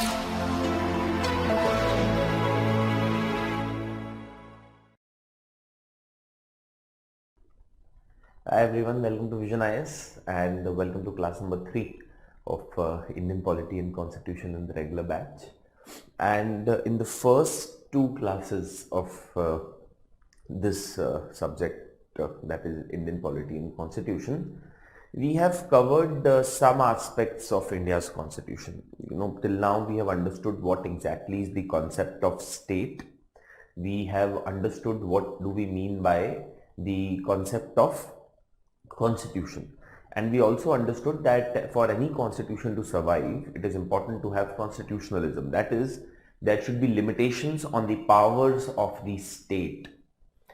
Hi everyone, welcome to Vision IS and welcome to class number 3 of Indian Polity and Constitution in the regular batch. And in the first two classes of this subject, that is Indian Polity and Constitution, we have covered some aspects of India's constitution. Till now we have understood what exactly is the concept of state. We have understood what do we mean by the concept of constitution, and we also understood that for any constitution to survive, it is important to have constitutionalism. That is, there should be limitations on the powers of the state,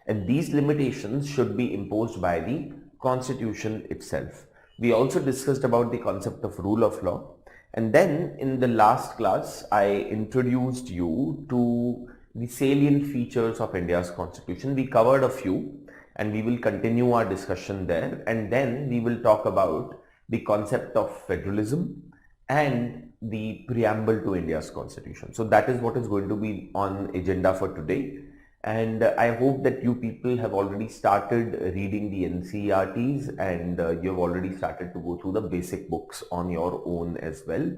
and these limitations should be imposed by the constitution itself. We also discussed about the concept of rule of law, and then in the last class I introduced you to the salient features of India's constitution. We covered a few and we will continue our discussion there, and then we will talk about the concept of federalism and the preamble to India's constitution. So that is what is going to be on agenda for today, and I hope that you people have already started reading the NCERTs and you have already started to go through the basic books on your own as well,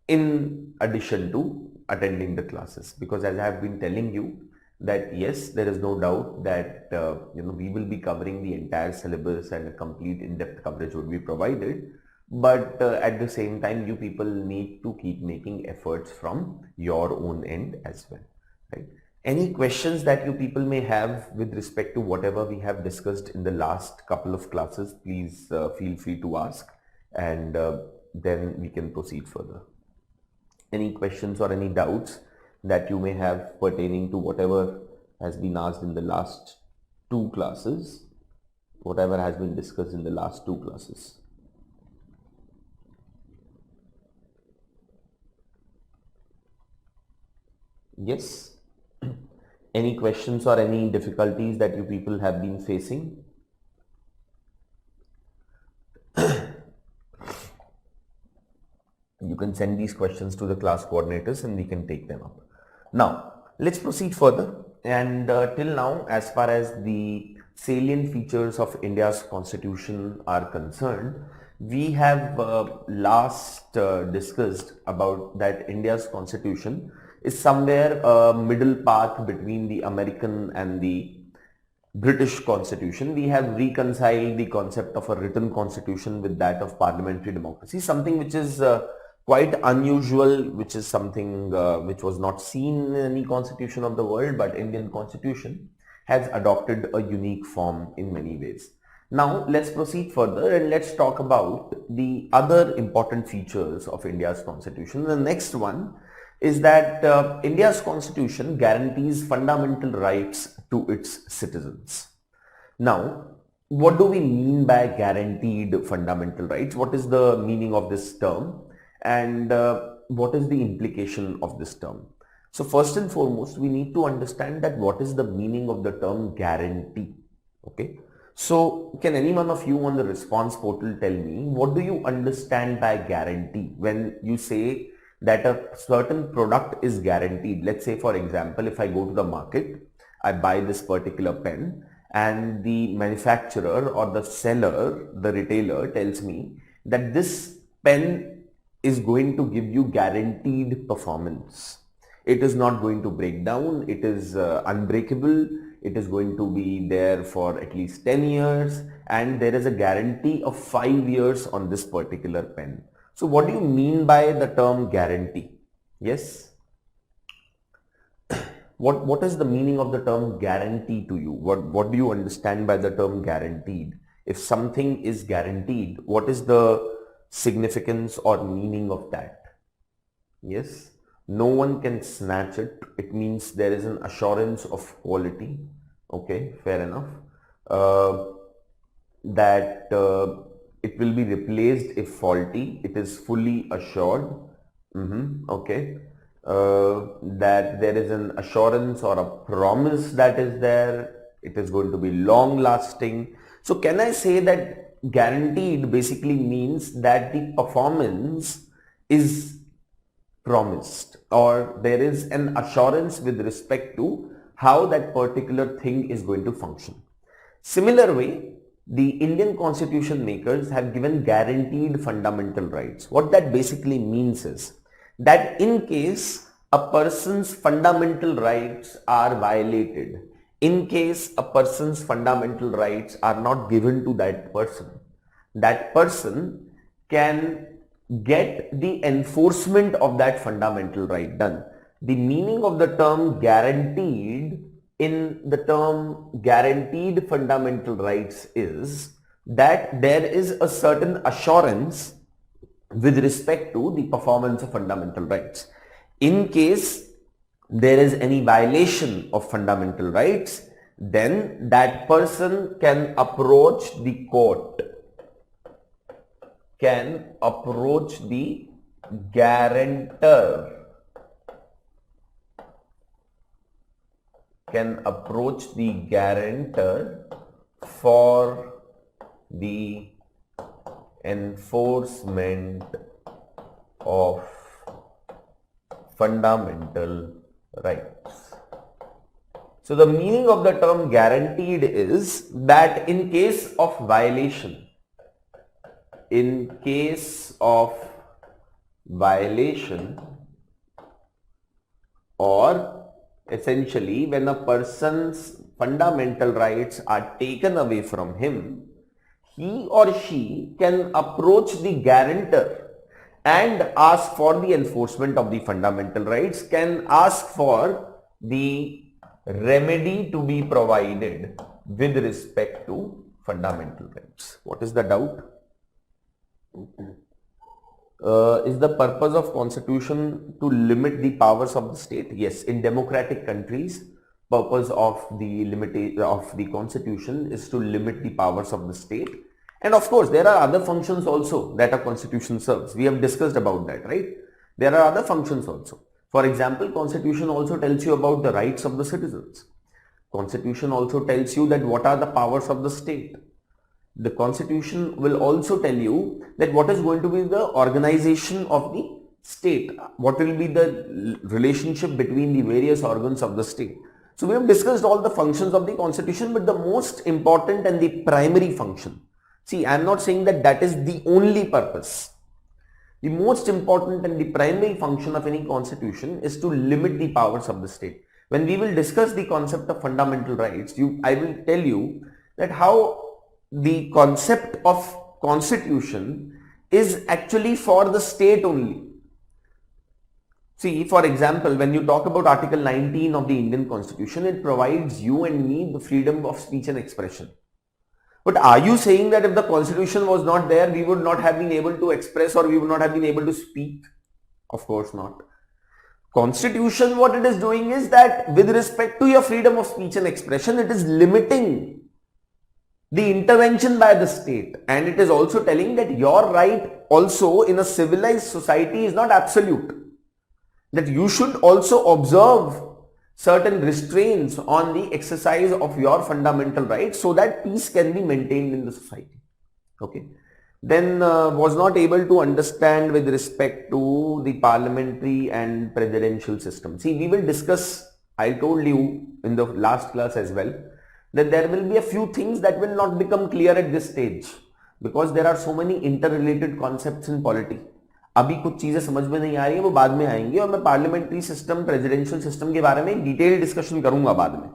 in addition to attending the classes, because as I have been telling you that yes, there is no doubt that we will be covering the entire syllabus and a complete in-depth coverage would be provided, but at the same time you people need to keep making efforts from your own end as well, right? Any questions that you people may have with respect to whatever we have discussed in the last couple of classes, please feel free to ask, and then we can proceed further. Any questions or any doubts that you may have pertaining to whatever has been asked in the last two classes, whatever has been discussed in the last two classes? Yes? Any questions or any difficulties that you people have been facing? You can send these questions to the class coordinators and we can take them up. Now, let's proceed further. And till now, as far as the salient features of India's constitution are concerned, we have last discussed about that India's constitution is somewhere a middle path between the American and the British constitution. We have reconciled the concept of a written constitution with that of parliamentary democracy, something which is quite unusual, which is something which was not seen in any constitution of the world, but Indian constitution has adopted a unique form in many ways. Now let's proceed further and let's talk about the other important features of India's constitution. The next one is that India's constitution guarantees fundamental rights to its citizens. Now, what do we mean by guaranteed fundamental rights? What is the meaning of this term? And what is the implication of this term? So first and foremost, we need to understand that what is the meaning of the term guarantee. Okay. So can any one of you on the response portal tell me, what do you understand by guarantee when you say that a certain product is guaranteed? Let's say, for example, if I go to the market, I buy this particular pen and the manufacturer or the seller, the retailer tells me that this pen is going to give you guaranteed performance. It is not going to break down. It is unbreakable. It is going to be there for at least 10 years and there is a guarantee of 5 years on this particular pen. So what do you mean by the term guarantee? Yes? What is the meaning of the term guarantee to you? What do you understand by the term guaranteed? If something is guaranteed, what is the significance or meaning of that? Yes? No one can snatch it. It means there is an assurance of quality. Okay, fair enough. That it will be replaced if faulty. It is fully assured. Okay. That there is an assurance or a promise that is there. It is going to be long lasting. So can I say that guaranteed basically means that the performance is promised, or there is an assurance with respect to how that particular thing is going to function. Similar way, the Indian constitution makers have given guaranteed fundamental rights. What that basically means is that in case a person's fundamental rights are violated, in case a person's fundamental rights are not given to that person can get the enforcement of that fundamental right done. The meaning of the term guaranteed in the term guaranteed fundamental rights is that there is a certain assurance with respect to the performance of fundamental rights. In case there is any violation of fundamental rights, then that person can approach the court, can approach the guarantor, for the enforcement of fundamental rights. So the meaning of the term guaranteed is that in case of violation, or essentially when a person's fundamental rights are taken away from him, he or she can approach the guarantor and ask for the enforcement of the fundamental rights, can ask for the remedy to be provided with respect to fundamental rights. What is the doubt? Is the purpose of constitution to limit the powers of the state? Yes, in democratic countries, purpose of the constitution is to limit the powers of the state. And of course, there are other functions also that a constitution serves. We have discussed about that, right? There are other functions also. For example, constitution also tells you about the rights of the citizens. Constitution also tells you that what are the powers of the state. The constitution will also tell you that what is going to be the organization of the state, what will be the relationship between the various organs of the state. So we have discussed all the functions of the constitution, but the most important and the primary function, see, I am not saying that that is the only purpose. The most important and the primary function of any constitution is to limit the powers of the state. When we will discuss the concept of fundamental rights, I will tell you that how the concept of constitution is actually for the state only. See, for example, when you talk about Article 19 of the Indian Constitution, it provides you and me the freedom of speech and expression. But are you saying that if the constitution was not there, we would not have been able to express or we would not have been able to speak? Of course not. Constitution, what it is doing is that with respect to your freedom of speech and expression, it is limiting the intervention by the state, and it is also telling that your right also in a civilized society is not absolute, that you should also observe certain restraints on the exercise of your fundamental rights so that peace can be maintained in the society. Okay. Then was not able to understand with respect to the parliamentary and presidential system. See, we will discuss, I told you in the last class as well, that there will be a few things that will not become clear at this stage because there are so many interrelated concepts in polity. अभी कुछ चीजें समझ में नहीं आ रही है, वो बाद में आएंगी और मैं पार्लियामेंट्री सिस्टम, प्रेसिडेंशियल सिस्टम के बारे में डिटेल डिस्कशन करूंगा बाद में.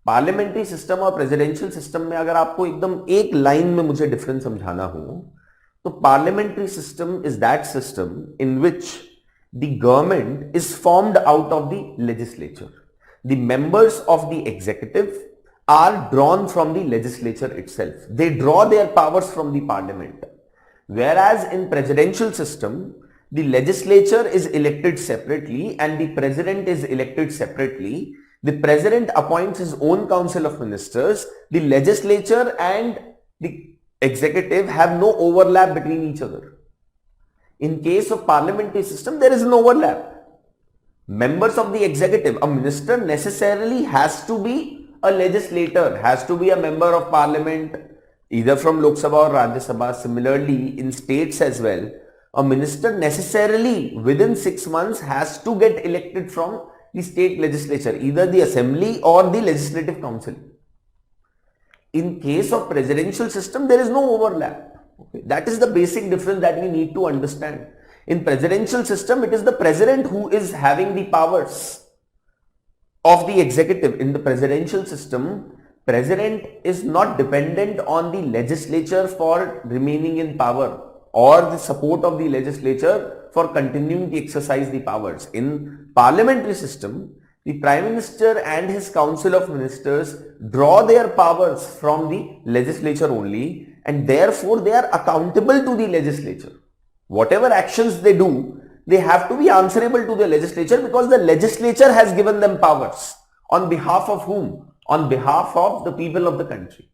पार्लियामेंट्री सिस्टम और प्रेसिडेंशियल सिस्टम में अगर आपको एकदम एक लाइन में मुझे डिफरेंस समझाना हो तो parliamentary system is that system in which the government is formed out of the legislature. The members of the executive are drawn from the legislature itself. They draw their powers from the parliament. Whereas in presidential system, the legislature is elected separately and the president is elected separately. The president appoints his own council of ministers. The legislature and the executive have no overlap between each other. In case of parliamentary system, there is an overlap. Members of the executive, a minister necessarily has to be a legislator, has to be a member of parliament either from Lok Sabha or Rajya Sabha. Similarly, in states as well, A minister necessarily within 6 months has to get elected from the state legislature, either the assembly or the legislative council. In case of presidential system, there is no overlap. Okay? That is the basic difference that we need to understand. In presidential system, it is the president who is having the powers of the executive. In the presidential system, president is not dependent on the legislature for remaining in power or the support of the legislature for continuing to exercise the powers. In parliamentary system, the Prime Minister and his Council of Ministers draw their powers from the legislature only, and therefore they are accountable to the legislature. Whatever actions they do, they have to be answerable to the legislature, because the legislature has given them powers. On behalf of whom? On behalf of the people of the country.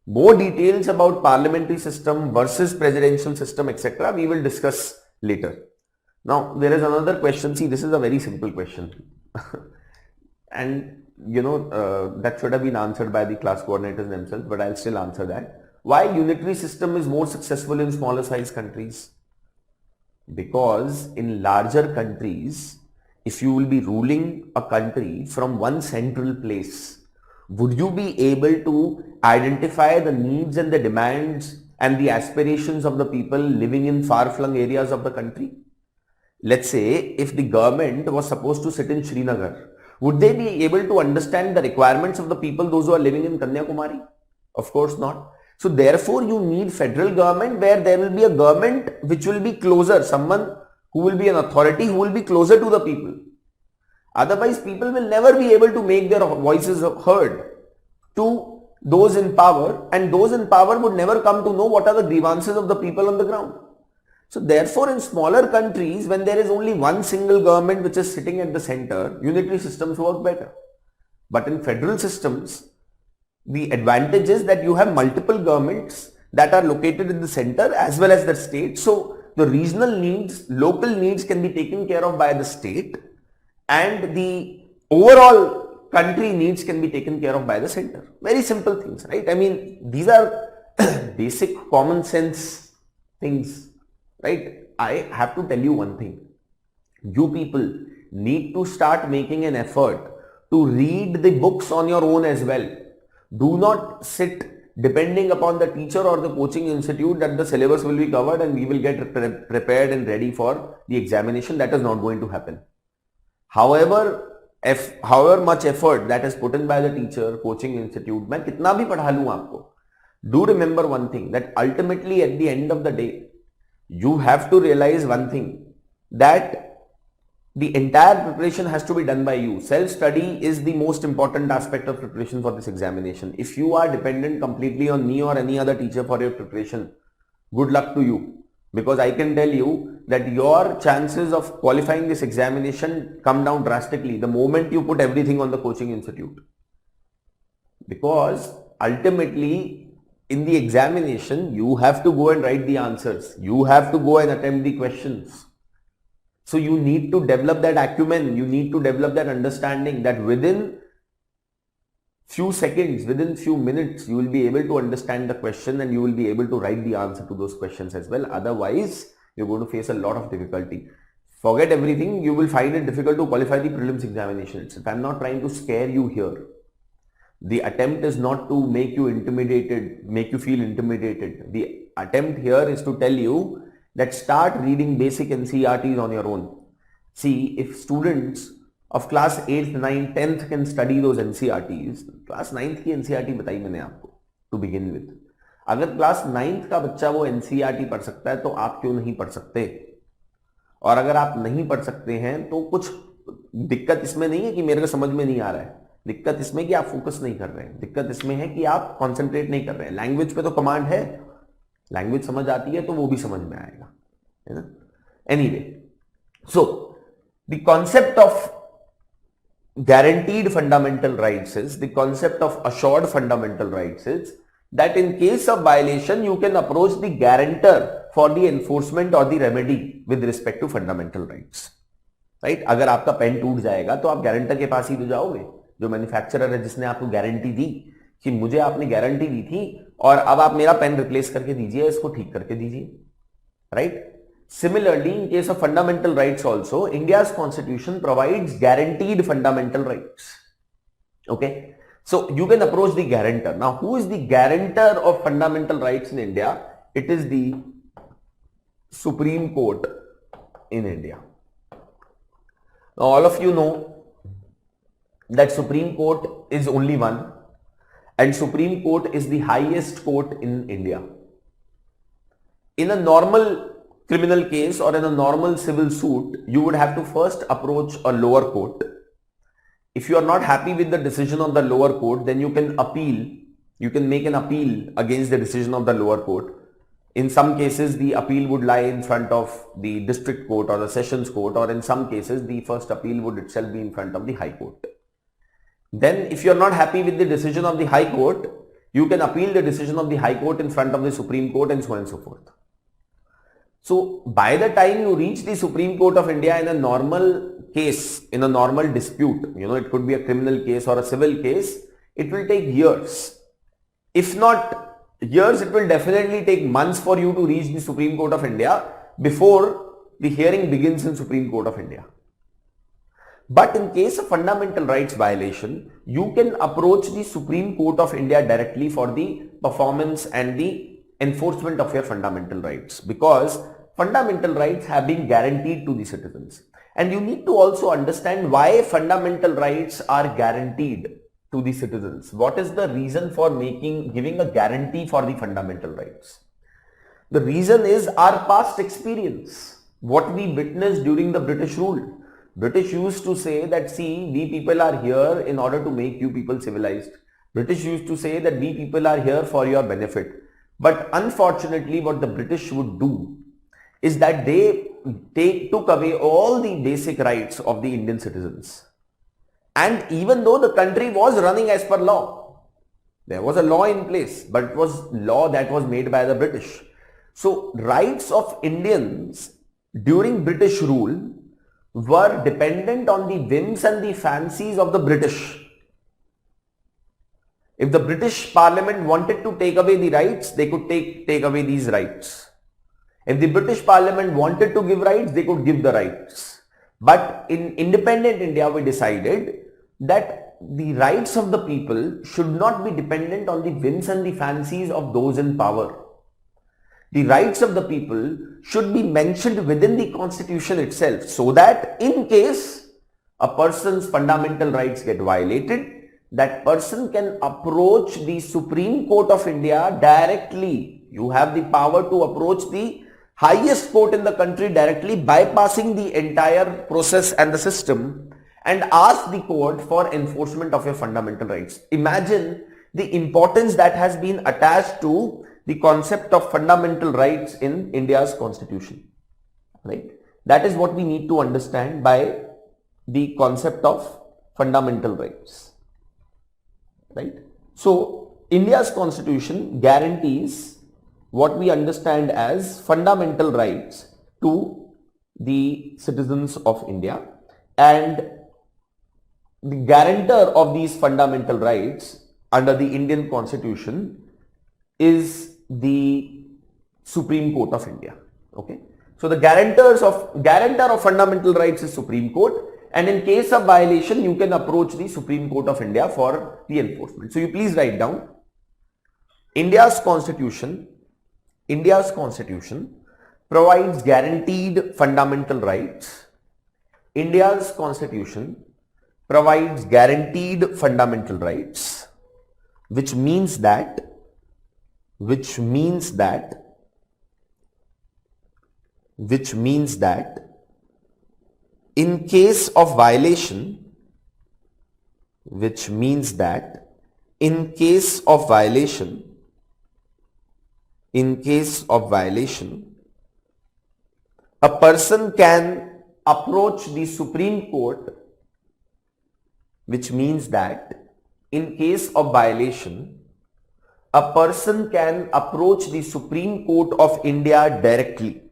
More details about parliamentary system versus presidential system, etc., we will discuss later. Now, there is another question. See, this is a very simple question. And that should have been answered by the class coordinators themselves, but I'll still answer that. Why unitary system is more successful in smaller size countries? Because in larger countries, if you will be ruling a country from one central place, would you be able to identify the needs and the demands and the aspirations of the people living in far-flung areas of the country? Let's say if the government was supposed to sit in Srinagar, would they be able to understand the requirements of the people, those who are living in Kanyakumari? Of course not. So therefore you need federal government, where there will be a government which will be closer, someone who will be an authority who will be closer to the people. Otherwise people will never be able to make their voices heard to those in power, and those in power would never come to know what are the grievances of the people on the ground. So therefore in smaller countries, when there is only one single government which is sitting at the center, unitary systems work better. But in federal systems, the advantage is that you have multiple governments that are located in the center as well as the state. So the regional needs, local needs can be taken care of by the state, and the overall country needs can be taken care of by the center. Very simple things, right? I mean, these are basic common sense things. Right? I have to tell you one thing. You people need to start making an effort to read the books on your own as well. Do not sit depending upon the teacher or the coaching institute that the syllabus will be covered and we will get prepared and ready for the examination. That is not going to happen. However much effort that is put in by the teacher, coaching institute, मैं कितना भी पढ़ा लूँ आपको, do remember one thing, that ultimately at the end of the day, you have to realize one thing, that the entire preparation has to be done by you. Self-study is the most important aspect of preparation for this examination. If you are dependent completely on me or any other teacher for your preparation, good luck to you. Because I can tell you that your chances of qualifying this examination come down drastically the moment you put everything on the coaching institute. Because ultimately, in the examination, you have to go and write the answers. You have to go and attempt the questions. So you need to develop that acumen. You need to develop that understanding that within few seconds, within few minutes, you will be able to understand the question and you will be able to write the answer to those questions as well. Otherwise, you're going to face a lot of difficulty. Forget everything. You will find it difficult to qualify the prelims examinations. If I'm not trying to scare you here, the attempt is not to make you intimidated, make you feel intimidated. The attempt here is to tell you that start reading basic NCERTs on your own. See, if students of class 8th, 9th, 10th can study those NCERTs, class 9th की NCERT बताई मैंने आपको to begin with. अगर class 9th का बच्चा वो NCERT पढ़ सकता है तो आप क्यों नहीं पढ़ सकते? और अगर आप नहीं पढ़ सकते हैं तो कुछ दिक्कत इसमें नहीं है कि मेरे को समझ में नहीं आ रहा है. दिक्कत इसमें कि आप फोकस नहीं कर रहे हैं. दिक्कत इसमें है कि आप कॉन्सेंट्रेट नहीं कर रहे हैं. लैंग्वेज पे तो कमांड है, लैंग्वेज समझ आती है तो वो भी समझ में आएगा, है ना. Anyway, so the concept of guaranteed fundamental rights is, the concept of assured fundamental rights is that in case of violation you can approach the guarantor for the enforcement or the remedy with respect to fundamental rights, right? अगर आपका pen टूट जाएगा तो आप guarantor के पास ही तो जाओगे, जो मैन्युफैक्चरर है जिसने आपको गारंटी दी कि मुझे आपने गारंटी दी थी और अब आप मेरा पेन रिप्लेस करके दीजिए, इसको ठीक करके दीजिए, right? Similarly, in case of fundamental rights also, India's constitution provides guaranteed fundamental rights. Okay. So you can approach the guarantor. Now, who is the guarantor of fundamental rights in India? It is the Supreme Court in India. Now, all of you know that Supreme Court is only one, and Supreme Court is the highest court in India. In a normal criminal case or in a normal civil suit, you would have to first approach a lower court. If you are not happy with the decision of the lower court, then you can appeal. You can make an appeal against the decision of the lower court. In some cases, the appeal would lie in front of the district court or the sessions court, or in some cases, the first appeal would itself be in front of the high court. Then, if you are not happy with the decision of the high court, you can appeal the decision of the high court in front of the Supreme Court, and so on and so forth. So, by the time you reach the Supreme Court of India in a normal case, in a normal dispute, it could be a criminal case or a civil case, it will take years. If not years, it will definitely take months for you to reach the Supreme Court of India before the hearing begins in Supreme Court of India. But in case of fundamental rights violation, you can approach the Supreme Court of India directly for the performance and the enforcement of your fundamental rights, because fundamental rights have been guaranteed to the citizens. And you need to also understand why fundamental rights are guaranteed to the citizens. What is the reason for giving a guarantee for the fundamental rights? The reason is our past experience, what we witnessed during the British rule. British used to say that, see, we people are here in order to make you people civilized. British used to say that we people are here for your benefit. But unfortunately, what the British would do is that they took away all the basic rights of the Indian citizens. And even though the country was running as per law, there was a law in place, but it was law that was made by the British. So rights of Indians during British rule were dependent on the whims and the fancies of the British. If the British Parliament wanted to take away the rights, they could take away these rights. If the British Parliament wanted to give rights, they could give the rights. But in independent India, we decided that the rights of the people should not be dependent on the whims and the fancies of those in power. The rights of the people should be mentioned within the constitution itself, so that in case a person's fundamental rights get violated, that person can approach the Supreme Court of India directly. You have the power to approach the highest court in the country directly, bypassing the entire process and the system, and ask the court for enforcement of your fundamental rights. Imagine the importance that has been attached to the concept of fundamental rights in India's constitution, right? That is what we need to understand by the concept of fundamental rights, right? So India's constitution guarantees what we understand as fundamental rights to the citizens of India, and the guarantor of these fundamental rights under the Indian constitution is the Supreme Court of India. Okay. So the guarantor of fundamental rights is Supreme Court, and in case of violation, you can approach the Supreme Court of India for the enforcement. So you please write down India's constitution provides guaranteed fundamental rights. India's constitution provides guaranteed fundamental rights, which means that in case of violation, a person can approach the Supreme Court, which means that in case of violation, a person can approach the Supreme Court of India directly,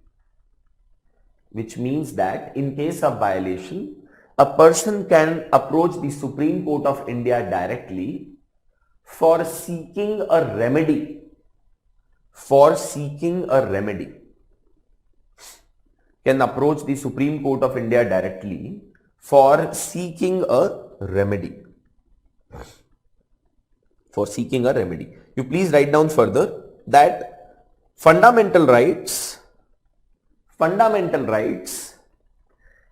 which means that in case of violation, a person can approach the Supreme Court of India directly for seeking a remedy. can approach the Supreme Court of India directly for seeking a remedy. For seeking a remedy. You please write down further that fundamental rights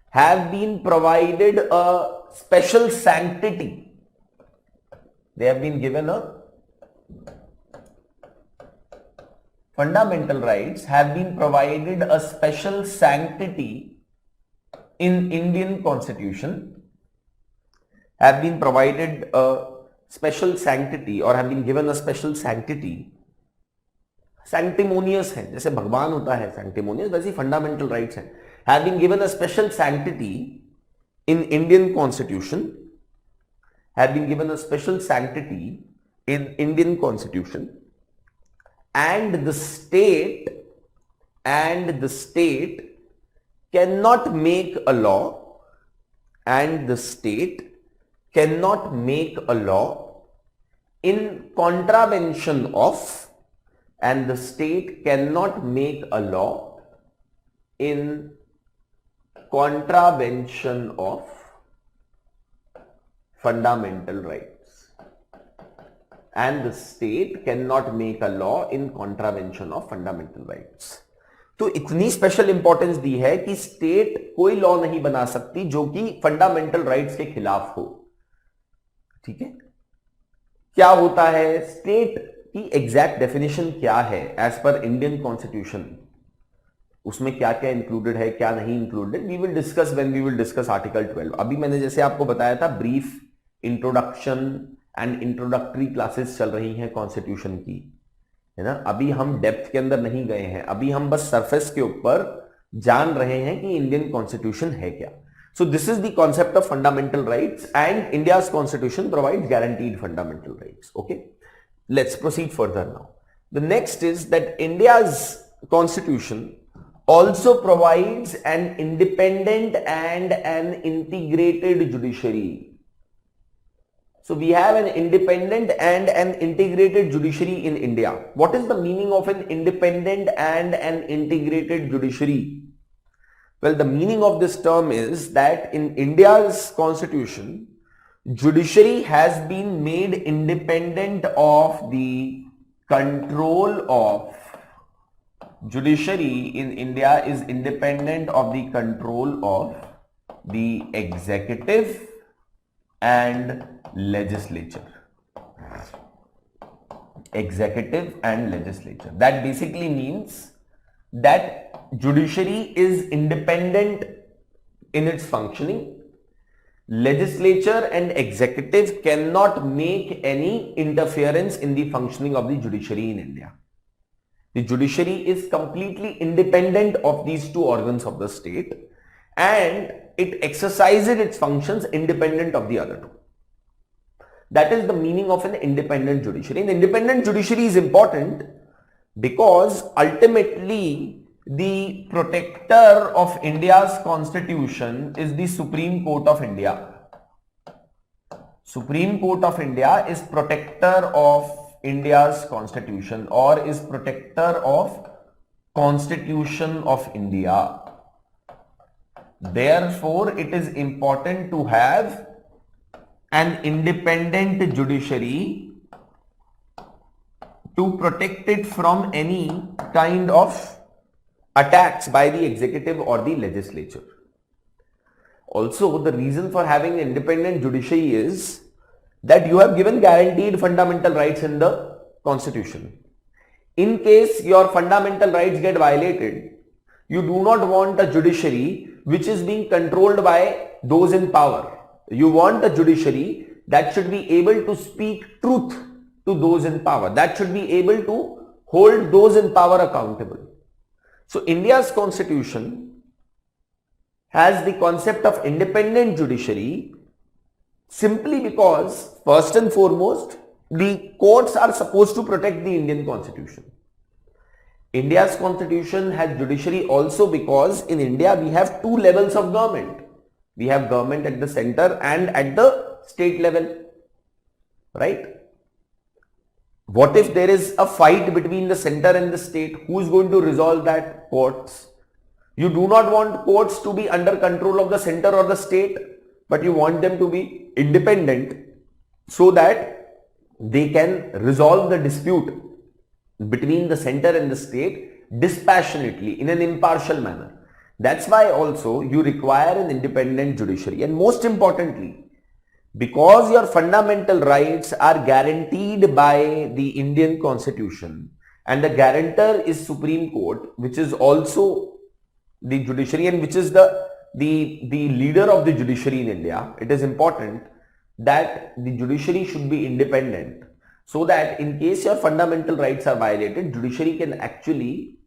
have been provided a special sanctity. They have been given a fundamental rights have been provided a special sanctity in Indian Constitution, have been provided a special sanctity or have been given a special sanctity. Sanctimonious है, जैसे भगवान होता है sanctimonious, वैसे fundamental rights हैं, have been given a special sanctity in Indian Constitution, have been given a special sanctity in Indian Constitution, and the state cannot make a law, and the state cannot make a law in contravention of, and the state cannot make a law in contravention of fundamental rights. And the state cannot make a law in contravention of fundamental rights. तो इतनी special importance दी है कि state कोई law नहीं बना सकती जो कि फंडामेंटल राइट्स के खिलाफ हो. ठीक है, क्या होता है स्टेट की एग्जैक्ट डेफिनेशन क्या है एज पर इंडियन कॉन्स्टिट्यूशन, उसमें क्या क्या इंक्लूडेड है क्या नहीं included, we will discuss when we will discuss article 12. अभी मैंने जैसे आपको बताया था brief introduction and introductory classes चल रही हैं कॉन्स्टिट्यूशन की, है ना. अभी हम डेप्थ के अंदर नहीं गए हैं, अभी हम बस सरफेस के ऊपर जान रहे हैं कि इंडियन कॉन्स्टिट्यूशन है क्या. So this is the concept of fundamental rights and India's constitution provides guaranteed fundamental rights. Okay, let's proceed further now. The next is that India's constitution also provides an independent and an integrated judiciary. So we have an independent and an integrated judiciary in India. What is the meaning of an independent and an integrated judiciary? Well, the meaning of this term is that in India's constitution, judiciary has been made independent of the control of, judiciary in India is independent of the control of the executive and legislature. Executive and legislature. That basically means that judiciary is independent in its functioning. Legislature and executive cannot make any interference in the functioning of the judiciary in India. The judiciary is completely independent of these two organs of the state and it exercises its functions independent of the other two. That is the meaning of an independent judiciary. An independent judiciary is important because ultimately the protector of India's constitution is the Supreme Court of India. Supreme Court of India is protector of India's constitution or is protector of Constitution of India. Therefore, it is important to have an independent judiciary to protect it from any kind of attacks by the executive or the legislature. Also, the reason for having an independent judiciary is that you have given guaranteed fundamental rights in the constitution. In case your fundamental rights get violated, you do not want a judiciary which is being controlled by those in power. You want a judiciary that should be able to speak truth to those in power, that should be able to hold those in power accountable. So India's constitution has the concept of independent judiciary simply because, first and foremost, the courts are supposed to protect the Indian constitution. India's constitution has judiciary also because in India we have two levels of government. We have government at the center and at the state level, right? What if there is a fight between the center and the state? Who is going to resolve that? Courts. You do not want courts to be under control of the center or the state, but you want them to be independent so that they can resolve the dispute between the center and the state dispassionately in an impartial manner. That's why also you require an independent judiciary. And most importantly, because your fundamental rights are guaranteed by the Indian Constitution and the guarantor is Supreme Court, which is also the judiciary and which is the leader of the judiciary in India, it is important that the judiciary should be independent so that in case your fundamental rights are violated, judiciary can actually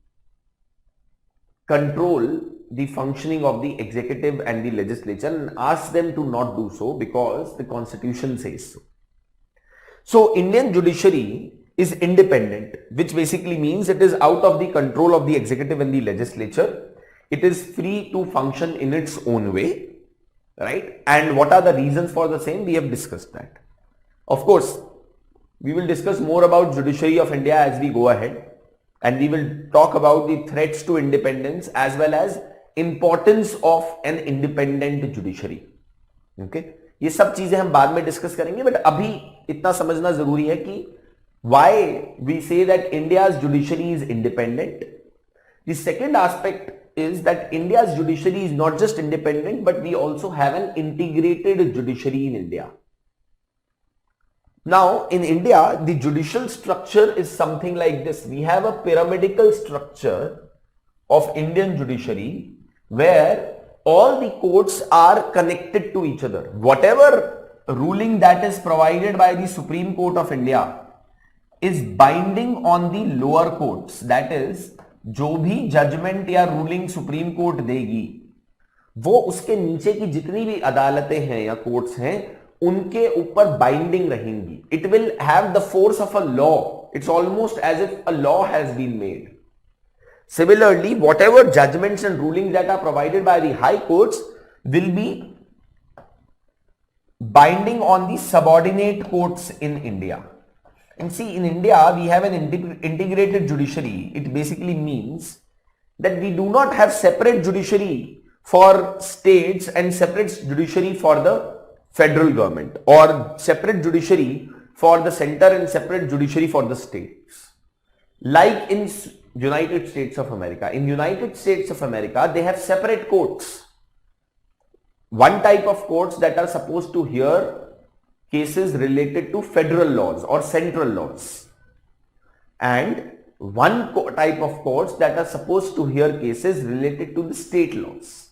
control the functioning of the executive and the legislature and ask them to not do so because the constitution says so. So Indian judiciary is independent, which basically means it is out of the control of the executive and the legislature. It is free to function in its own way, right? And what are the reasons for the same? We have discussed that. Of course, we will discuss more about judiciary of India as we go ahead, and we will talk about the threats to independence as well as importance of an independent judiciary. Okay? ये सब चीजें हम बाद में discuss करेंगे, but अभी इतना समझना जरूरी है कि why we say that India's judiciary is independent. The second aspect is that India's judiciary is not just independent, but we also have an integrated judiciary in India. Now, in India, the judicial structure is something like this. We have a pyramidal structure of Indian judiciary where all the courts are connected to each other. Whatever ruling that is provided by the Supreme Court of India is binding on the lower courts. That is, जो भी judgement या ruling supreme court देगी वो उसके नीचे की जितनी भी अदालतें हैं या कोर्ट्स हैं उनके ऊपर बाइंडिंग रहेंगी. It will have the force of a law. It's almost as if a law has been made. Similarly, whatever judgments and rulings that are provided by the high courts will be binding on the subordinate courts in India. And see, in India, we have an integrated judiciary. It basically means that we do not have separate judiciary for states and separate judiciary for the federal government, or separate judiciary for the center and separate judiciary for the states. Like in United States of America. In United States of America, they have separate courts. One type of courts that are supposed to hear cases related to federal laws or central laws, and one type of courts that are supposed to hear cases related to the state laws.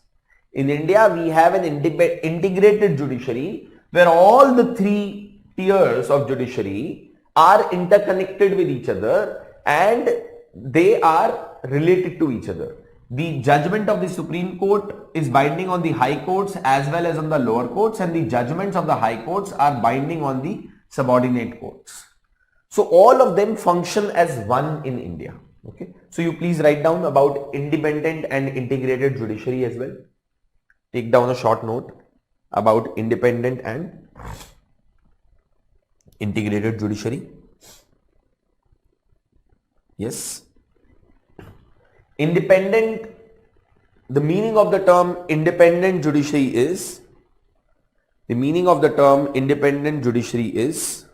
In India, we have an integrated judiciary where all the three tiers of judiciary are interconnected with each other and they are related to each other. The judgment of the Supreme Court is binding on the high courts as well as on the lower courts, and the judgments of the high courts are binding on the subordinate courts. So all of them function as one in India. Okay. So you please write down about independent and integrated judiciary as well. Take down a short note about independent and integrated judiciary. Yes. Independent, the meaning of the term independent judiciary is, the meaning of the term independent judiciary is,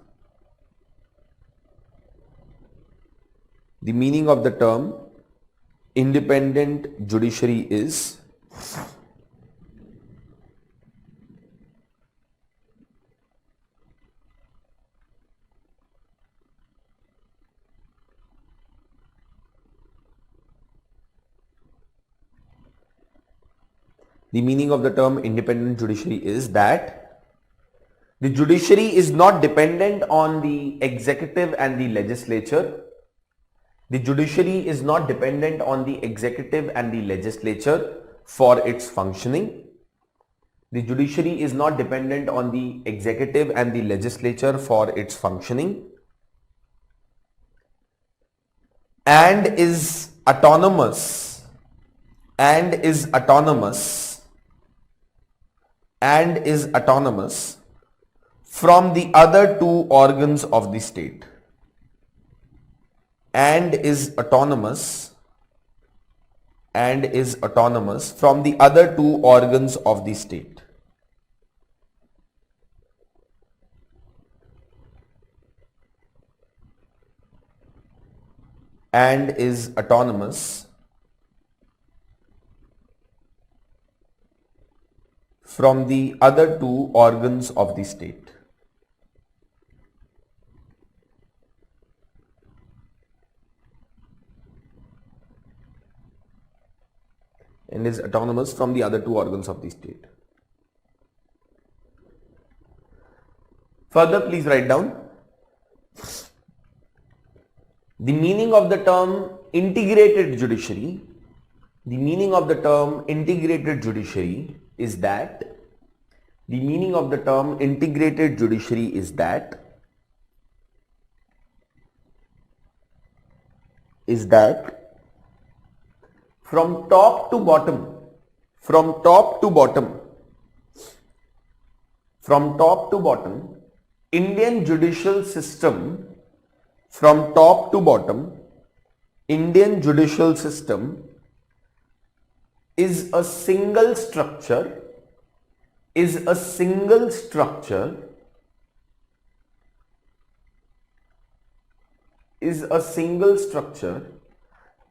the meaning of the term independent judiciary is the meaning of the term independent judiciary is that the judiciary is not dependent on the executive and the legislature. The judiciary is not dependent on the executive and the legislature for its functioning. The judiciary is not dependent on the executive and the legislature for its functioning, and is autonomous from the other two organs of the state, and is autonomous and is autonomous from the other two organs of the state. And is autonomous from the other two organs of the state. And is autonomous from the other two organs of the state. Further, please write down the meaning of the term integrated judiciary. The meaning of the term integrated judiciary is that from top to bottom, Indian judicial system, is a single structure,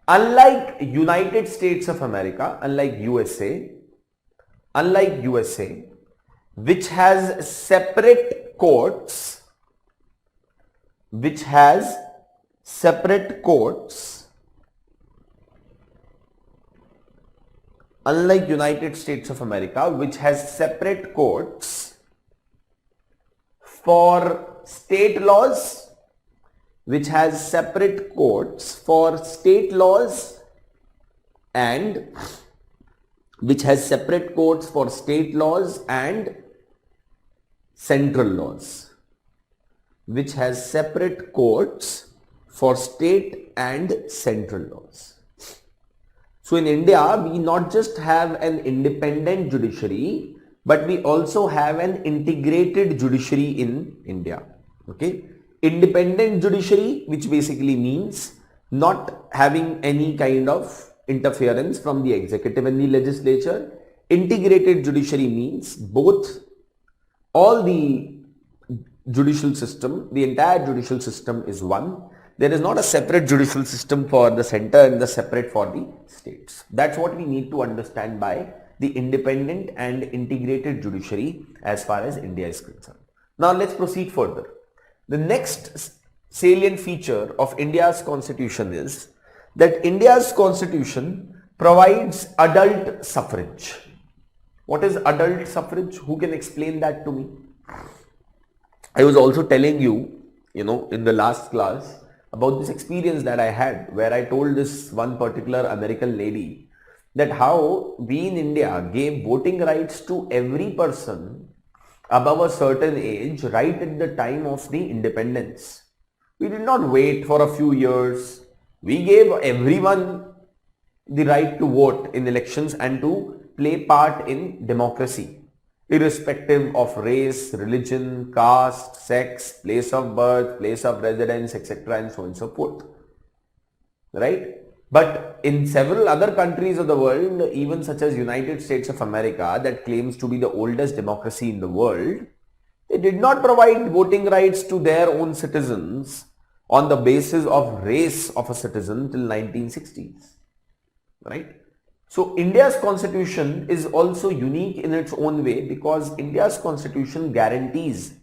unlike United States of America, unlike USA, which has separate courts, unlike United States of America, which has separate courts for state laws, and central laws, So in India, we not just have an independent judiciary, but we also have an integrated judiciary in India. Okay, independent judiciary, which basically means not having any kind of interference from the executive and the legislature. Integrated judiciary means all the judicial system, the entire judicial system is one. There is not a separate judicial system for the center and the separate for the states. That's what we need to understand by the independent and integrated judiciary as far as India is concerned. Now let's proceed further. The next salient feature of India's constitution is that India's constitution provides adult suffrage. What is adult suffrage? Who can explain that to me? I was also telling you, in the last class about this experience that I had where I told this one particular American lady that how we in India gave voting rights to every person above a certain age right at the time of the independence. We did not wait for a few years. We gave everyone the right to vote in elections and to play part in democracy, irrespective of race, religion, caste, sex, place of birth, place of residence, etc. and so on and so forth. Right? But in several other countries of the world, even such as United States of America, that claims to be the oldest democracy in the world, they did not provide voting rights to their own citizens on the basis of race of a citizen till 1960s. Right? So India's constitution is also unique in its own way because India's constitution guarantees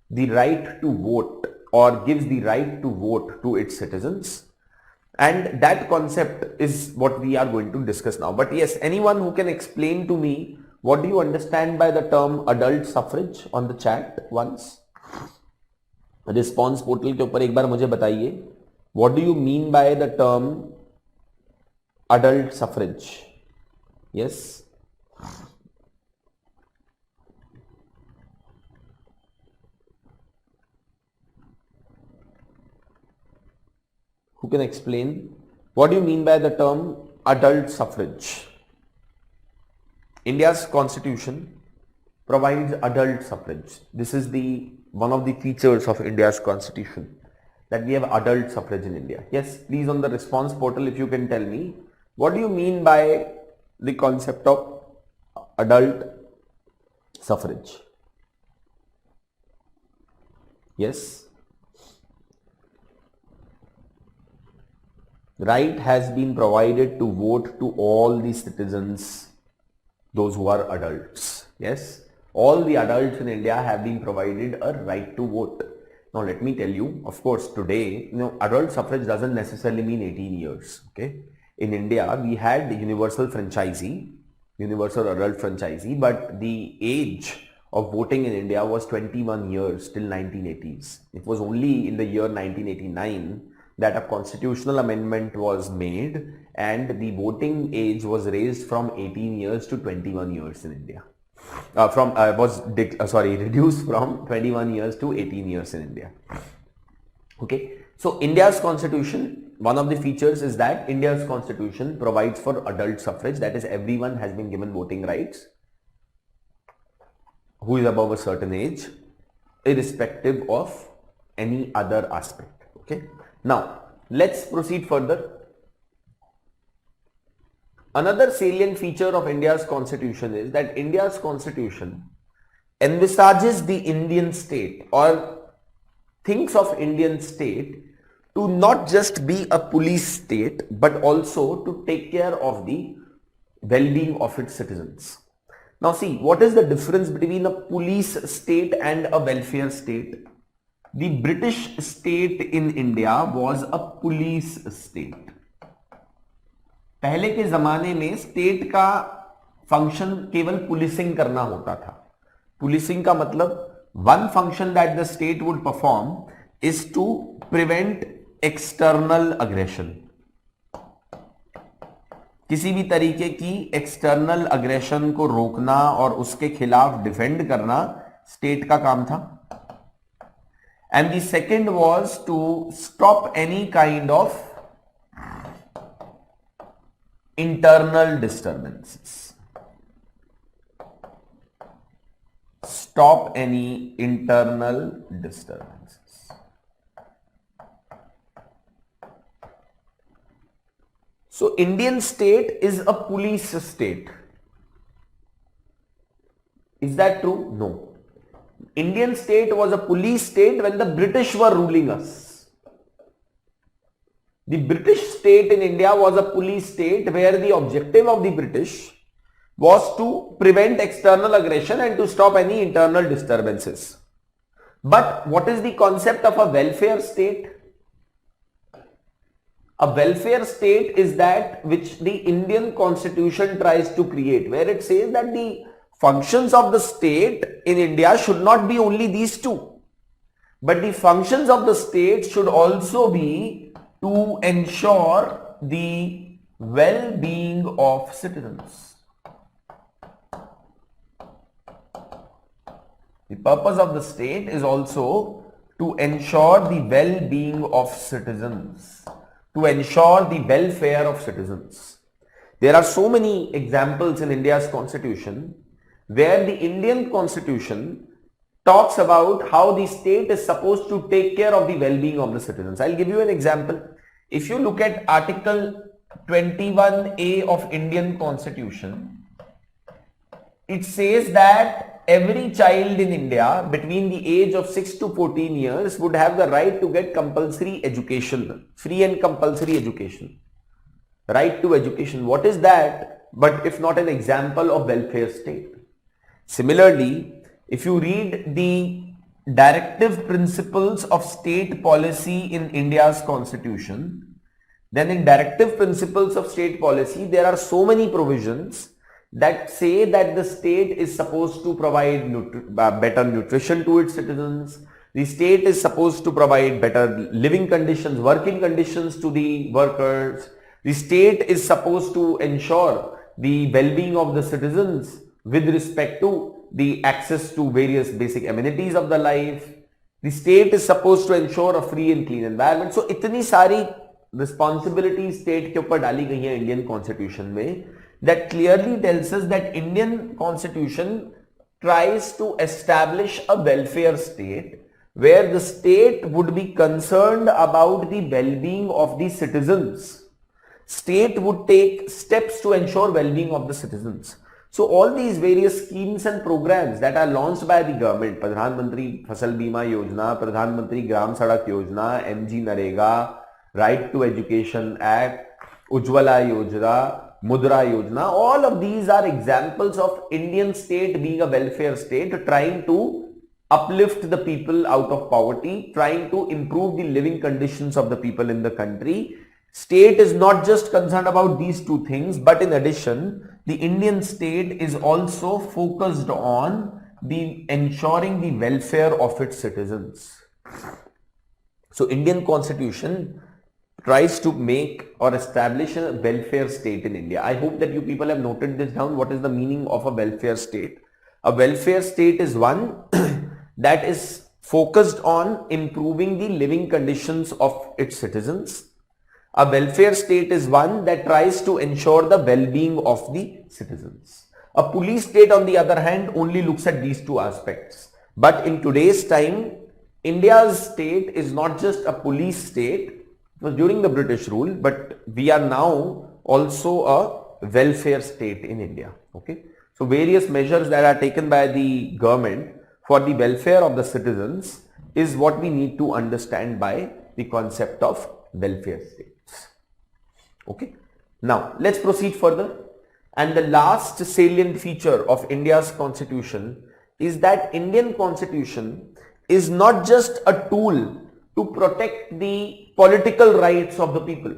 the right to vote or gives the right to vote to its citizens. And that concept is what we are going to discuss now. But yes, anyone who can explain to me what do you understand by the term adult suffrage on the chat once? Response portal के ऊपर एक बार मुझे बताइए. What do you mean by the term adult suffrage? Yes. Who can explain? What do you mean by the term adult suffrage? India's constitution provides adult suffrage. This is one of the features of India's constitution, that we have adult suffrage in India. Yes, please on the response portal if you can tell me What do you mean by the concept of adult suffrage? Yes. Right has been provided to vote to all the citizens, those who are adults. Yes. All the adults in India have been provided a right to vote. Now let me tell you, of course, today, adult suffrage doesn't necessarily mean 18 years. Okay. In India, we had universal adult franchisee, but the age of voting in India was 21 years till 1980s. It was only in the year 1989 that a constitutional amendment was made and the voting age was raised from 18 years to 21 years in India. Reduced from 21 years to 18 years in India. Okay. So India's constitution, one of the features is that India's constitution provides for adult suffrage, that is everyone has been given voting rights who is above a certain age, irrespective of any other aspect. Okay. Now let's proceed further. Another salient feature of India's constitution is that India's constitution envisages the Indian state or thinks of Indian state to not just be a police state but also to take care of the well-being of its citizens. Now see, what is the difference between a police state and a welfare state? The British state in India was a police state. पहले के जमाने में state का function केवल policing करना होता था. Policing का मतलब one function that the state would perform is to prevent external aggression. किसी भी तरीके की एक्सटर्नल अग्रेशन को रोकना और उसके खिलाफ डिफेंड करना स्टेट का काम था. And the second was to stop any kind of internal disturbances. Stop any internal disturbances. So Indian state is a police state. Is that true? No. Indian state was a police state when the British were ruling us. The British state in India was a police state where the objective of the British was to prevent external aggression and to stop any internal disturbances. But what is the concept of a welfare state? A welfare state is that which the Indian constitution tries to create, where it says that the functions of the state in India should not be only these two, but the functions of the state should also be to ensure the well-being of citizens. The purpose of the state is also to ensure the well-being of citizens, to ensure the welfare of citizens. There are so many examples in India's constitution where the Indian constitution talks about how the state is supposed to take care of the well-being of the citizens. I'll give you an example. If you look at Article 21A of Indian Constitution, it says that every child in India between the age of 6 to 14 years would have the right to get compulsory education, free and compulsory education. Right to education. What is that? But if not an example of welfare state. Similarly, if you read the directive principles of state policy in India's constitution, then in directive principles of state policy, there are so many provisions that say that the state is supposed to provide better nutrition to its citizens. The state is supposed to provide better living conditions, working conditions to the workers. The state is supposed to ensure the well-being of the citizens with respect to the access to various basic amenities of the life. The state is supposed to ensure a free and clean environment. So इतनी सारी responsibilities state के ऊपर डाली गई है Indian Constitution में, that clearly tells us that Indian Constitution tries to establish a welfare state where the state would be concerned about the well-being of the citizens. state would take steps to ensure well-being of the citizens. So all these various schemes and programs that are launched by the government, Pradhan Mantri Fasal Bima Yojana, Pradhan Mantri Gram Sadak Yojana, MG Narega, Right to Education Act, Ujjwala Yojana, Mudra Yojana, all of these are examples of Indian state being a welfare state, trying to uplift the people out of poverty, trying to improve the living conditions of the people in the country. State is not just concerned about these two things, but in addition, the Indian state is also focused on ensuring the welfare of its citizens. So Indian Constitution tries to make or establish a welfare state in India. I hope that you people have noted this down. What is the meaning of a welfare state? A welfare state is one that is focused on improving the living conditions of its citizens. A welfare state is one that tries to ensure the well-being of the citizens. A police state, on the other hand, only looks at these two aspects. But in today's time, India's state is not just a police state. It was during the British rule, but we are now also a welfare state in India. Okay. So various measures that are taken by the government for the welfare of the citizens is what we need to understand by the concept of welfare states. Okay. Now let's proceed further. And the last salient feature of India's constitution is that Indian constitution is not just a tool to protect the political rights of the people,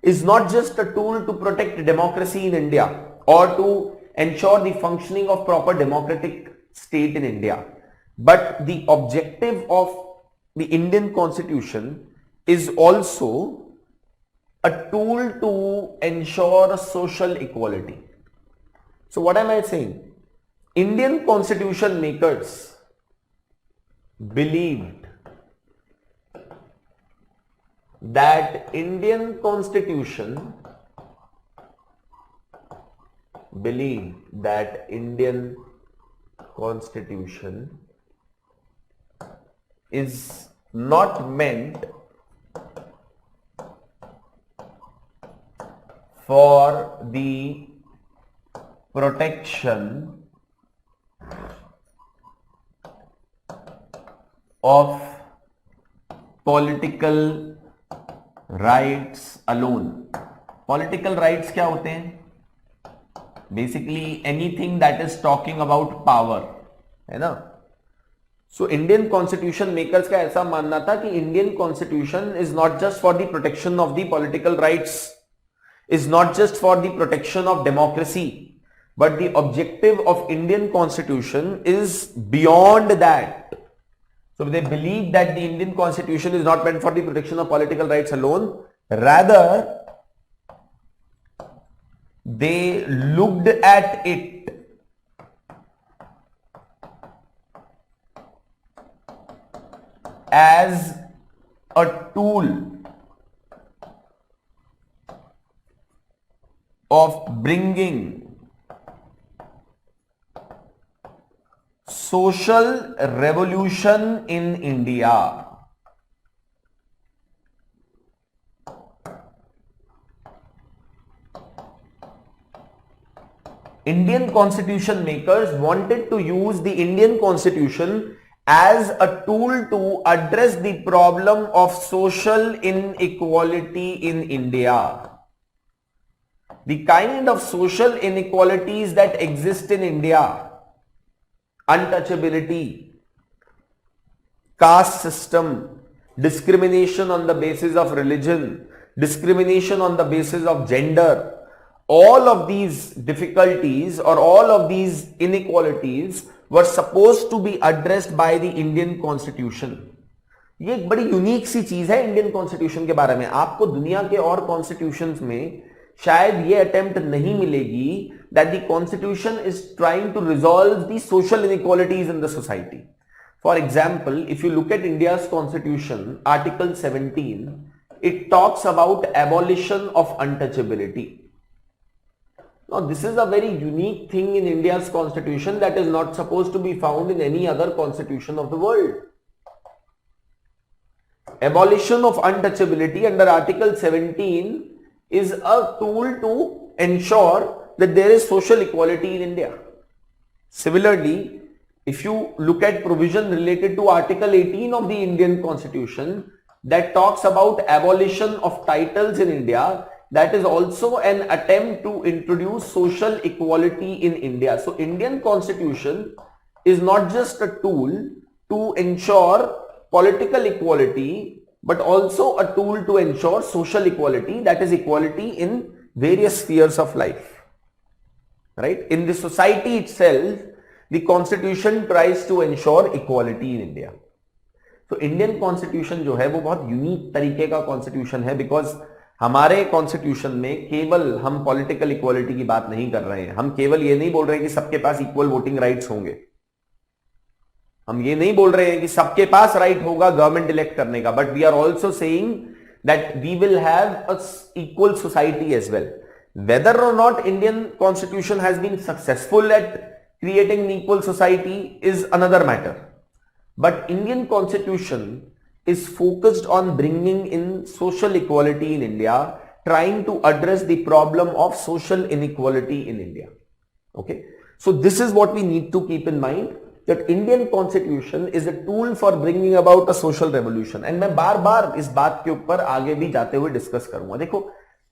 is not just a tool to protect democracy in India or to ensure the functioning of proper democratic state in India, but the objective of the Indian constitution is also a tool to ensure social equality. So what am I saying? Indian constitution makers believed that Indian constitution is not meant for the protection of political rights alone. Political rights क्या होते हैं? Basically anything that is talking about power, है ना? So Indian constitution makers का ऐसा मानना था कि Indian constitution is not just for the protection of the political rights, is not just for the protection of democracy, but the objective of Indian constitution is beyond that. So they believe that the Indian constitution is not meant for the protection of political rights alone, rather they looked at it as a tool of bringing social revolution in India. Indian constitution makers wanted to use the Indian constitution as a tool to address the problem of social inequality in India. The kind of social inequalities that exist in India, untouchability, caste system, discrimination on the basis of religion, discrimination on the basis of gender, all of these difficulties or all of these inequalities were supposed to be addressed by the Indian Constitution. ये एक बड़ी unique सी चीज है Indian constitution के बारे में. आपको दुनिया के और कॉन्स्टिट्यूशंस में शायद ये अटेम्प्ट नहीं मिलेगी that the constitution is trying to resolve the social inequalities in the society. For example, if you look at India's constitution, Article 17, it talks about abolition of untouchability. Now, this is a very unique thing in India's constitution that is not supposed to be found in any other constitution of the world. Abolition of untouchability under Article 17 is a tool to ensure that there is social equality in India. Similarly, if you look at provision related to Article 18 of the Indian Constitution that talks about abolition of titles in India, that is also an attempt to introduce social equality in India. So Indian Constitution is not just a tool to ensure political equality, but also a tool to ensure social equality, that is equality in various spheres of life. Right? In the society itself, the constitution tries to ensure equality in India. तो Indian constitution जो है वो बहुत unique तरीके का constitution है, because हमारे constitution में केवल हम पॉलिटिकल इक्वालिटी की बात नहीं कर रहे हैं, हम केवल ये नहीं बोल रहे हैं कि सबके पास इक्वल वोटिंग राइट्स होंगे, हम ये नहीं बोल रहे हैं कि सबके पास राइट होगा गवर्नमेंट इलेक्ट करने का, but we are also saying that we will have a equal society as well. Whether or not Indian constitution has been successful at creating an equal society is another matter. But Indian constitution is focused on bringing in social equality in India, trying to address the problem of social inequality in India. Okay. So this is what we need to keep in mind, that Indian constitution is a tool for bringing about a social revolution. And मैं बार बार इस बात के ऊपर आगे भी जाते हुए discuss करूंगा. देखो,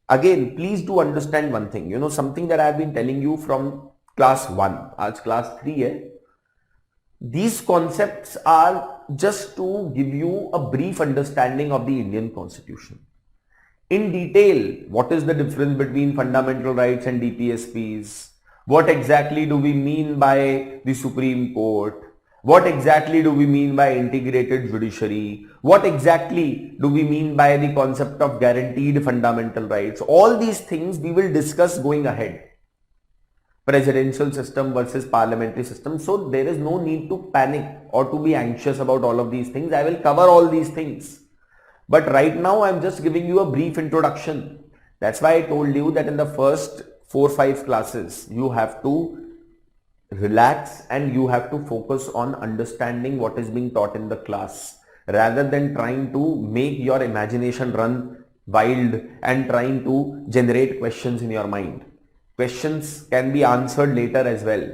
again, please do understand one thing, you know, something that I have been telling you from class 1, आज class 3 है. These concepts are just to give you a brief understanding of the Indian Constitution. In detail, what is the difference between fundamental rights and DPSPs? What exactly do we mean by the Supreme Court? What exactly do we mean by integrated judiciary? What exactly do we mean by the concept of guaranteed fundamental rights? All these things we will discuss going ahead. Presidential system versus parliamentary system. So there is no need to panic or to be anxious about all of these things. I will cover all these things. But right now I am just giving you a brief introduction. That's why I told you that in the first 4-5 classes you have to relax and you have to focus on understanding what is being taught in the class, rather than trying to make your imagination run wild and trying to generate questions in your mind. Questions can be answered later as well,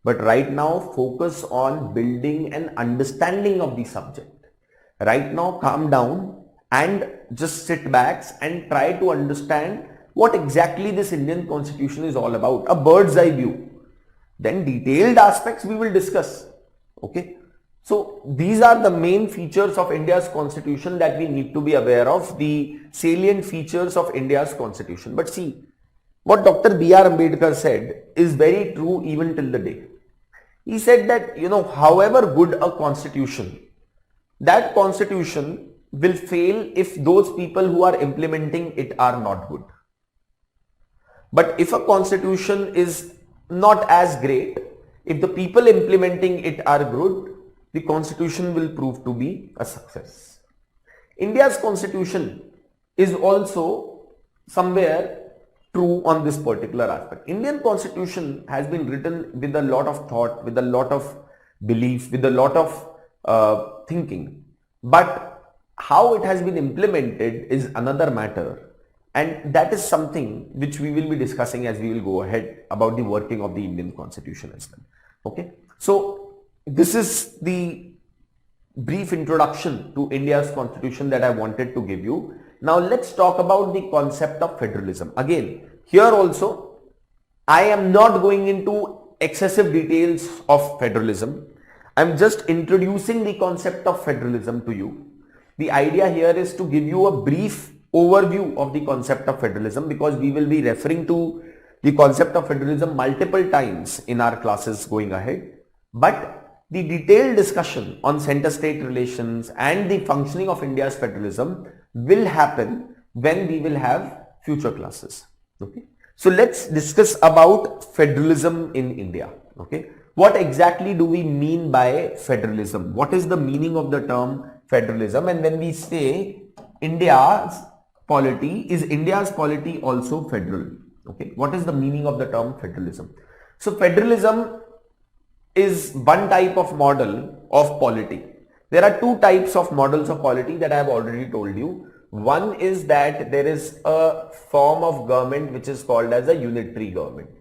but right now focus on building an understanding of the subject. Right now calm down and just sit back and try to understand what exactly this Indian Constitution is all about, a bird's eye view. Then detailed aspects we will discuss. Okay. So these are the main features of India's constitution that we need to be aware of, the salient features of India's constitution. But see, what Dr. B.R. Ambedkar said is very true even till the day. He said that, you know, however good a constitution, that constitution will fail if those people who are implementing it are not good. But if a constitution is not as great, if the people implementing it are good, the constitution will prove to be a success. India's constitution is also somewhere true on this particular aspect. Indian constitution has been written with a lot of thought, with a lot of belief, with a lot of thinking. But how it has been implemented is another matter. And that is something which we will be discussing as we will go ahead about the working of the Indian Constitution as well. Okay. So this is the brief introduction to India's Constitution that I wanted to give you. Now let's talk about the concept of federalism. Again, here also, I am not going into excessive details of federalism. I'm just introducing the concept of federalism to you. The idea here is to give you a brief overview of the concept of federalism, because we will be referring to the concept of federalism multiple times in our classes going ahead. But the detailed discussion on center-state relations and the functioning of India's federalism will happen when we will have future classes. Okay. So let's discuss about federalism in India. Okay. What exactly do we mean by federalism? What is the meaning of the term federalism? And when we say India's polity, is India's polity also federal? Okay. What is the meaning of the term federalism? So federalism is one type of model of polity. There are two types of models of polity that I have already told you. One is that there is a form of government which is called as a unitary government.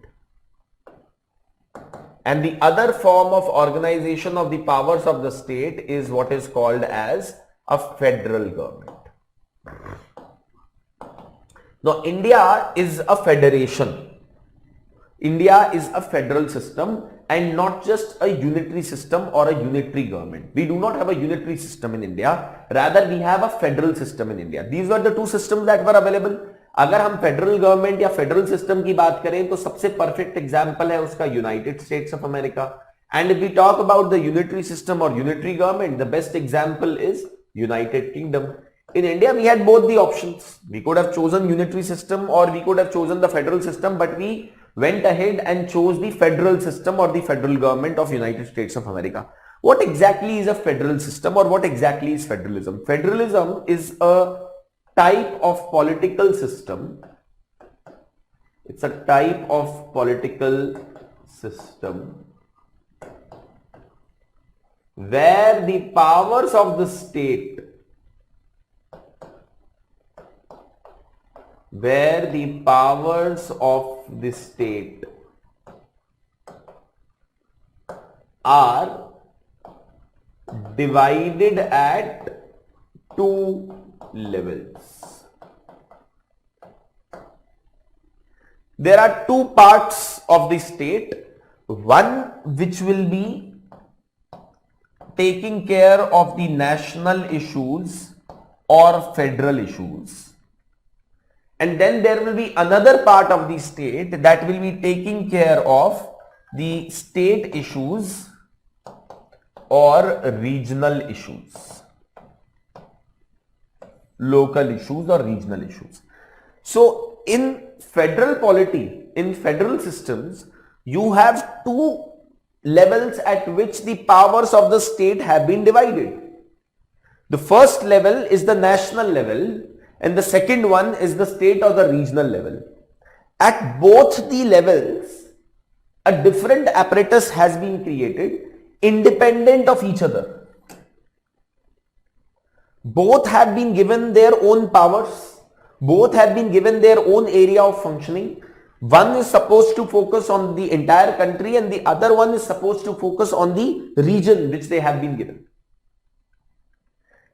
And the other form of organization of the powers of the state is what is called as a federal government. Now, India is a federation. India is a federal system and not just a unitary system or a unitary government. We do not have a unitary system in India. Rather, we have a federal system in India. These were the two systems that were available. अगर हम federal government या federal system की बात करें तो सबसे perfect example है उसका United States of America. And if we talk about the unitary system और unitary government, the best example is United Kingdom. In India, we had both the options. We could have chosen unitary system or we could have chosen the federal system, but we went ahead and chose the federal system or the federal government of United States of America. What exactly is a federal system or what exactly is federalism? Federalism is a type of political system. It's a type of political system where the powers of the state are divided at two levels. There are two parts of the state, one which will be taking care of the national issues or federal issues. And then there will be another part of the state that will be taking care of the state issues or regional issues, local issues or regional issues. So in federal polity, in federal systems, you have two levels at which the powers of the state have been divided. The first level is the national level, and the second one is the state or the regional level. At both the levels, a different apparatus has been created independent of each other. Both have been given their own powers. Both have been given their own area of functioning. One is supposed to focus on the entire country and the other one is supposed to focus on the region which they have been given.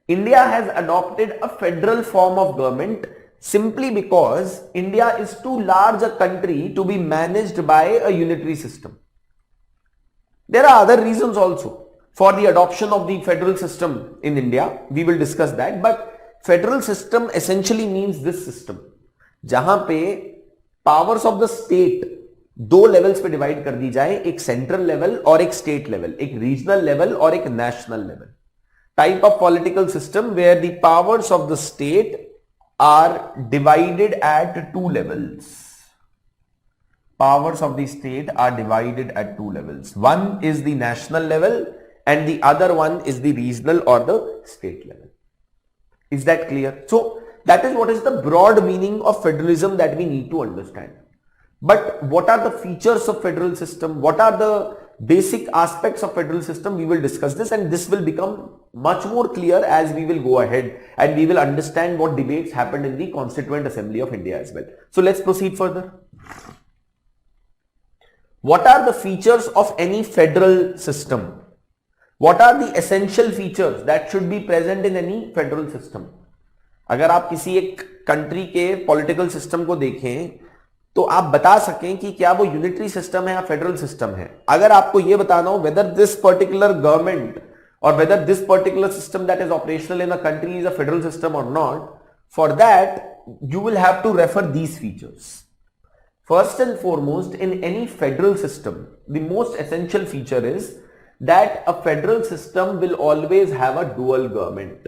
India has adopted a federal form of government simply because India is too large a country to be managed by a unitary system. There are other reasons also for the adoption of the federal system in India. We will discuss that, but federal system essentially means this system जहां पे powers of the state दो levels पे divide कर दी जाए, एक central level और एक state level, एक regional level और एक national level. Type of political system where the powers of the state are divided at two levels. Powers of the state are divided at two levels. One is the national level and the other one is the regional or the state level. Is that clear? So that is what is the broad meaning of federalism that we need to understand. But what are the features of federal system? What are the basic aspects of federal system? We will discuss this, and this will become much more clear as we will go ahead and we will understand what debates happened in the Constituent Assembly of India as well. So let's proceed further. What are the features of any federal system? What are the essential features that should be present in any federal system? अगर आप किसी एक country के political system को देखें तो आप बता सकें कि क्या वो यूनिटरी सिस्टम है या फेडरल सिस्टम है. अगर आपको ये बताना हो whether this particular government or whether this particular system that is operational in a country is a federal system or not, for that you will have to refer these features. First and foremost, in any federal system, the most essential feature is that a federal system will always have a dual government.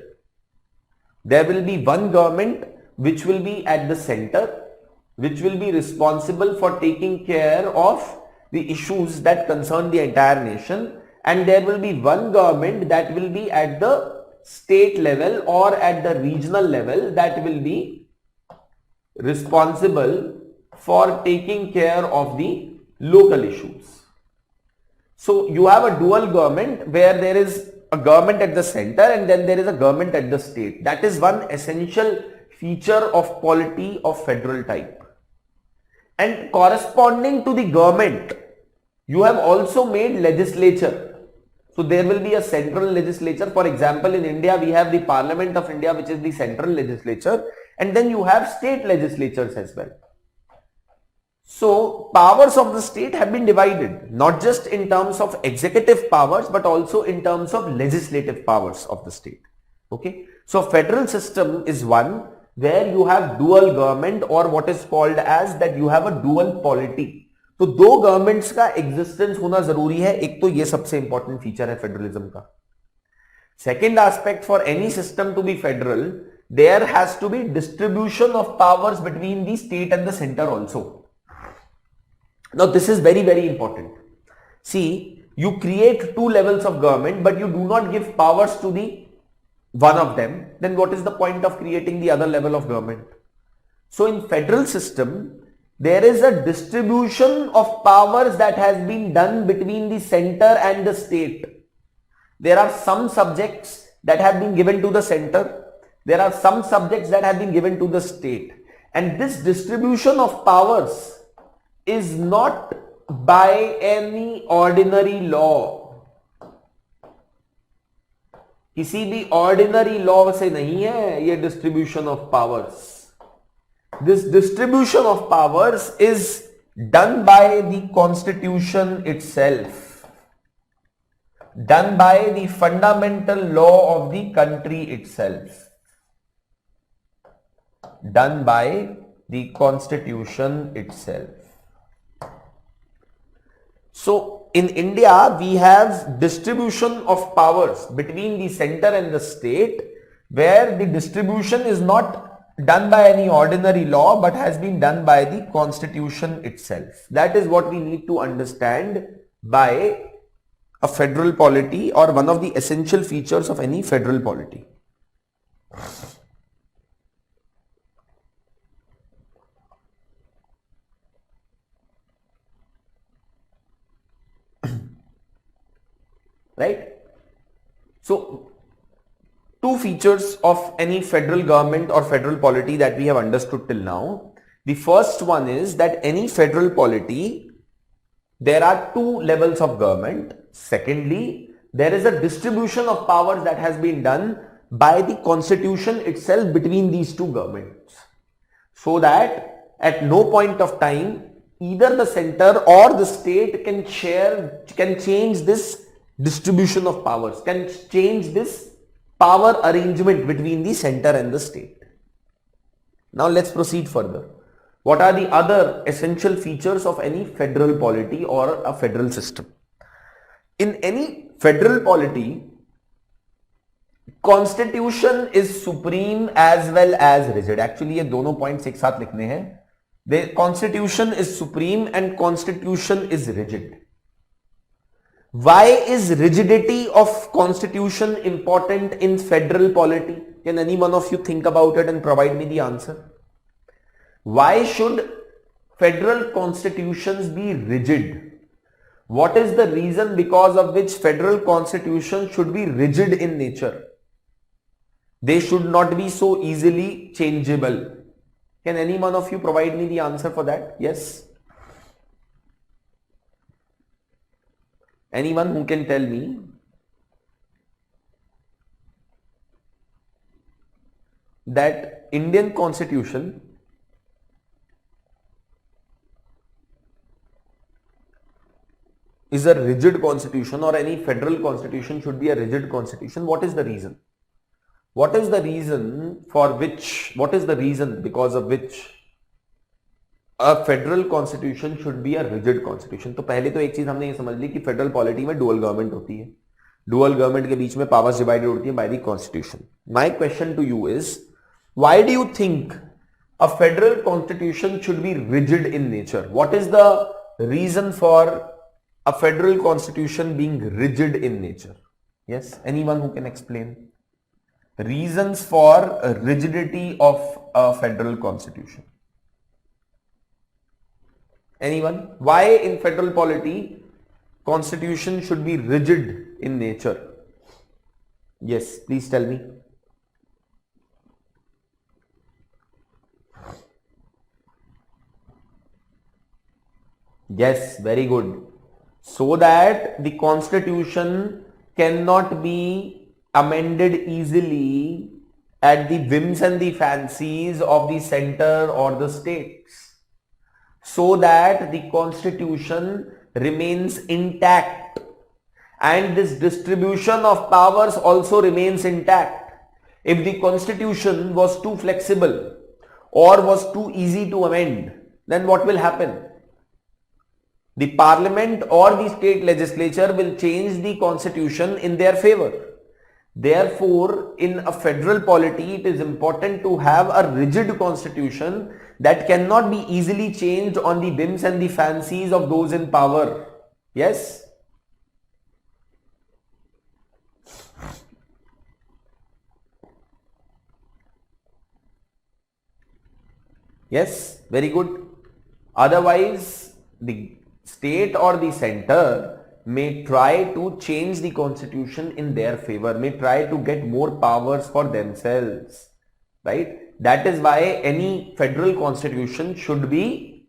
There will be one government which will be at the center, which will be responsible for taking care of the issues that concern the entire nation, and there will be one government that will be at the state level or at the regional level that will be responsible for taking care of the local issues. So you have a dual government where there is a government at the center and then there is a government at the state. That is one essential feature of polity of federal type. And corresponding to the government, you have also made legislature. So there will be a central legislature. For example, in India, we have the Parliament of India, which is the central legislature, and then you have state legislatures as well. So powers of the state have been divided, not just in terms of executive powers, but also in terms of legislative powers of the state. Okay. So federal system is one where you have dual government, or what is called as that you have a dual polity. तो दो governments का existence होना जरूरी है. एक तो ये सबसे इंपॉर्टेंट फीचर है फेडरलिज्म का. Second aspect, for any system to be federal, there has to be distribution of powers between the state and the centre also. Now this is very, very important. See, you create two levels of government, but you do not give powers to the one of them. Then what is the point of creating the other level of government? So in federal system, there is a distribution of powers that has been done between the center and the state. There are some subjects that have been given to the center. There are some subjects that have been given to the state. And this distribution of powers is not by any ordinary law. किसी भी ordinary law से नहीं है ये distribution of powers. This distribution of powers is done by the constitution itself, done by the fundamental law of the country itself, done by the constitution itself. So in India, we have distribution of powers between the center and the state, where the distribution is not done by any ordinary law, but has been done by the constitution itself. That is what we need to understand by a federal polity, or one of the essential features of any federal polity. Right? So two features of any federal government or federal polity that we have understood till now. The first one is that any federal polity, there are two levels of government. Secondly, there is a distribution of powers that has been done by the constitution itself between these two governments, so that at no point of time either the center or the state can change this distribution of powers, can change this power arrangement between the center and the state. Now let's proceed further. What are the other essential features of any federal polity or a federal system? In any federal polity, constitution is supreme as well as rigid. Actually ये दोनों points एक साथ लिखने हैं. The constitution is supreme and constitution is rigid. Why is rigidity of constitution important in federal polity? Can any one of you think about it and provide me the answer? Why should federal constitutions be rigid? What is the reason because of which federal constitution should be rigid in nature? They should not be so easily changeable. Can any one of you provide me the answer for that? Yes? Anyone who can tell me? That Indian constitution is a rigid constitution, or any federal constitution should be a rigid constitution. What is the reason? What is the reason because of which a federal constitution should be a rigid constitution? तो पहले तो एक चीज हमने ये समझ ली कि federal polity में डुअल गवर्नमेंट होती है. डुअल गवर्नमेंट के बीच में पावर्स डिवाइडेड होती है by the constitution. My question to you is, why do you think a federal constitution should be rigid in nature? What is the reason for a federal constitution being rigid in nature? Yes, anyone who can explain reasons for rigidity of a federal constitution? Anyone? Why in federal polity constitution should be rigid in nature? Yes, please tell me. Yes, very good. So that the constitution cannot be amended easily at the whims and the fancies of the center or the states, so that the constitution remains intact and this distribution of powers also remains intact. If the constitution was too flexible or was too easy to amend, then what will happen? The parliament or the state legislature will change the constitution in their favor. Therefore, in a federal polity, it is important to have a rigid constitution that cannot be easily changed on the whims and the fancies of those in power. Yes? Yes, very good. Otherwise, the state or the center may try to change the constitution in their favor, may try to get more powers for themselves, right? That is why any federal constitution should be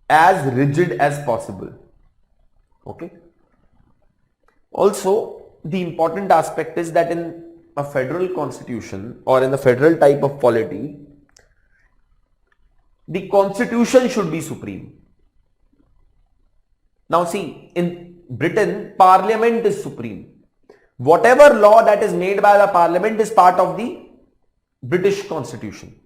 as rigid as possible. Okay. Also, the important aspect is that in a federal constitution or in the federal type of polity, the constitution should be supreme. Now see, in Britain, parliament is supreme. Whatever law that is made by the parliament is part of the British constitution.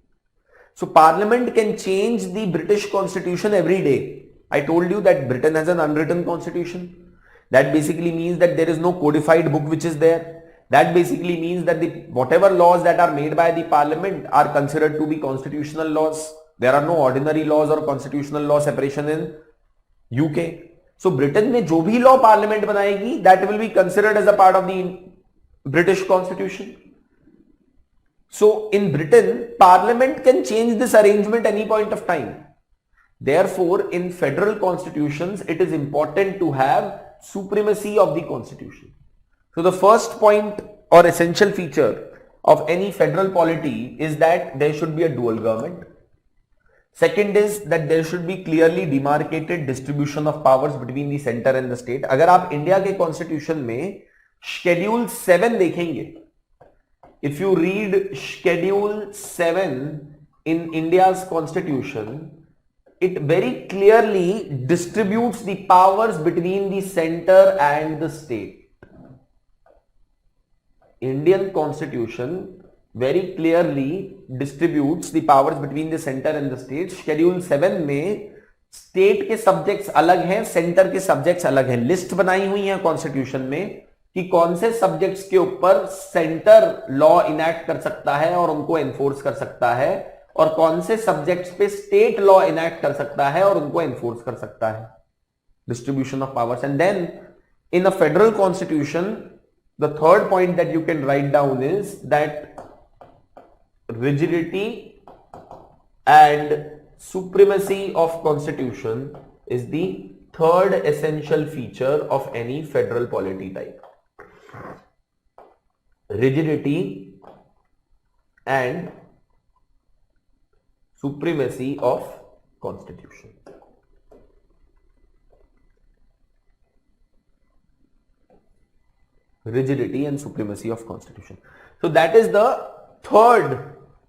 So parliament can change the British constitution every day. I told you that Britain has an unwritten constitution. That basically means that there is no codified book which is there. That basically means that whatever laws that are made by the parliament are considered to be constitutional laws. There are no ordinary laws or constitutional law separation in UK. So Britain में जो भी law parliament बनाएगी, that will be considered as a part of the British constitution. So in Britain, parliament can change this arrangement any point of time. Therefore, in federal constitutions, it is important to have supremacy of the constitution. So the first point or essential feature of any federal polity is that there should be a dual government. Second is that there should be clearly demarcated distribution of powers between the center and the state. अगर आप India के constitution में schedule 7 देखेंगे, if you read schedule 7 in India's constitution, it very clearly distributes the powers between the center and the state. Indian constitution very clearly distributes the powers between the center and the state. Schedule 7 में state के subjects अलग हैं, centre के subjects अलग हैं. List बनाई हुई है कॉन्स्टिट्यूशन में कि कौन से सब्जेक्ट्स के ऊपर सेंटर लॉ इनैक्ट कर सकता है और उनको एनफोर्स कर सकता है, और कौन से सब्जेक्ट्स पे स्टेट लॉ इनैक्ट कर सकता है और उनको एनफोर्स कर सकता है. Distribution of powers. And then in a federal constitution, the third point that you can write down is that rigidity and supremacy of constitution is the third essential feature of any federal polity type. Rigidity and supremacy of constitution. Rigidity and supremacy of constitution. So that is the third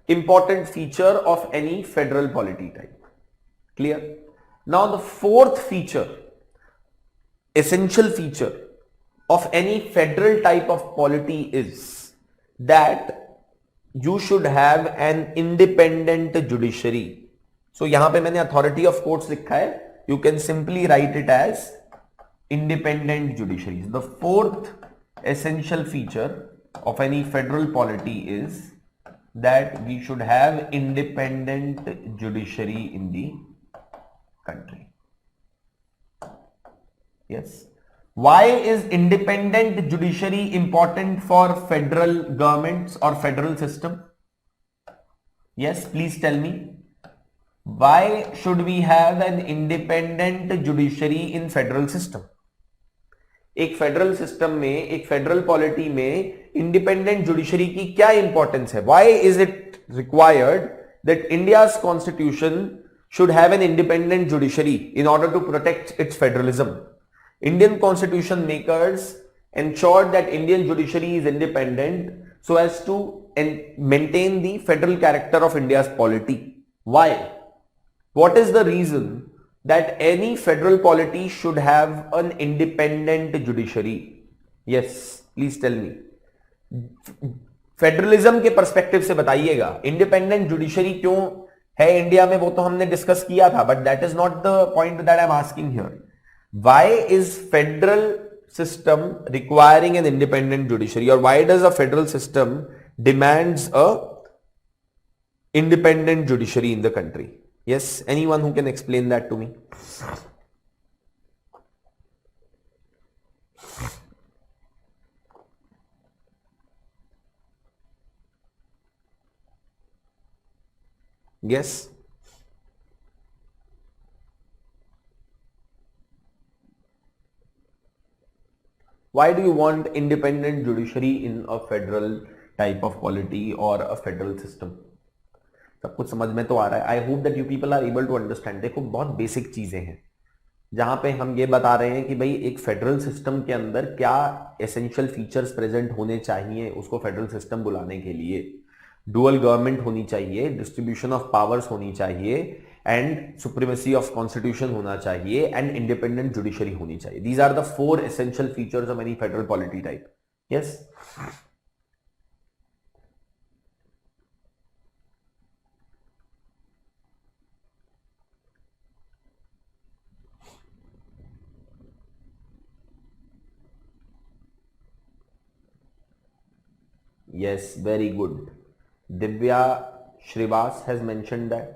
important feature of any federal polity type. Clear? Now the fourth feature, essential feature of any federal type of polity is that you should have an independent judiciary. So यहाँ पे मैंने authority of courts लिखा है. You can simply write it as independent judiciary. The fourth essential feature of any federal polity is that we should have independent judiciary in the country. Yes. Why is independent judiciary important for federal governments or federal system? Yes, please tell me. Why should we have an independent judiciary in federal system? एक federal system में, एक federal polity में independent judiciary की क्या importance है? Why is it required that India's constitution should have an independent judiciary in order to protect its federalism. Indian constitution makers ensured that Indian judiciary is independent so as to maintain the federal character of India's polity. Why? What is the reason that any federal polity should have an independent judiciary? Yes, please tell me. Federalism के perspective से बताइएगा, independent judiciary क्यों है India में, वो तो हमने discuss किया था, but that is not the point that I am asking here. Why is federal system requiring an independent judiciary, और why does a federal system demands a independent judiciary in the country? Yes, anyone who can explain that to me? Yes. Why do you want independent judiciary in a federal type of polity or a federal system? सब कुछ समझ में तो आ रहा है. I hope that you people are able to understand. देखो, बहुत बेसिक चीजें हैं जहां पे हम ये बता रहे हैं कि भाई एक फेडरल सिस्टम के अंदर क्या एसेंशियल फीचर्स प्रेजेंट होने चाहिए उसको फेडरल सिस्टम बुलाने के लिए. डुअल गवर्नमेंट होनी चाहिए, डिस्ट्रीब्यूशन ऑफ पावर्स होनी चाहिए, एंड सुप्रीमेसी ऑफ कॉन्स्टिट्यूशन होना चाहिए, एंड इंडिपेंडेंट जुडिशरी होनी चाहिए. These are the 4 essential features of any federal polity type. Yes. Yes, very good. Divya Shrivas has mentioned that.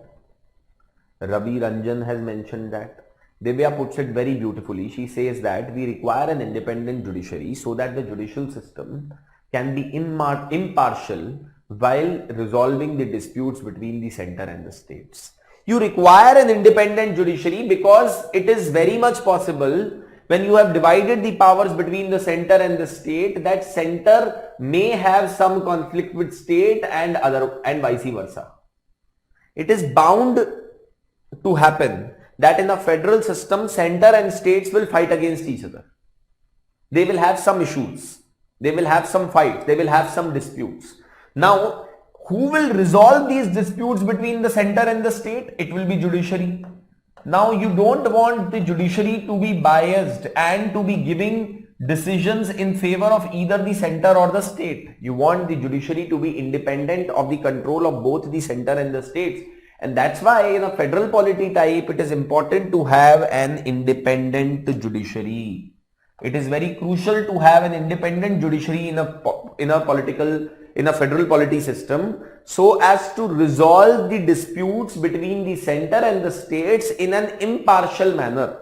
Ravi Ranjan has mentioned that. Divya puts it very beautifully. She says that we require an independent judiciary so that the judicial system can be impartial while resolving the disputes between the center and the states. You require an independent judiciary because it is very much possible, when you have divided the powers between the center and the state, that center may have some conflict with state and vice versa. It is bound to happen that in a federal system, center and states will fight against each other. They will have some issues. They will have some fights. They will have some disputes. Now, who will resolve these disputes between the center and the state? It will be judiciary. Now, you don't want the judiciary to be biased and to be giving decisions in favor of either the center or the state. You want the judiciary to be independent of the control of both the center and the states. And that's why in a federal polity type, it is important to have an independent judiciary. It is very crucial to have an independent judiciary in a federal polity system, so as to resolve the disputes between the center and the states in an impartial manner.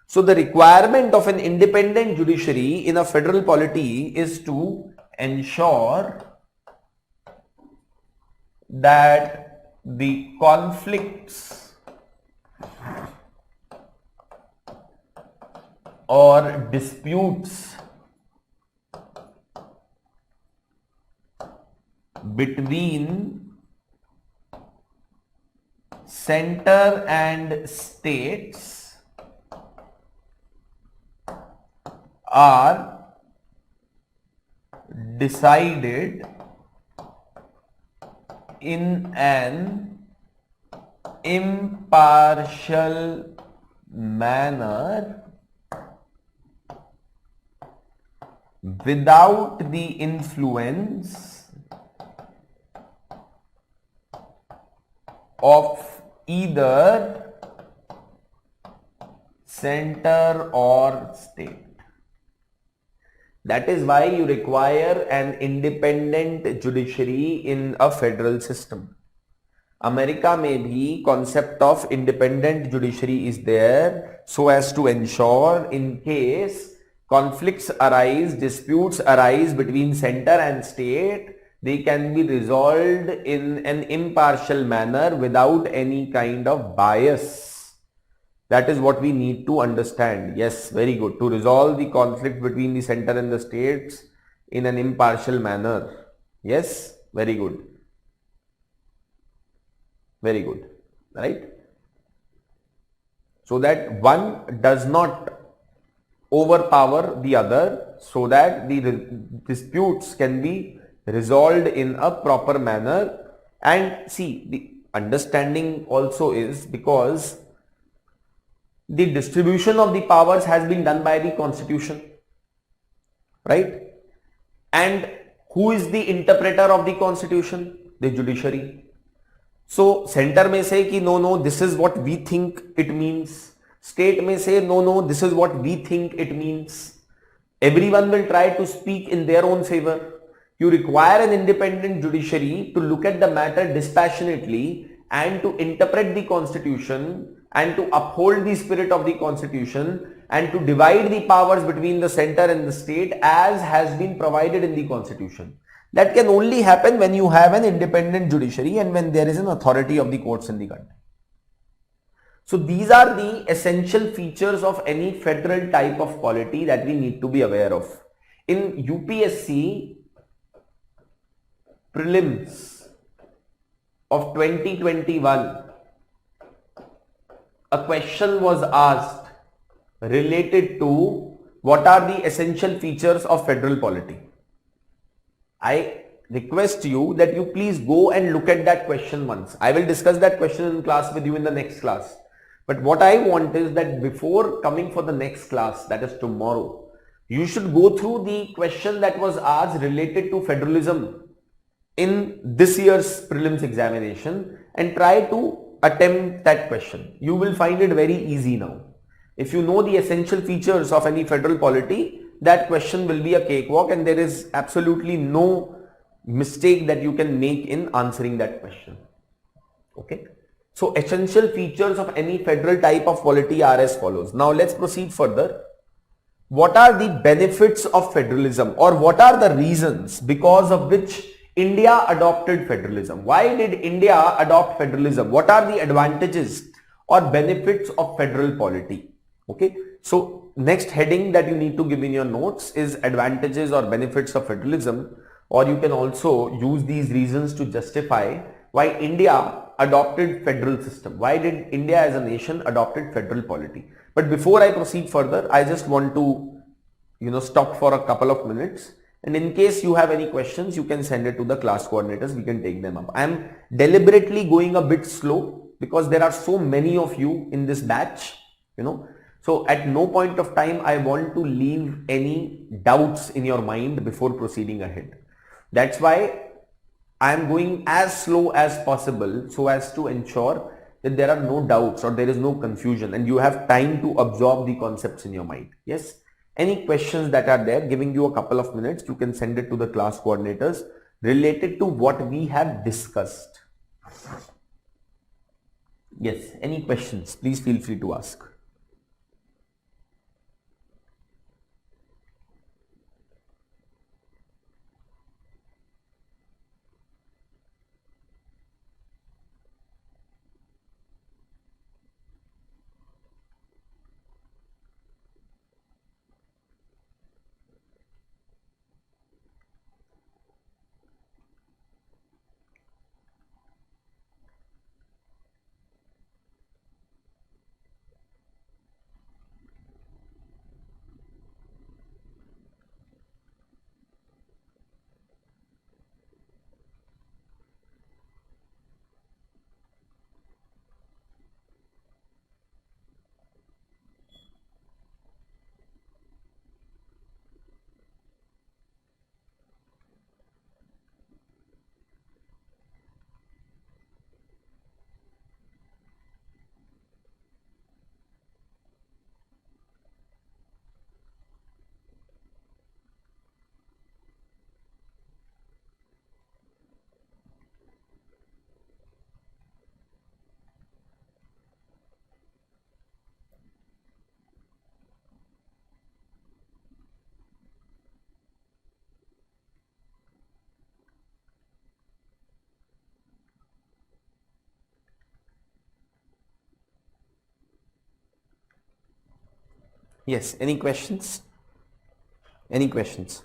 So the requirement of an independent judiciary in a federal polity is to ensure that the conflicts or disputes between center and states are decided in an impartial manner without the influence of either center or state. That is why you require an independent judiciary in a federal system. America में भी concept of independent judiciary is there so as to ensure in case conflicts arise, disputes arise between center and state, they can be resolved in an impartial manner without any kind of bias. That is what we need to understand. Yes, very good. To resolve the conflict between the center and the states in an impartial manner. Yes, very good. Very good. Right? so that one does not overpower the other, so that the disputes can be resolved in a proper manner. And see, the understanding also is because the distribution of the powers has been done by the constitution, right? And who is the interpreter of the constitution? The judiciary. So center may say कि no, this is what we think it means. State may say no, this is what we think it means. Everyone will try to speak in their own favor. You require an independent judiciary to look at the matter dispassionately and to interpret the constitution and to uphold the spirit of the constitution and to divide the powers between the center and the state as has been provided in the constitution. That can only happen when you have an independent judiciary and when there is an authority of the courts in the country. So these are the essential features of any federal type of polity that we need to be aware of. In UPSC prelims of 2021, a question was asked related to what are the essential features of federal polity. I request you that you please go and look at that question once. I will discuss that question in class with you in the next class. But what I want is that before coming for the next class, that is tomorrow, you should go through the question that was asked related to federalism in this year's prelims examination and try to attempt that question. You will find it very easy now. If you know the essential features of any federal polity, that question will be a cakewalk and there is absolutely no mistake that you can make in answering that question. Okay. So essential features of any federal type of polity are as follows. Now let's proceed further. What are the benefits of federalism, or what are the reasons because of which India adopted federalism? Why did India adopt federalism? What are the advantages or benefits of federal polity? Okay. So next heading that you need to give in your notes is advantages or benefits of federalism, or you can also use these reasons to justify why India adopted federal system. Why did India as a nation adopted federal polity? But before I proceed further, I just want to, stop for a couple of minutes. And in case you have any questions, you can send it to the class coordinators. We can take them up. I am deliberately going a bit slow because there are so many of you in this batch, So at no point of time I want to leave any doubts in your mind before proceeding ahead. That's why I am going as slow as possible so as to ensure that there are no doubts or there is no confusion and you have time to absorb the concepts in your mind. Yes. Any questions that are there, giving you a couple of minutes, you can send it to the class coordinators related to what we have discussed. Yes. Any questions? Please feel free to ask. Yes. Any questions? Any questions?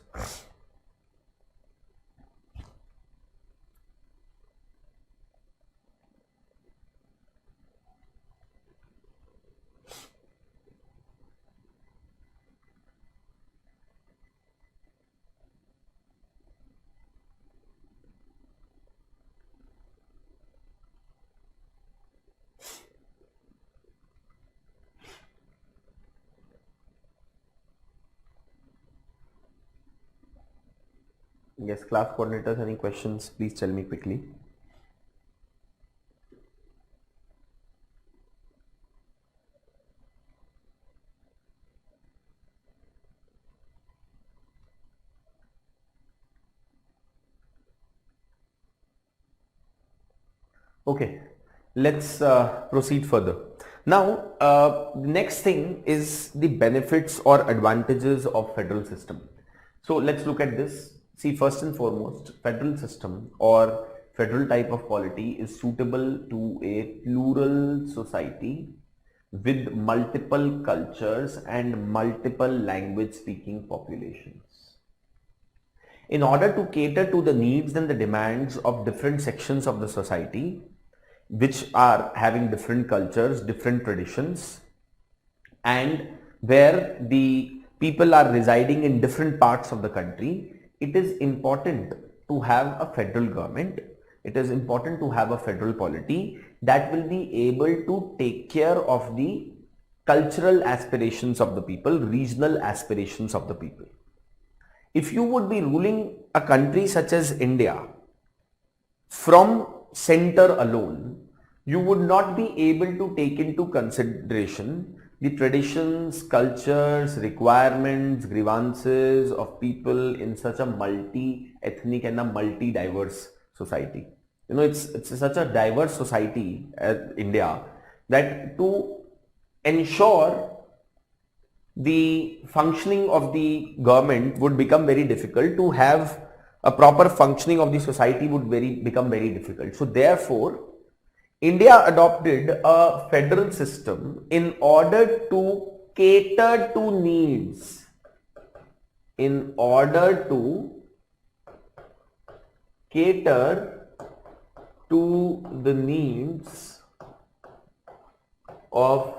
Yes, class coordinators, any questions? Please tell me quickly. Okay, let's proceed further. Now, the next thing is the benefits or advantages of federal system. So let's look at this. See, first and foremost, federal system or federal type of polity is suitable to a plural society with multiple cultures and multiple language speaking populations. In order to cater to the needs and the demands of different sections of the society, which are having different cultures, different traditions, and where the people are residing in different parts of the country, it is important to have a federal government. It is important to have a federal polity that will be able to take care of the cultural aspirations of the people, regional aspirations of the people. If you would be ruling a country such as India from center alone, you would not be able to take into consideration the traditions, cultures, requirements, grievances of people in such a multi-ethnic and a multi-diverse society. You know, it's such a diverse society as India that to ensure the functioning of the government would become very difficult. To have a proper functioning of the society would become very difficult. So therefore, India adopted a federal system in order to cater to needs, in order to cater to the needs of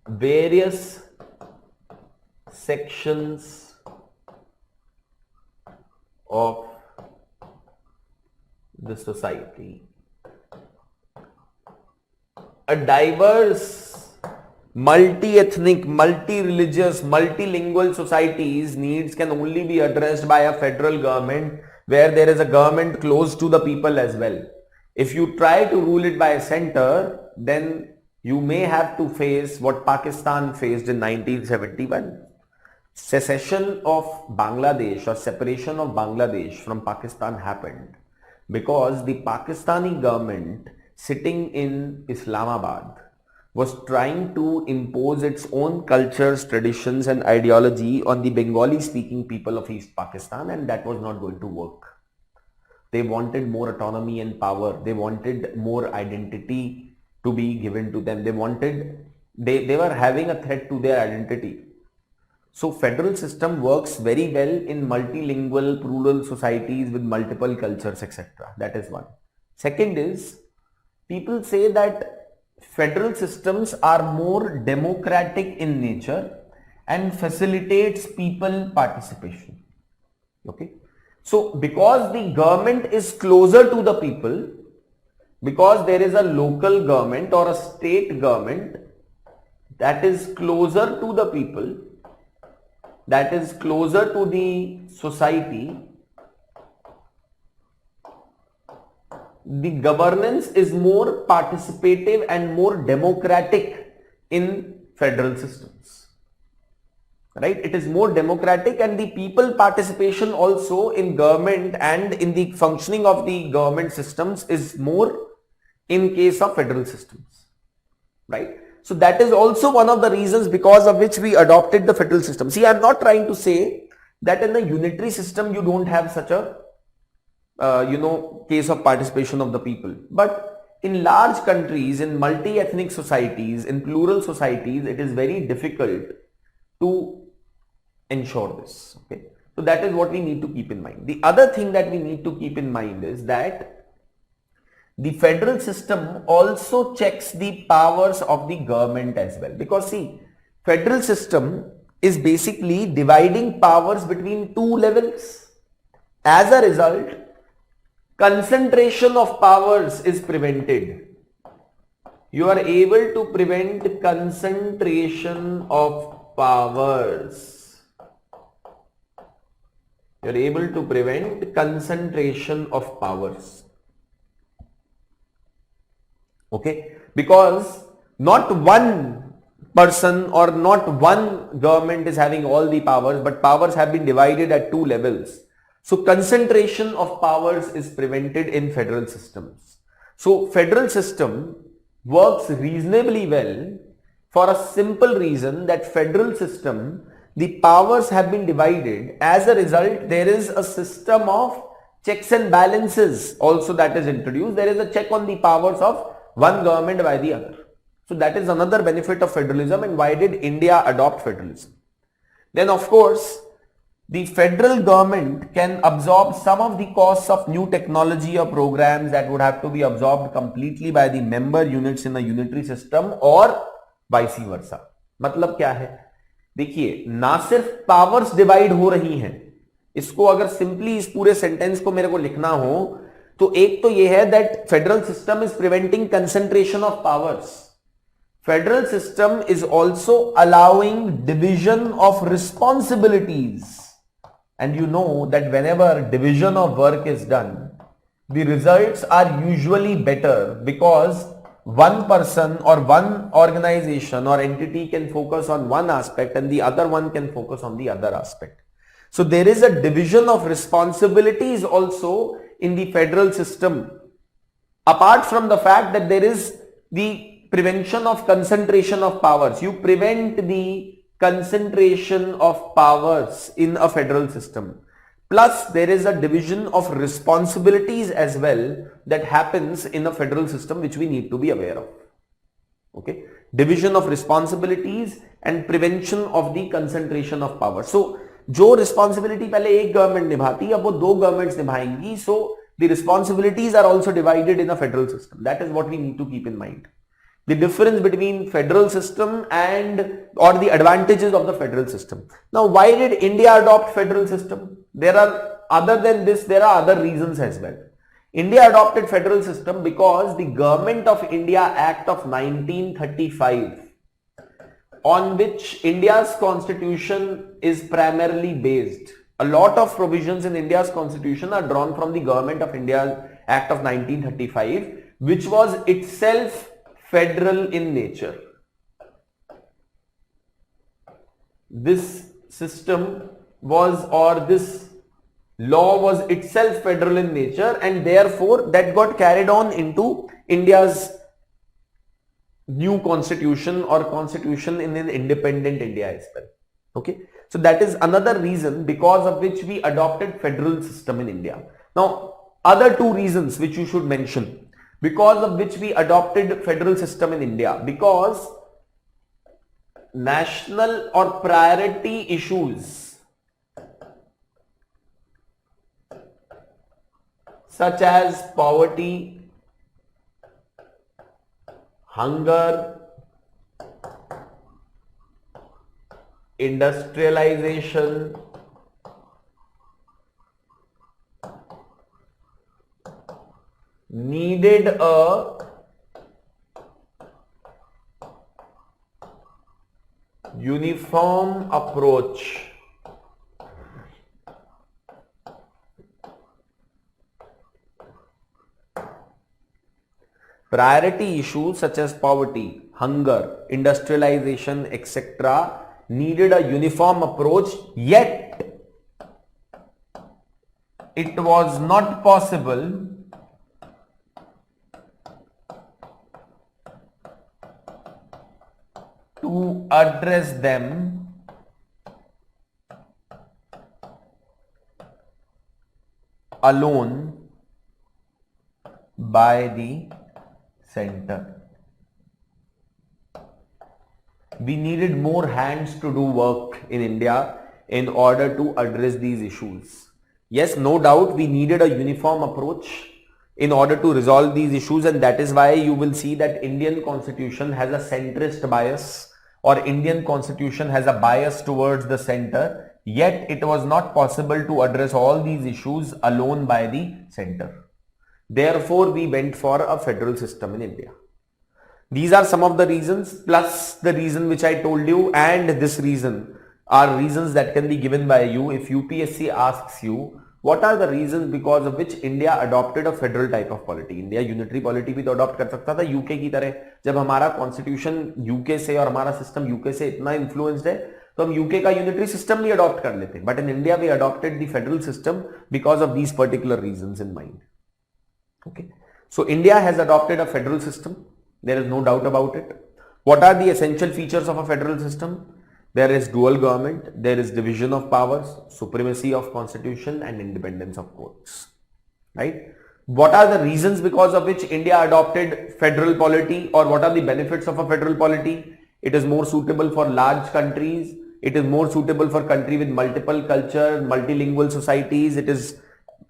various sections of the society. A diverse, multi-ethnic, multi-religious, multilingual society's needs can only be addressed by a federal government where there is a government close to the people as well. If you try to rule it by a center, then you may have to face what Pakistan faced in 1971. Secession of Bangladesh or separation of Bangladesh from Pakistan happened because the Pakistani government sitting in Islamabad was trying to impose its own cultures, traditions and ideology on the Bengali speaking people of East Pakistan, and that was not going to work. They wanted more autonomy and power. They wanted more identity to be given to them. They were having a threat to their identity. So federal system works very well in multilingual plural societies with multiple cultures, etc. That is one. Second is, people say that federal systems are more democratic in nature and facilitates people participation. Okay. So because the government is closer to the people, because there is a local government or a state government that is closer to the people, that is closer to the society, the governance is more participative and more democratic in federal systems. Right? It is more democratic, and the people participation also in government and in the functioning of the government systems is more in case of federal systems. Right? So that is also one of the reasons because of which we adopted the federal system. See, I am not trying to say that in a unitary system you don't have such a case of participation of the people. But in large countries, in multi-ethnic societies, in plural societies, it is very difficult to ensure this. Okay. So that is what we need to keep in mind. The other thing that we need to keep in mind is that the federal system also checks the powers of the government as well. Because see, federal system is basically dividing powers between two levels. As a result, concentration of powers is prevented. You are able to prevent concentration of powers. You're able to prevent concentration of powers. Okay, because not one person or not one government is having all the powers, but powers have been divided at two levels. So concentration of powers is prevented in federal systems. So federal system works reasonably well for a simple reason that federal system, the powers have been divided. As a result, there is a system of checks and balances also that is introduced. There is a check on the powers of one government by the other. So that is another benefit of federalism. And why did India adopt federalism? Then of course, the federal government can absorb some of the costs of new technology or programs that would have to be absorbed completely by the member units in a unitary system or vice versa. मतलब क्या है? देखिए, ना सिर्फ powers divide हो रही हैं, इसको अगर सिंपली इस पूरे सेंटेंस को मेरे को लिखना हो तो एक तो ये है that federal system is preventing concentration of powers. Federal system is also allowing division of responsibilities. And you know that whenever division of work is done, the results are usually better because one person or one organization or entity can focus on one aspect and the other one can focus on the other aspect. So there is a division of responsibilities also in the federal system, apart from the fact that there is the prevention of concentration of powers. You prevent the concentration of powers in a federal system. Plus, there is a division of responsibilities as well that happens in a federal system, which we need to be aware of. Okay, division of responsibilities and prevention of the concentration of power. So, जो responsibility पहले एक government निभाती, अब वो दो governments निभाएंगी. So, the responsibilities are also divided in a federal system. That is what we need to keep in mind. The difference between federal system and or the advantages of the federal system. Now, why did India adopt federal system? There are, other than this, there are other reasons as well. India adopted federal system because the Government of India Act of 1935, on which India's constitution is primarily based. A lot of provisions in India's constitution are drawn from the Government of India Act of 1935, which was itself federal in nature. This system was, or this law was itself federal in nature, and therefore that got carried on into India's new constitution or constitution in an independent India as well. Okay, so that is another reason because of which we adopted federal system in India. Now, other two reasons which you should mention because of which we adopted federal system in India, because national or priority issues such as poverty, hunger, industrialization, needed a uniform approach. Priority issues such as poverty, hunger, industrialization, etc. needed a uniform approach, yet it was not possible to address them alone by the center. We needed more hands to do work in India in order to address these issues. Yes, no doubt we needed a uniform approach in order to resolve these issues, and that is why you will see that Indian constitution has a centrist bias, or Indian constitution has a bias towards the center, yet it was not possible to address all these issues alone by the center. Therefore, we went for a federal system in India. These are some of the reasons, plus the reason which I told you, and this reason are reasons that can be given by you if UPSC asks you what are the reasons because of which India adopted a federal type of polity. India unitary polity भी तो adopt कर सकता था UK की तरह. जब हमारा constitution UK से और हमारा सिस्टम यूके से इतना इन्फ्लुएंस्ड है तो हम यूके का यूनिटरी सिस्टम भी अडॉप्ट कर लेते. But in India we adopted the federal system because of these particular reasons in mind. Okay, so India has adopted a federal system. There is no doubt about it. What are the essential features of a federal system? There is dual government, there is division of powers, supremacy of constitution and independence of courts. Right? What are the reasons because of which India adopted federal polity, or what are the benefits of a federal polity? It is more suitable for large countries. It is more suitable for country with multiple culture, multilingual societies. It is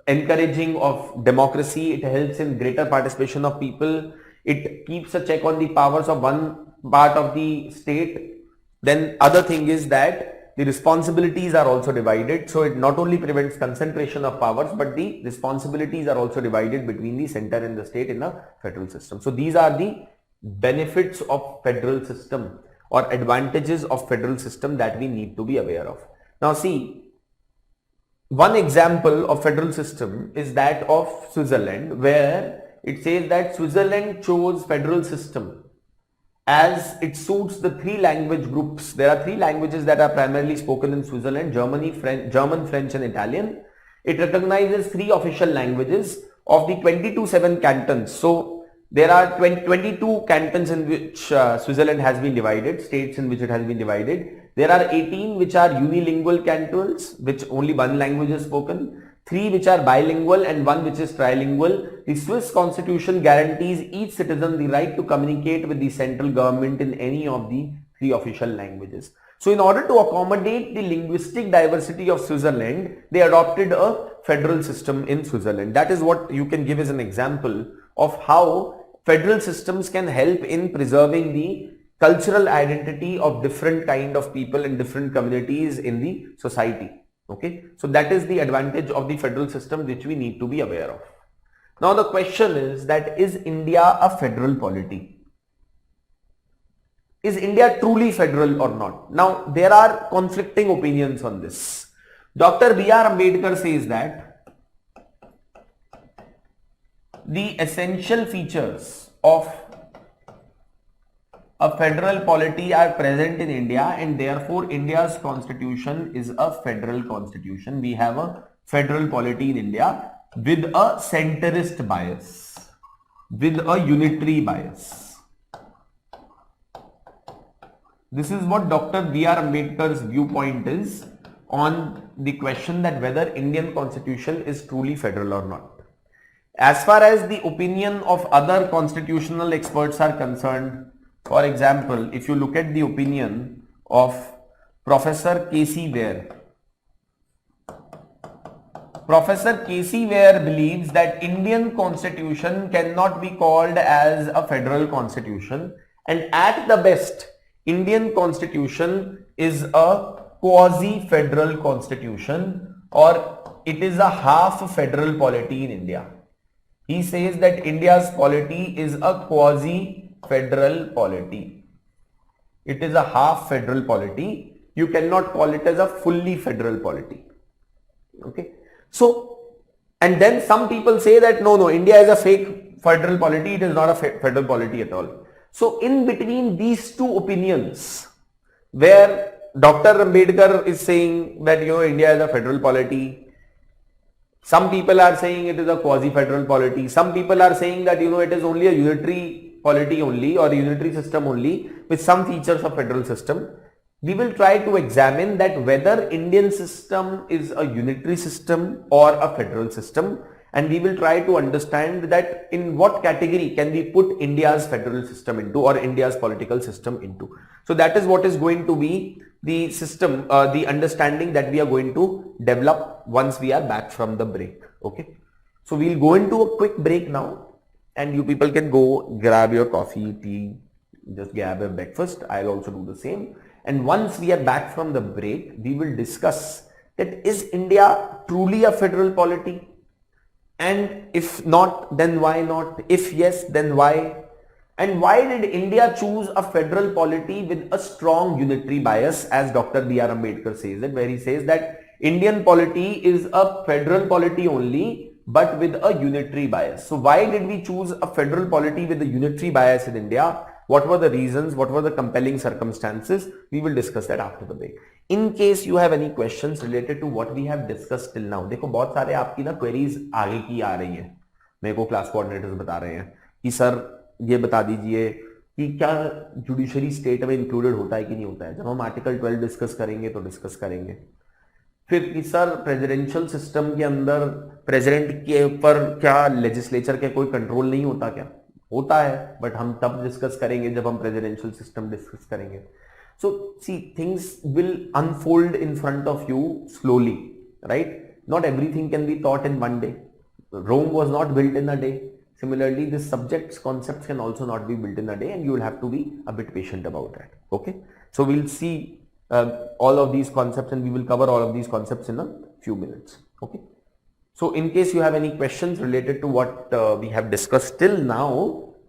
encouraging of democracy. It helps in greater participation of people. It keeps a check on the powers of one part of the state. Then other thing is that the responsibilities are also divided. So it not only prevents concentration of powers, but the responsibilities are also divided between the center and the state in a federal system. So these are the benefits of federal system or advantages of federal system that we need to be aware of. Now see, one example of federal system is that of Switzerland, where it says that Switzerland chose federal system as it suits the three language groups. There are three languages that are primarily spoken in Switzerland: German, French and Italian. It recognizes three official languages of the 22 cantons. So there are 22 cantons in which Switzerland has been divided, states in which it has been divided. There are 18 which are unilingual cantons, which only one language is spoken, 3 which are bilingual and 1 which is trilingual. The Swiss constitution guarantees each citizen the right to communicate with the central government in any of the 3 official languages. So in order to accommodate the linguistic diversity of Switzerland, they adopted a federal system in Switzerland. That is what you can give as an example of how federal systems can help in preserving the cultural identity of different kind of people and different communities in the society. Okay, so that is the advantage of the federal system which we need to be aware of. Now the question is that, is India a federal polity? Is India truly federal or not? Now there are conflicting opinions on this. Dr. B.R. Ambedkar says that the essential features of a federal polity are present in India, and therefore India's constitution is a federal constitution. We have a federal polity in India with a centrist bias, with a unitary bias. This is what Dr. B.R. Ambedkar's viewpoint is on the question that whether Indian constitution is truly federal or not. As far as the opinion of other constitutional experts are concerned, for example, if you look at the opinion of Professor K.C. Ware, Professor K.C. Ware believes that Indian constitution cannot be called as a federal constitution, and at the best, Indian constitution is a quasi-federal constitution, or it is a half federal polity in India. He says that India's polity is a quasi-federal polity. It is a half federal polity. You cannot call it as a fully federal polity. Okay. So, and then some people say that no, India is a fake federal polity. It is not a federal polity at all. So, in between these two opinions, where Dr. Ambedkar is saying that India is a federal polity, some people are saying it is a quasi-federal polity. Some people are saying that it is only a unitary polity only, or a unitary system only with some features of federal system. We will try to examine that whether Indian system is a unitary system or a federal system, and we will try to understand that in what category can we put India's federal system into, or India's political system into. So that is what is going to be the system, the understanding that we are going to develop once we are back from the break. Okay. So we'll go into a quick break now, and you people can go grab your coffee, tea, just grab a breakfast. I'll also do the same. And once we are back from the break, we will discuss that is India truly a federal polity? And if not, then why not? If yes, then why? And why did India choose a federal polity with a strong unitary bias, as Dr. B.R. Ambedkar says it, where he says that Indian polity is a federal polity only, but with a unitary bias. So why did we choose a federal polity with a unitary bias in India? What were the reasons? What were the compelling circumstances? We will discuss that after the break. In case you have any questions related to what we have discussed till now, देखो बहुत सारे आपकी ना queries आगे की आ रही हैं, मेरे को क्लास कोऑर्डिनेटर्स बता रहे हैं कि सर ये बता दीजिए कि क्या जुडिशरी स्टेट में इंक्लूडेड होता है कि नहीं होता है. जब हम आर्टिकल 12 डिस्कस करेंगे तो डिस्कस करेंगे. फिर कि सर प्रेसिडेंशियल सिस्टम के अंदर प्रेसिडेंट के ऊपर क्या लेजिस्लेचर के कोई कंट्रोल नहीं होता? क्या होता है, बट हम तब डिस्कस करेंगे जब हम प्रेसिडेंशियल सिस्टम डिस्कस करेंगे. So see things will unfold in front of you slowly, right? Not everything can be taught in one day. Rome was not built in a day. Similarly, this subjects concepts can also not be built in a day, and you will have to be a bit patient about that. Okay, so we'll see all of these concepts, and we will cover all of these concepts in a few minutes. Okay, so in case you have any questions related to what we have discussed till now,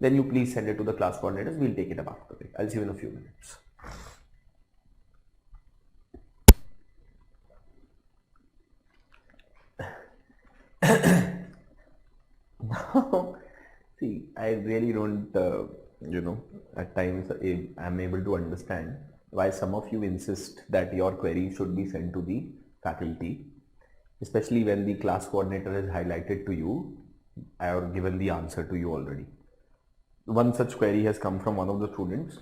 then you please send it to the class coordinators. We'll take it up after the break. I'll see you in a few minutes. See, I really don't, at times I'm able to understand why some of you insist that your query should be sent to the faculty, especially when the class coordinator has highlighted to you or given the answer to you already. One such query has come from one of the students,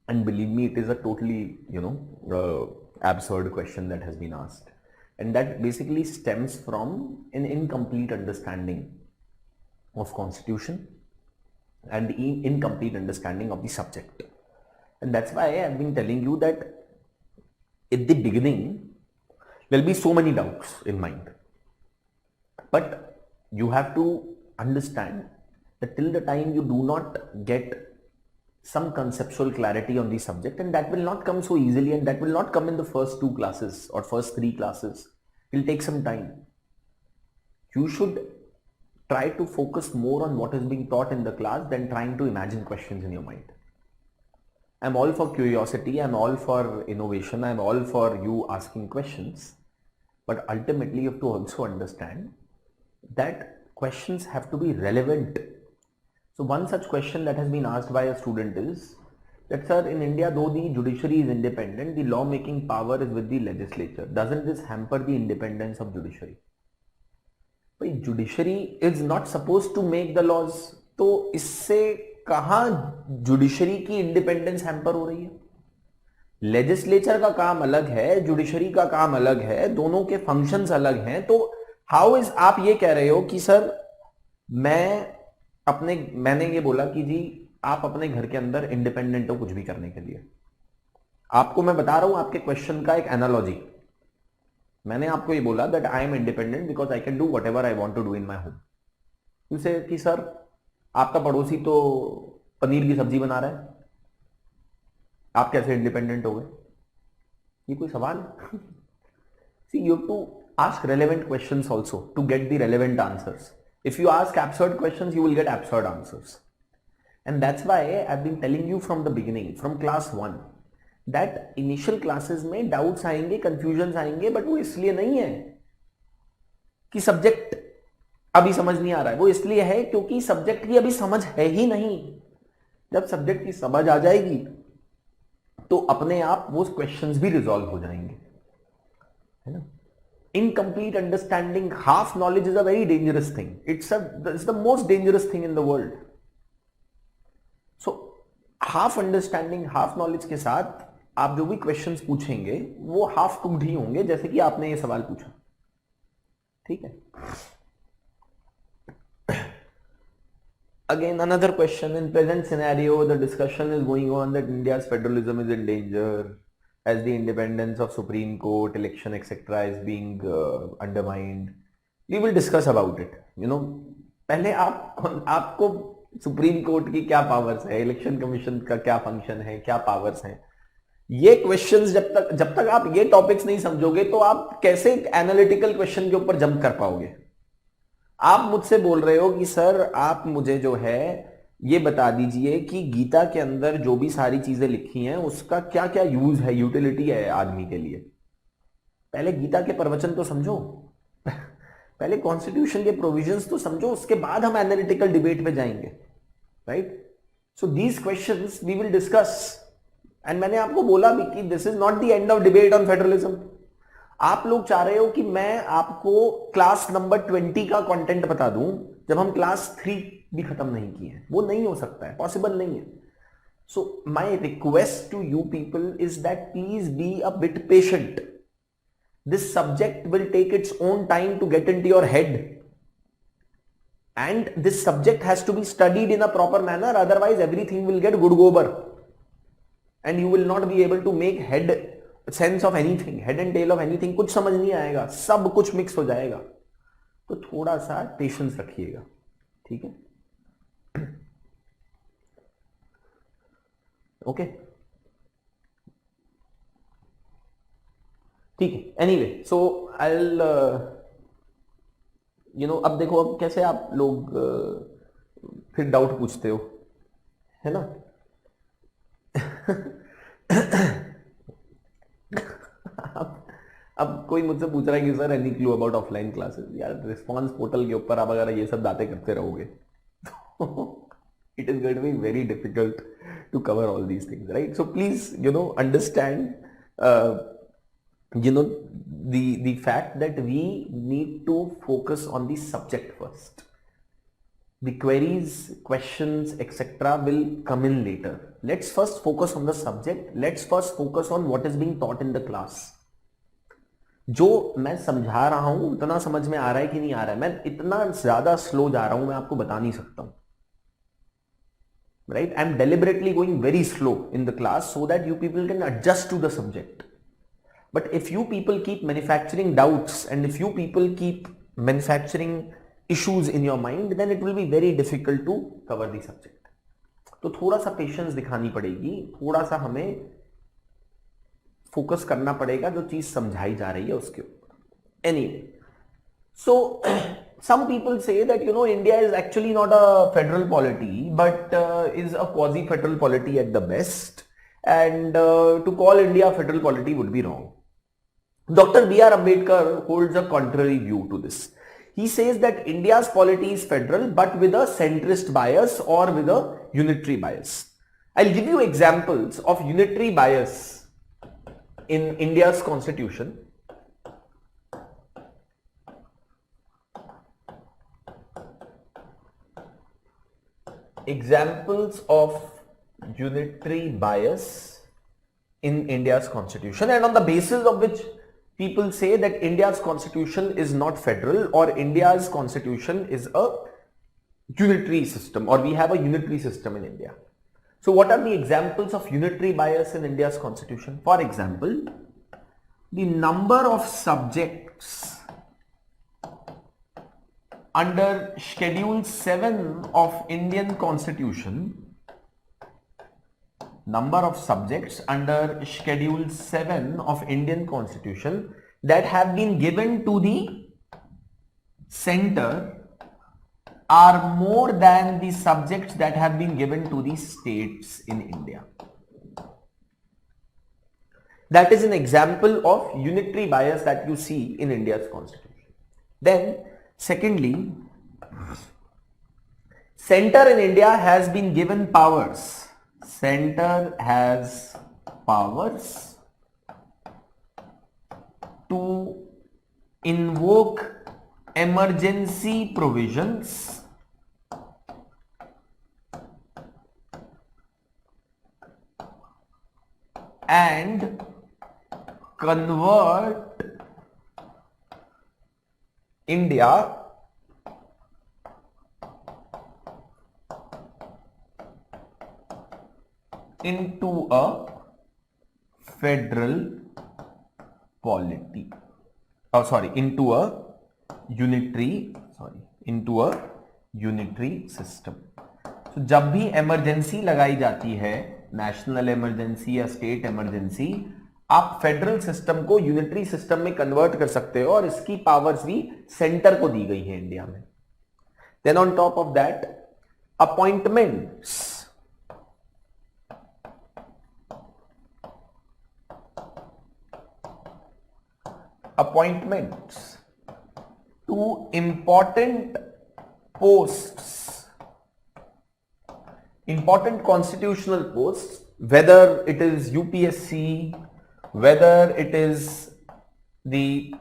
and believe me, it is a totally, absurd question that has been asked. And that basically stems from an incomplete understanding of constitution and incomplete understanding of the subject. And that's why I've been telling you that at the beginning there'll be so many doubts in mind, but you have to understand that till the time you do not get some conceptual clarity on the subject, and that will not come so easily, and that will not come in the first 2 classes or first 3 classes, it will take some time. You should try to focus more on what is being taught in the class than trying to imagine questions in your mind. I'm all for curiosity, I'm all for innovation, I'm all for you asking questions, but ultimately you have to also understand that questions have to be relevant. So one such question that has been asked by a student is that, sir, in India, though the judiciary is independent, the law-making power is with the legislature. Doesn't this hamper the independence of judiciary? Judiciary is not suppose to make the laws, तो इससे कहां judiciary की independence hamper हो रही है? Legislature का काम अलग है, जुडिशरी का काम अलग है, दोनों के फंक्शंस अलग हैं. तो हाउ इज, आप ये कह रहे हो कि सर मैंने ये बोला कि जी आप अपने घर के अंदर इंडिपेंडेंट हो कुछ भी करने के लिए. आपको मैं बता रहा हूं आपके क्वेश्चन का एक एनालॉजी. मैंने आपको ये बोला that I am independent because I can do whatever I want to do in my home. जैसे कि सर आपका पड़ोसी तो पनीर की सब्जी बना रहा है, आप कैसे इंडिपेंडेंट हो गए? ये कोई सवाल है? See you have to ask relevant questions also to get the relevant answers. If you ask absurd questions you will get absurd answers. And that's why I have been telling you from the beginning, from class 1, that initial classes में doubts आएंगे, confusion आएंगे, but वो इसलिए नहीं है कि subject अभी समझ नहीं आ रहा है. वो इसलिए है क्योंकि सब्जेक्ट की अभी समझ है ही नहीं. जब सब्जेक्ट की समझ आ जाएगी तो अपने आप वो क्वेश्चंस भी रिजॉल्व हो जाएंगे, है ना. Incomplete understanding, half knowledge is a very dangerous thing. It's the most dangerous thing in the world. So half understanding, half knowledge के साथ आप जो भी क्वेश्चंस पूछेंगे वो हाफ कुक्ड ही होंगे, जैसे कि आपने ये सवाल पूछा. ठीक है. Again, another question. In present scenario, the discussion is going on that India's federalism is in danger as the independence of Supreme Court, election, etc. is being undermined. We will discuss about it. पहले आपको supreme court की क्या powers है, election commission का क्या function है, क्या powers हैं, ये क्वेश्चंस जब तक आप ये टॉपिक्स नहीं समझोगे तो आप कैसे एनालिटिकल क्वेश्चन के ऊपर जंप कर पाओगे? आप मुझसे बोल रहे हो कि सर आप मुझे जो है ये बता दीजिए कि गीता के अंदर जो भी सारी चीजें लिखी हैं उसका क्या क्या यूज है, यूटिलिटी है आदमी के लिए। पहले गीता के प्रवचन तो समझो, पहले कॉन्स्टिट्यूशन के प्रोविजंस तो समझो, उसके बाद हम एनालिटिकल डिबेट पे जाएंगे, right. So these questions we will discuss, and मैंने आपको बोला भी कि this is not the end of debate on federalism. आप लोग चाह रहे हो कि मैं आपको क्लास नंबर 20 का कंटेंट बता दूं जब हम क्लास 3 भी खत्म नहीं किए हैं। वो नहीं हो सकता है, पॉसिबल नहीं है। So my request to you people is that please be a bit patient. This subject will take its own time to get into your head, and this subject has to be studied in a proper manner, otherwise everything will get good gobar and you will not be able to make head sense of anything, head and tail of anything. कुछ समझ नहीं आएगा, सब कुछ mix हो जाएगा। तो थोड़ा सा पेशेंस रखिएगा, ठीक है? ओके, ठीक है। एनीवे, सो आई विल अब देखो, अब कैसे आप लोग फिर डाउट पूछते हो, है ना? अब कोई मुझसे पूछ रहा है कि sir any clue about offline classes. यार रिस्पॉन्स पोर्टल के ऊपर आप अगर ये सब बातें करते रहोगे तो it is going to be very difficult to cover all these things, right? So please understand the fact that we need to focus on the subject first. The queries, questions, etc. will come in later. Let's first focus on the subject. Let's first focus on what is being taught in the class. जो मैं समझा रहा हूं उतना समझ में आ रहा है कि नहीं आ रहा है? मैं इतना ज्यादा स्लो जा रहा हूं, मैं आपको बता नहीं सकता हूं, right? I'm deliberately going very slow in the class so that you people can adjust to the subject. But if you people keep manufacturing doubts and if you people keep manufacturing issues in your mind, then it will be very difficult to cover the subject. तो थोड़ा सा patience दिखानी पड़ेगी, थोड़ा सा हमें focus करना पड़ेगा जो चीज समझाई जा रही है उसके ऊपर। Anyway, so some people say that India is actually not a federal polity, but is a quasi-federal polity at the best, and to call India a federal polity would be wrong. Dr. B.R. Ambedkar holds a contrary view to this. He says that India's polity is federal but with a centrist bias or with a unitary bias. I'll give you examples of unitary bias in India's constitution. Examples of unitary bias in India's constitution, and on the basis of which people say that India's constitution is not federal or India's constitution is a unitary system, or we have a unitary system in India. So what are the examples of unitary bias in India's constitution? For example, the number of subjects under Schedule 7 of Indian Constitution, number of subjects under Schedule 7 of Indian Constitution that have been given to the center are more than the subjects that have been given to the states in India. That is an example of unitary bias that you see in India's constitution. Then, secondly, center in India has been given powers. Center has powers to invoke emergency provisions and convert India into a federal polity, into a unitary system. तो जब भी emergency लगाई जाती है, national emergency या state emergency, आप federal system को unitary system में कन्वर्ट कर सकते हो और इसकी पावर्स भी सेंटर को दी गई है इंडिया में. Then on top of that, appointments. Appointments to important posts, important constitutional posts, whether it is UPSC, whether it is the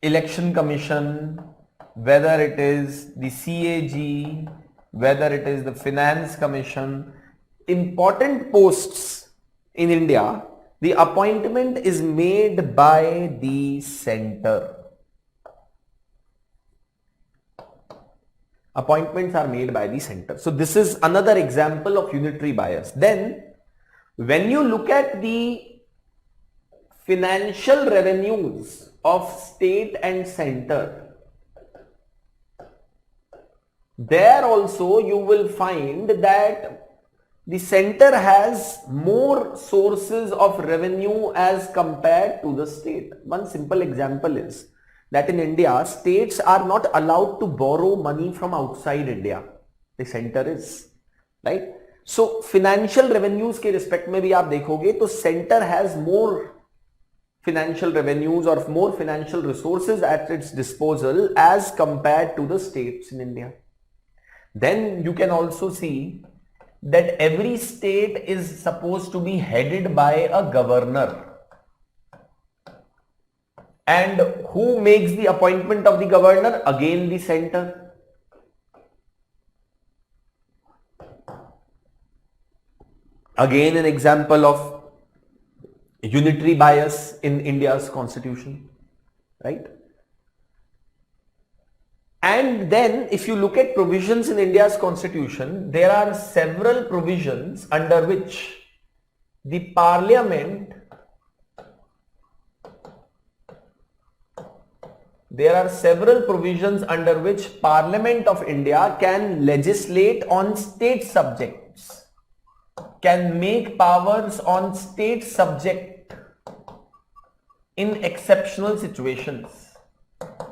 Election Commission, whether it is the CAG, whether it is the Finance Commission, important posts in India, the appointment is made by the center. Appointments are made by the center. So this is another example of unitary bias. Then when you look at the financial revenues of state and center, there also you will find that the center has more sources of revenue as compared to the state. One simple example is that in India, states are not allowed to borrow money from outside India. The center is, right? So financial revenues के respect में भी आप देखोगे तो center has more financial revenues or more financial resources at its disposal as compared to the states in India. Then you can also see that every state is supposed to be headed by a governor. And who makes the appointment of the governor? Again, the center. Again, an example of unitary bias in India's constitution, right? And then if you look at provisions in India's constitution, there are several provisions under which the parliament, Parliament of India can legislate on state subjects, can make powers on state subject in exceptional situations.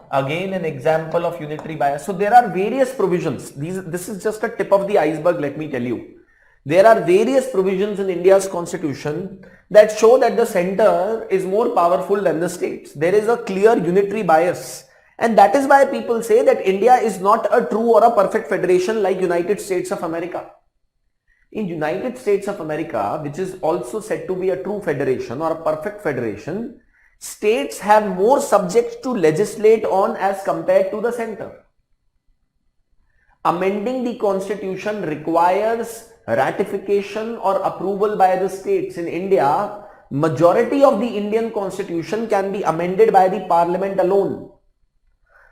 Again, an example of unitary bias. So there are various provisions. This is just a tip of the iceberg, let me tell you. There are various provisions in India's constitution that show that the center is more powerful than the states. There is a clear unitary bias. And that is why people say that India is not a true or a perfect federation like United States of America. In United States of America, which is also said to be a true federation or a perfect federation, states have more subjects to legislate on as compared to the center. Amending the constitution requires ratification or approval by the states. In India, majority of the Indian constitution can be amended by the parliament alone.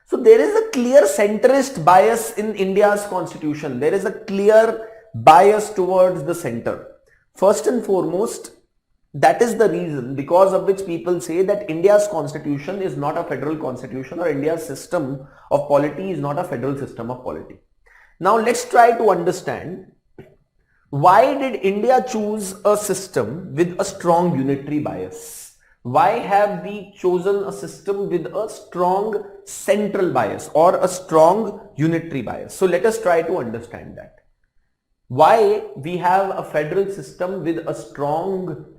So there is a clear centrist bias in India's constitution. There is a clear bias towards the center. First and foremost, that is the reason because of which people say that India's constitution is not a federal constitution or India's system of polity is not a federal system of polity. Now let's try to understand why did India choose a system with a strong unitary bias? Why have we chosen a system with a strong central bias or a strong unitary bias? So let us try to understand that. Why we have a federal system with a strong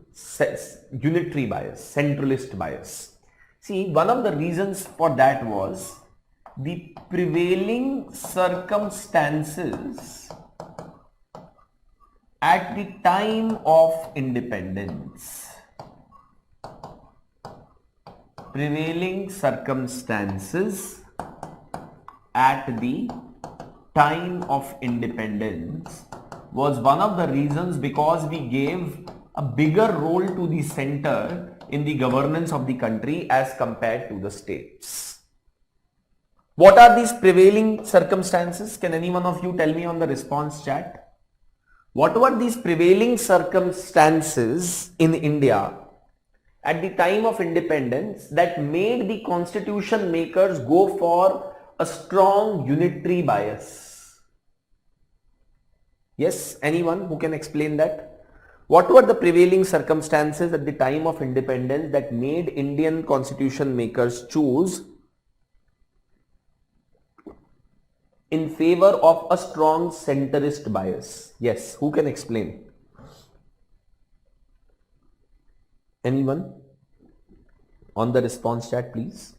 unitary bias, centralist bias. See, one of the reasons for that was the prevailing circumstances at the time of independence. Prevailing circumstances at the time of independence was one of the reasons because we gave a bigger role to the center in the governance of the country as compared to the states. What are these prevailing circumstances? Can any one of you tell me on the response chat? What were these prevailing circumstances in India at the time of independence that made the constitution makers go for a strong unitary bias? Yes, anyone who can explain that? What were the prevailing circumstances at the time of independence that made Indian constitution makers choose in favor of a strong centrist bias. Yes, who can explain? Anyone? On the response chat, please.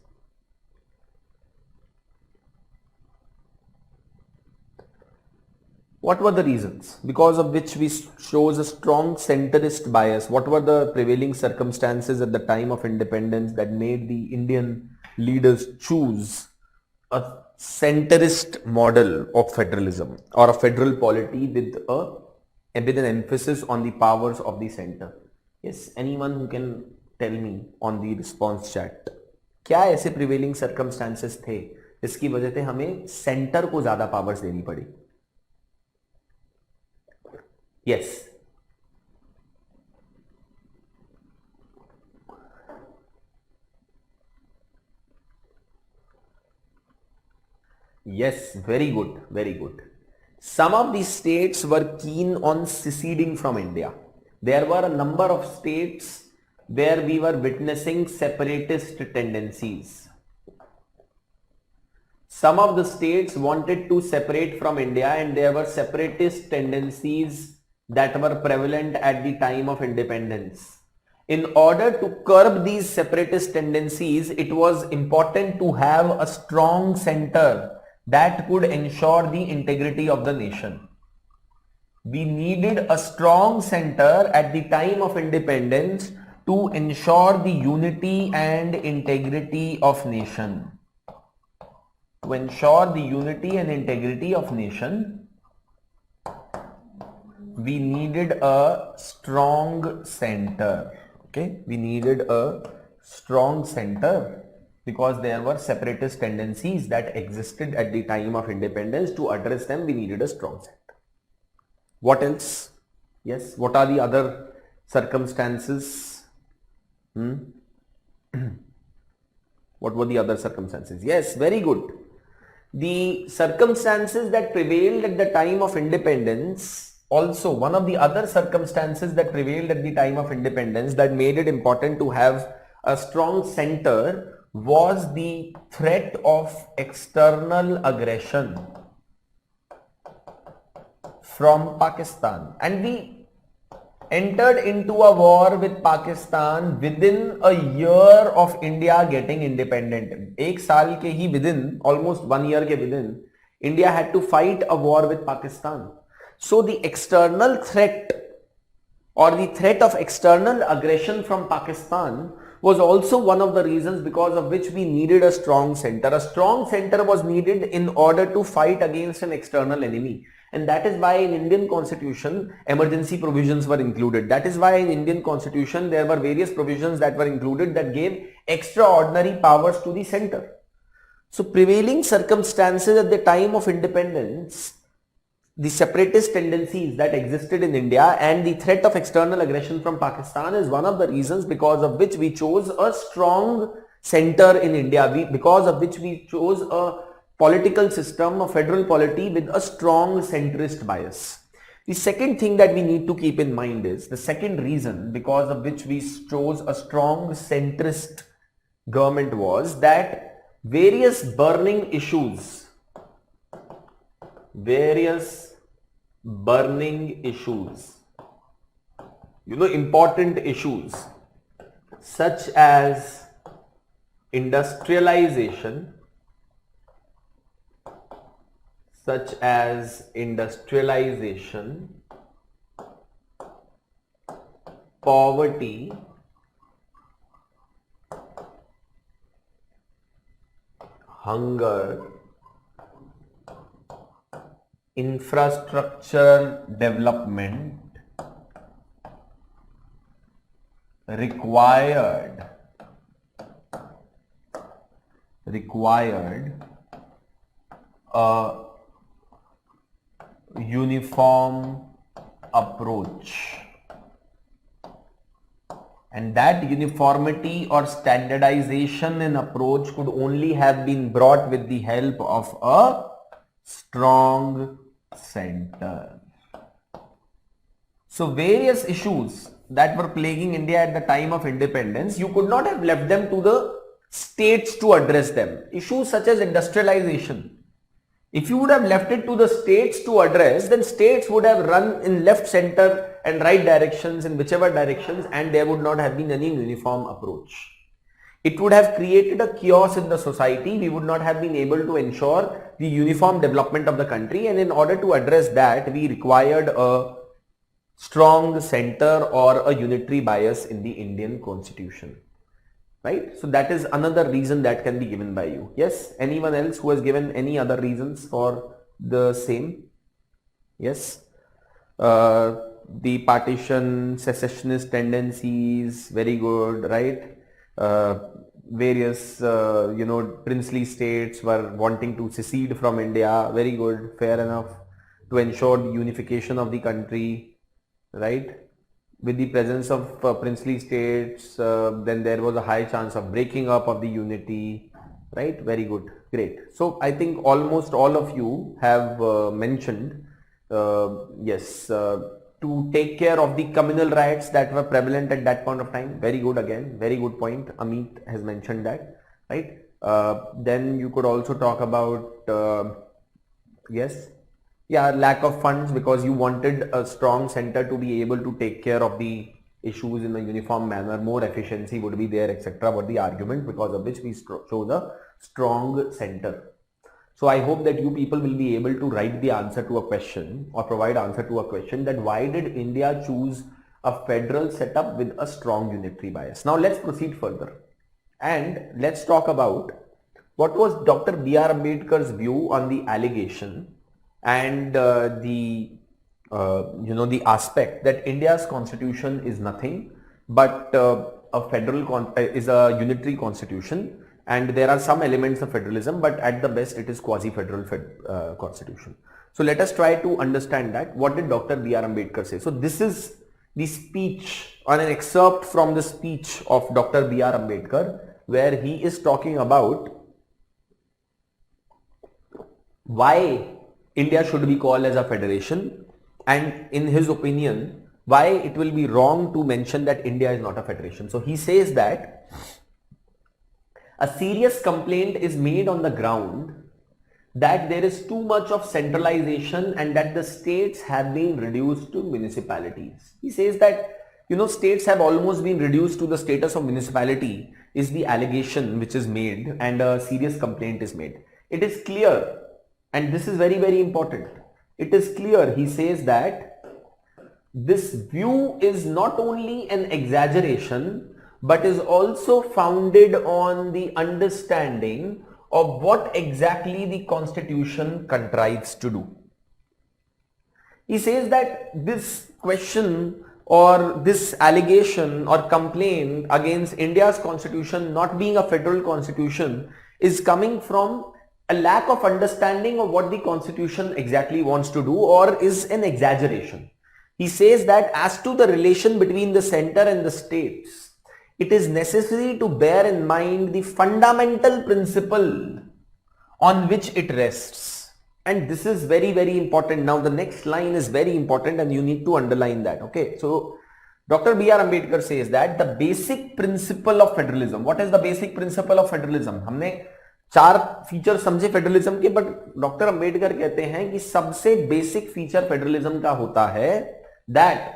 What were the reasons because of which we shows a strong centrist bias? What were the prevailing circumstances at the time of independence that made the Indian leaders choose a centrist model of federalism or a federal polity with an emphasis on the powers of the center? Yes, anyone who can tell me on the response chat, क्या ऐसे prevailing circumstances थे इसकी वजह से हमें centre को ज्यादा powers देनी पड़ी? Yes. Yes, very good, very good. Some of these states were keen on seceding from India. There were a number of states where we were witnessing separatist tendencies. Some of the states wanted to separate from India and there were separatist tendencies that were prevalent at the time of independence. In order to curb these separatist tendencies, it was important to have a strong center that could ensure the integrity of the nation. We needed a strong center at the time of independence to ensure the unity and integrity of nation. To ensure the unity and integrity of nation, we needed a strong center. Okay, we needed a strong center because there were separatist tendencies that existed at the time of independence. To address them, we needed a strong center. What else? Yes, what are the other circumstances? What were the other circumstances? Yes, very good. The circumstances that prevailed at the time of independence, also one of the other circumstances that prevailed at the time of independence that made it important to have a strong center was the threat of external aggression from Pakistan. And we entered into a war with Pakistan within a year of India getting independent. एक साल के ही within, almost 1 year के within, India had to fight a war with Pakistan. So the external threat or the threat of external aggression from Pakistan was also one of the reasons because of which we needed a strong center. A strong center was needed in order to fight against an external enemy. And that is why in Indian constitution, emergency provisions were included. That is why in Indian constitution, there were various provisions that were included that gave extraordinary powers to the center. So prevailing circumstances at the time of independence, the separatist tendencies that existed in India and the threat of external aggression from Pakistan is one of the reasons because of which we chose a strong center in India, because of which we chose a political system, a federal polity with a strong centrist bias. The second thing that we need to keep in mind is the second reason because of which we chose a strong centrist government was that various burning issues, important issues such as industrialization, poverty, hunger, infrastructure development required a uniform approach, and that uniformity or standardization in approach could only have been brought with the help of a strong center. So various issues that were plaguing India at the time of independence, you could not have left them to the states to address them. Issues such as industrialization, If you would have left it to the states to address, then states would have run in left, center and right directions, in whichever directions, and there would not have been any uniform approach. It would have created a chaos in the society. We would not have been able to ensure the uniform development of the country, and in order to address that, we required a strong center or a unitary bias in the Indian constitution. Right? So that is another reason that can be given by you. Yes? Anyone else who has given any other reasons for the same? Yes? The partition, secessionist tendencies, very good, right? Various, princely states were wanting to secede from India, very good, fair enough, to ensure the unification of the country, right? With the presence of princely states, then there was a high chance of breaking up of the unity, right? Very good, great. So I think almost all of you have mentioned, yes, to take care of the communal riots that were prevalent at that point of time. Very good, again, very good point. Amit has mentioned that, right? Then you could also talk about, yes, yeah, lack of funds, because you wanted a strong center to be able to take care of the issues in a uniform manner, more efficiency would be there, etc. What the argument, because of which we chose a strong center. So I hope that you people will be able to write the answer to a question or provide answer to a question that why did India choose a federal setup with a strong unitary bias. Now let's proceed further and let's talk about what was Dr. B.R. Ambedkar's view on the allegation and the aspect that India's constitution is nothing but is a unitary constitution, and there are some elements of federalism, but at the best it is quasi-federal constitution. So let us try to understand that. What did Dr. B.R. Ambedkar say? So this is the speech, or an excerpt from the speech of Dr. B.R. Ambedkar, where he is talking about why India should be called as a federation, and in his opinion, why it will be wrong to mention that India is not a federation. So he says that a serious complaint is made on the ground that there is too much of centralization and that the states have been reduced to municipalities. He says that, states have almost been reduced to the status of municipality is the allegation which is made, and a serious complaint is made. It is clear, and this is very, very important. It is clear, he says, that this view is not only an exaggeration, but is also founded on the understanding of what exactly the constitution contrives to do. He says that this question or this allegation or complaint against India's constitution not being a federal constitution is coming from a lack of understanding of what the constitution exactly wants to do, or is an exaggeration. He says that as to the relation between the center and the states, it is necessary to bear in mind the fundamental principle on which it rests. And this is very, very important. Now the next line is very important and you need to underline that. Okay, so Dr. B.R. Ambedkar says that the basic principle of federalism. What is the basic principle of federalism? हमने 4 feature समझे federalism के, but doctor Ambedkar कहते हैं कि सबसे basic feature federalism का होता है that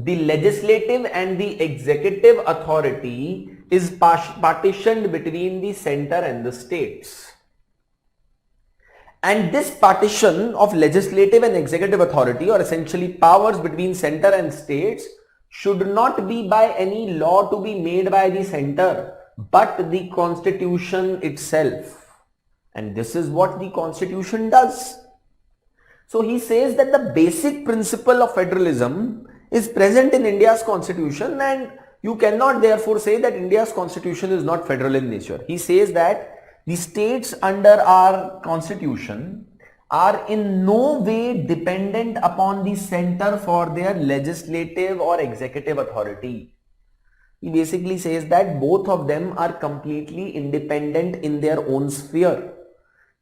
the legislative and the executive authority is partitioned between the center and the states, and this partition of legislative and executive authority, or essentially powers between center and states, should not be by any law to be made by the center but the constitution itself, and this is what the constitution does. So he says that the basic principle of federalism is present in India's constitution, and you cannot therefore say that India's constitution is not federal in nature. He says that the states under our constitution are in no way dependent upon the center for their legislative or executive authority. He basically says that both of them are completely independent in their own sphere.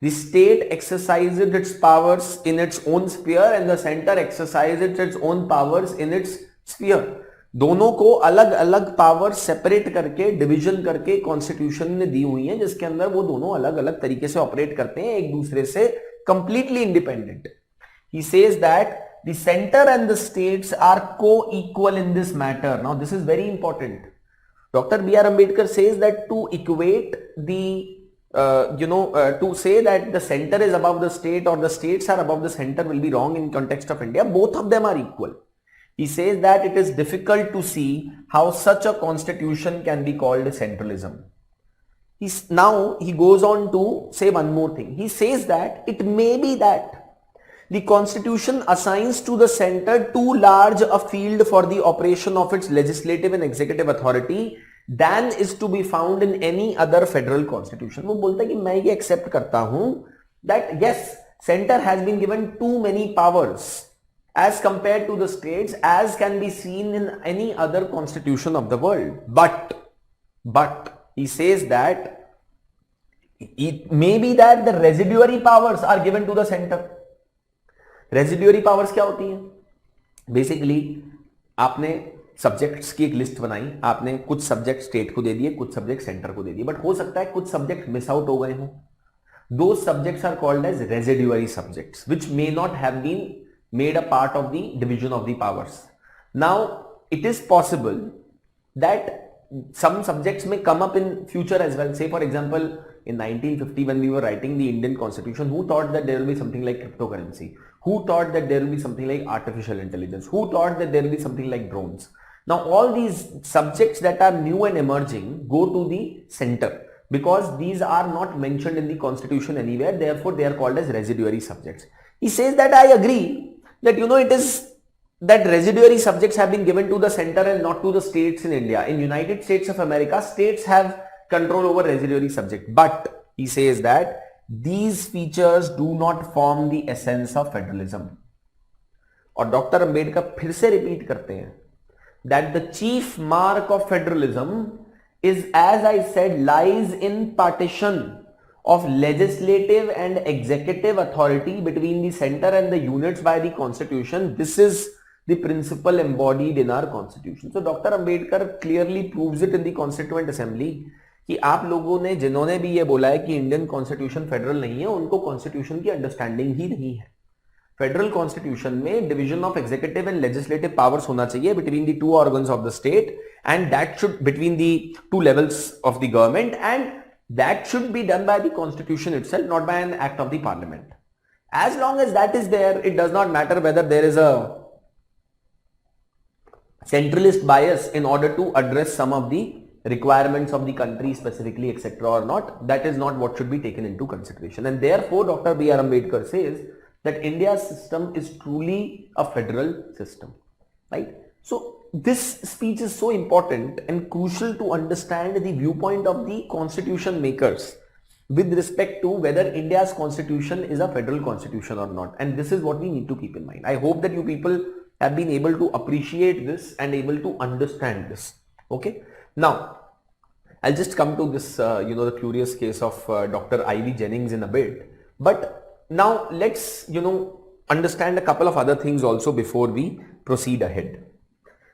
The state exercises its powers in its own sphere and the center exercises its own powers in its sphere. दोनों को अलग अलग power separate करके division करके constitution ने दी हुई है, जिसके अंदर वो दोनों अलग अलग तरीके से ऑपरेट करते हैं, एक दूसरे से completely independent. He says that the center and the states are co-equal in this matter. Now this is very important. Dr. B.R. Ambedkar says that to equate the to say that the center is above the state or the states are above the center will be wrong in context of India. Both of them are equal. He says that it is difficult to see how such a constitution can be called centralism. Now he goes on to say one more thing. He says that it may be that the constitution assigns to the center too large a field for the operation of its legislative and executive authority than is to be found in any other federal constitution. वो बोलता है कि मैं ये accept करता हूं that yes, center has been given too many powers as compared to the states as can be seen in any other constitution of the world. But he says that it may be that the residuary powers are given to the center. Residuary powers क्या होती हैं? Basically आपने subjects की एक list बनाई, आपने कुछ subject state को दे दिए, कुछ सब्जेक्ट सेंटर को दे दिए, बट हो सकता है कुछ सब्जेक्ट मिस आउट हो गए हों. Those subjects are called as residuary subjects which may not have been made a part of the division of the powers. Now it is possible that some subjects may come up in future as well. Say for example, in 1950 when we were writing the Indian Constitution, who thought that there will be something like cryptocurrency? Who thought that there will be something like artificial intelligence? Who thought that there will be something like drones? Now all these subjects that are new and emerging go to the center because these are not mentioned in the constitution anywhere, therefore they are called as residuary subjects. He says that I agree that it is that residuary subjects have been given to the center and not to the states in India. In United States of America, states have control over residuary subject, but he says that these features do not form the essence of federalism. और doctor Ambedkar फिर से repeat करते हैं that the chief mark of federalism is, as I said, lies in partition of legislative and executive authority between the center and the units by the constitution. This is the principle embodied in our constitution. So Dr. Ambedkar clearly proves it in the Constituent Assembly कि आप लोगों ने जिन्होंने भी ये बोला है कि इंडियन कॉन्स्टिट्यूशन फेडरल नहीं है, उनको कॉन्स्टिट्यूशन की अंडरस्टैंडिंग ही नहीं है. फेडरल कॉन्स्टिट्यूशन में division of executive and legislative powers होना चाहिए between the two organs of the state and that should between the two levels of the government and that should be done by the constitution itself, not by an act of the parliament. As long as that is there, it does not matter whether there is a centralist bias in order to address some of the requirements of the country specifically, etc. or not. That is not what should be taken into consideration. And therefore, Dr. B.R. Ambedkar says that India's system is truly a federal system, right? So this speech is so important and crucial to understand the viewpoint of the constitution makers with respect to whether India's constitution is a federal constitution or not. And this is what we need to keep in mind. I hope that you people have been able to appreciate this and able to understand this. Okay. Now, I'll just come to this, the curious case of Dr. I.V. Jennings in a bit. But now let's, understand a couple of other things also before we proceed ahead.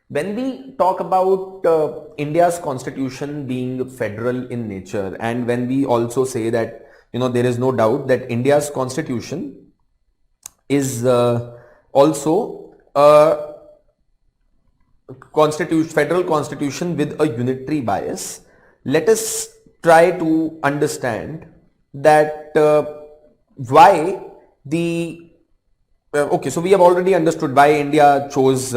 When we talk about India's constitution being federal in nature, and when we also say that, there is no doubt that India's constitution is also a federal constitution with a unitary bias, let us try to understand that why the okay, so we have already understood why India chose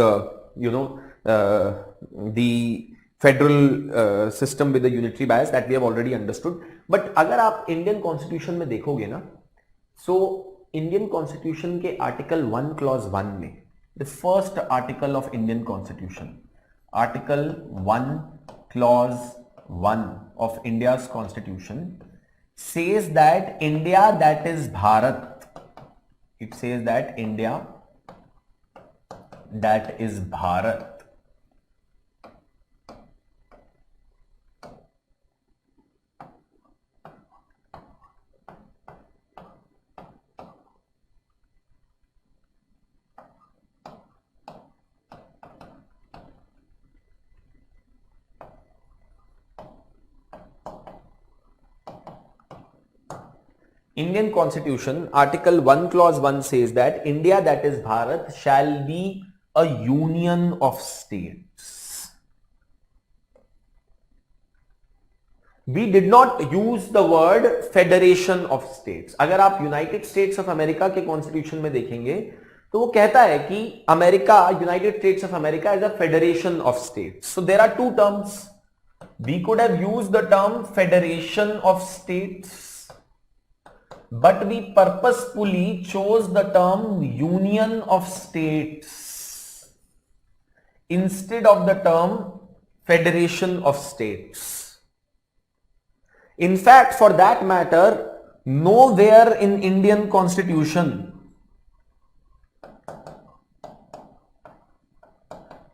the federal system with the unitary bias, that we have already understood. But अगर आप Indian Constitution में देखोगे ना, so Indian Constitution के Article 1 Clause 1 में, the first article of Indian Constitution, Article 1 Clause 1 of India's Constitution says that India, that is Bharat, it says that India, that is Bharat, Indian Constitution, Article 1, Clause 1 says that India, that is Bharat, shall be a union of states. We did not use the word federation of states. अगर आप United States of America के Constitution में देखेंगे तो वो कहता है कि America, United States of America is a federation of states. So there are two terms. We could have used the term federation of states, but we purposefully chose the term union of states instead of the term federation of states. In fact, for that matter, nowhere in Indian Constitution,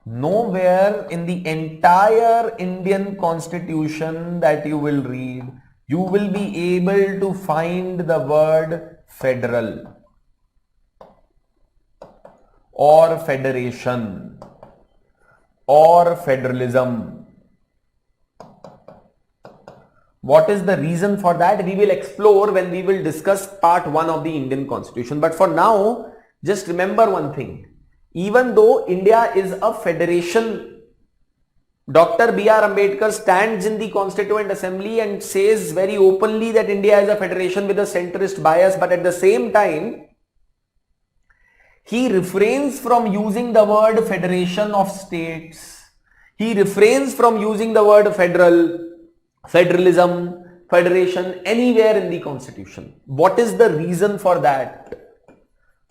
nowhere in the entire Indian Constitution that you will read, you will be able to find the word federal or federation or federalism. What is the reason for that? We will explore when we will discuss part 1 of the Indian Constitution. But for now, just remember one thing. Even though India is a federation, Dr. B.R. Ambedkar stands in the Constituent Assembly and says very openly that India is a federation with a centrist bias, but at the same time, he refrains from using the word federation of states. He refrains from using the word federal, federalism, federation anywhere in the Constitution. What is the reason for that?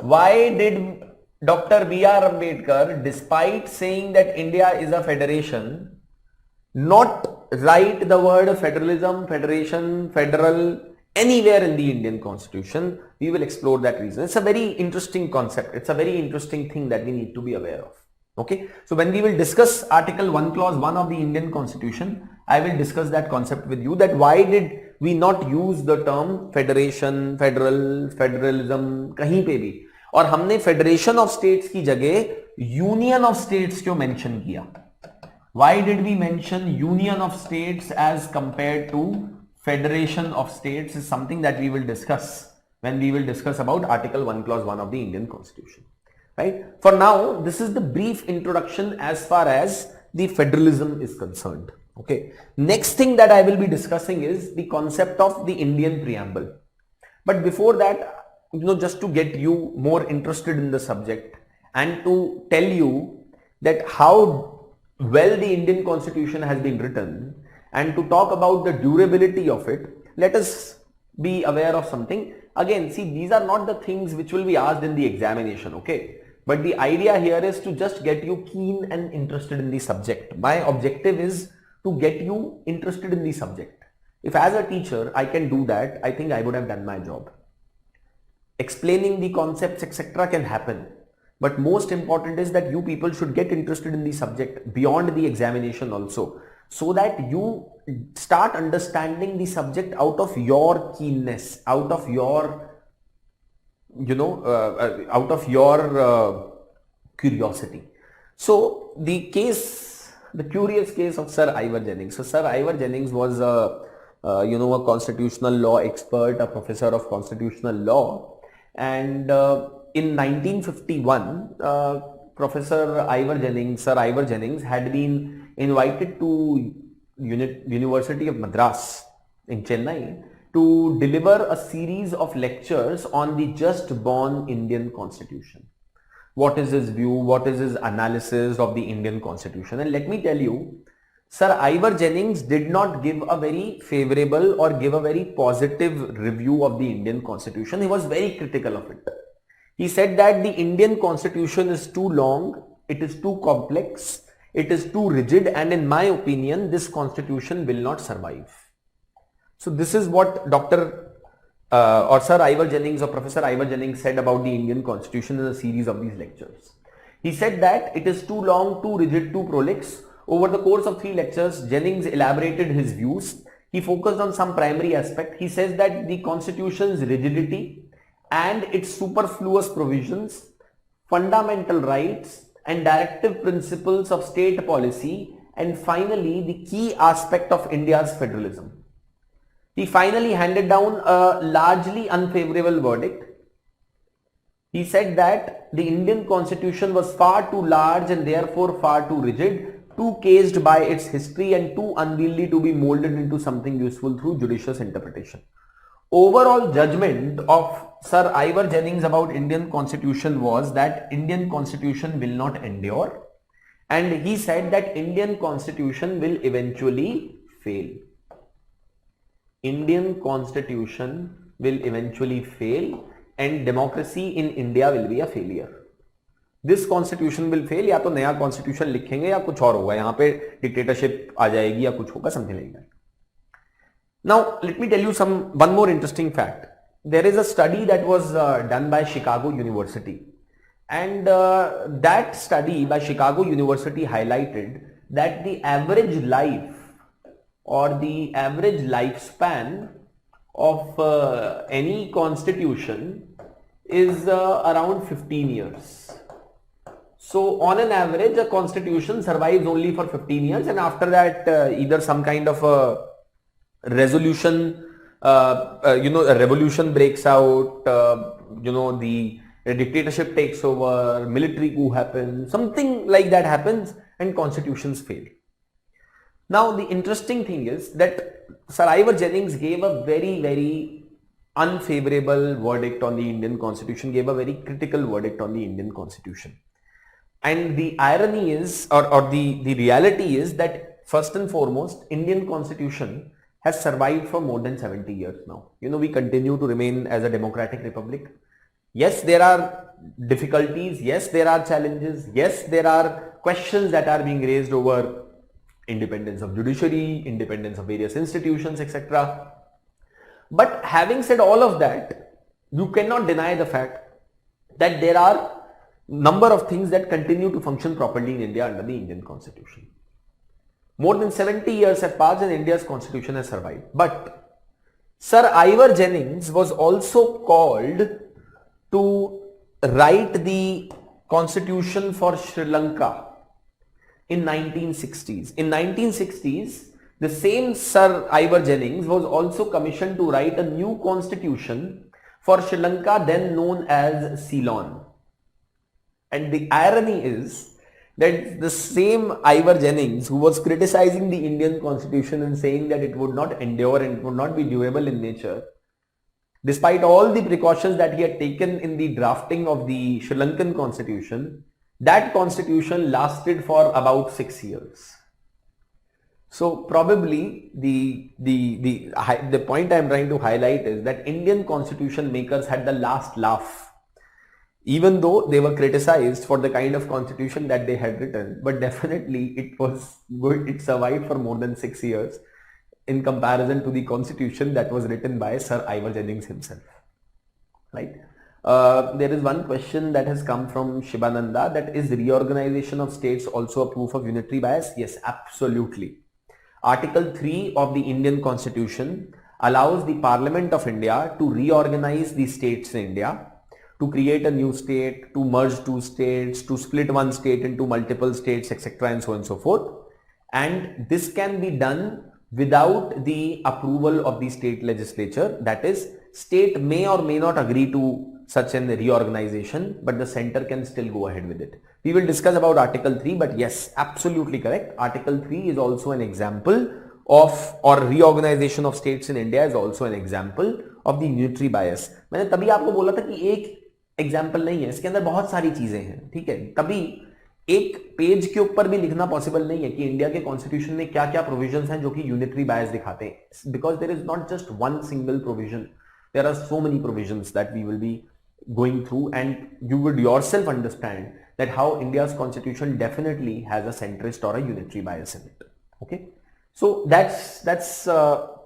Why did Dr. B.R. Ambedkar, despite saying that India is a federation, not write the word federalism, federation, federal anywhere in the Indian Constitution? We will explore that reason. It's a very interesting concept. It's a very interesting thing that we need to be aware of. Okay. So when we will discuss Article 1, Clause 1 of the Indian Constitution, I will discuss that concept with you, that why did we not use the term federation, federal, federalism कहीं पे भी, और हमने federation of states की जगह union of states क्यों mention किया? Why did we mention union of states as compared to federation of states is something that we will discuss when we will discuss about article 1 clause 1 of the Indian constitution. Right, for now this is the brief introduction as far as the federalism is concerned. Okay, next thing that I will be discussing is the concept of the Indian preamble. But before that, just to get you more interested in the subject and to tell you that how well the Indian Constitution has been written and to talk about the durability of it, let us be aware of something. Again, see, these are not the things which will be asked in the examination, okay? But the idea here is to just get you keen and interested in the subject. My objective is to get you interested in the subject. If as a teacher I can do that, I think I would have done my job. Explaining the concepts etc. can happen, but most important is that you people should get interested in the subject beyond the examination also, so that you start understanding the subject out of your keenness, out of your curiosity. So the curious case of Sir Ivor Jennings. So Sir Ivor Jennings was a constitutional law expert, a professor of constitutional law, and in 1951, Sir Ivor Jennings had been invited to University of Madras in Chennai to deliver a series of lectures on the just born Indian Constitution. What is his view? What is his analysis of the Indian Constitution? And let me tell you, Sir Ivor Jennings did not give a very favorable or give a very positive review of the Indian Constitution. He was very critical of it. He said that the Indian Constitution is too long, it is too complex, it is too rigid, and in my opinion, this Constitution will not survive. So this is what Sir Ivor Jennings or Professor Ivor Jennings said about the Indian Constitution in a series of these lectures. He said that it is too long, too rigid, too prolix. Over the course of 3 lectures, Jennings elaborated his views. He focused on some primary aspect. He says that the Constitution's rigidity and its superfluous provisions, fundamental rights and directive principles of state policy, and finally the key aspect of India's federalism. he finally handed down a largely unfavorable verdict. He said that the Indian constitution was far too large and therefore far too rigid, too caged by its history and too unwieldy to be molded into something useful through judicious interpretation. Overall judgment of Sir Ivor Jennings about Indian constitution was that Indian constitution will not endure, and he said that Indian constitution will eventually fail. Indian constitution will eventually fail and democracy in India will be a failure. This constitution will fail, या तो नया constitution लिखेंगे या कुछ और होगा, यहाँ पे dictatorship आ जाएगी या कुछ होगा, something like that. Now, let me tell you one more interesting fact. There is a study that was done by Chicago University, and that study by Chicago University highlighted that the average life or the average lifespan of any constitution is around 15 years. So on an average, a constitution survives only for 15 years, and after that either some kind of a resolution, a revolution breaks out, the dictatorship takes over, military coup happens, something like that happens and constitutions fail. Now the interesting thing is that Sir Ivor Jennings gave a very, very unfavorable verdict on the Indian constitution, gave a very critical verdict on the Indian constitution. And the irony is, or the reality is that first and foremost, Indian constitution has survived for more than 70 years now. We continue to remain as a democratic republic. Yes, there are difficulties. Yes, there are challenges. Yes, there are questions that are being raised over independence of judiciary, independence of various institutions, etc. But having said all of that, you cannot deny the fact that there are number of things that continue to function properly in India under the Indian constitution. More than 70 years have passed and India's constitution has survived. But Sir Ivor Jennings was also called to write the constitution for Sri Lanka in 1960s. In 1960s, the same Sir Ivor Jennings was also commissioned to write a new constitution for Sri Lanka, then known as Ceylon. And the irony is that the same Ivor Jennings who was criticizing the Indian constitution and saying that it would not endure and it would not be durable in nature, despite all the precautions that he had taken in the drafting of the Sri Lankan constitution, that constitution lasted for about 6 years. So probably the point I am trying to highlight is that Indian constitution makers had the last laugh, even though they were criticized for the kind of constitution that they had written, but definitely it was good. It survived for more than 6 years in comparison to the constitution that was written by Sir Ivor Jennings himself, right? There is one question that has come from Shibananda, that is reorganization of states also a proof of unitary bias? Yes, absolutely. Article 3 of the Indian Constitution allows the Parliament of India to reorganize the states in India, to create a new state, to merge two states, to split one state into multiple states, etc. and so on and so forth. And this can be done without the approval of the state legislature. That is, state may or may not agree to such an reorganization, but the center can still go ahead with it. We will discuss about Article 3, but yes, absolutely correct. Article 3 is also an example of, or reorganization of states in India is also an example of the unitary bias. मैंने तभी आपको बोला था कि एक example नहीं है, इसके अंदर बहुत सारी चीजें हैं, ठीक है? तभी एक पेज के ऊपर भी लिखना पॉसिबल नहीं है कि इंडिया के कॉन्स्टिट्यूशन में क्या क्या प्रोविजंस हैं जो कि यूनिटरी बायस दिखाते हैं, because there is not just one single provision, there are so many provisions that we will be going through, and you would yourself understand that how India's constitution definitely has a centrist or a unitary bias in it. Okay, so that's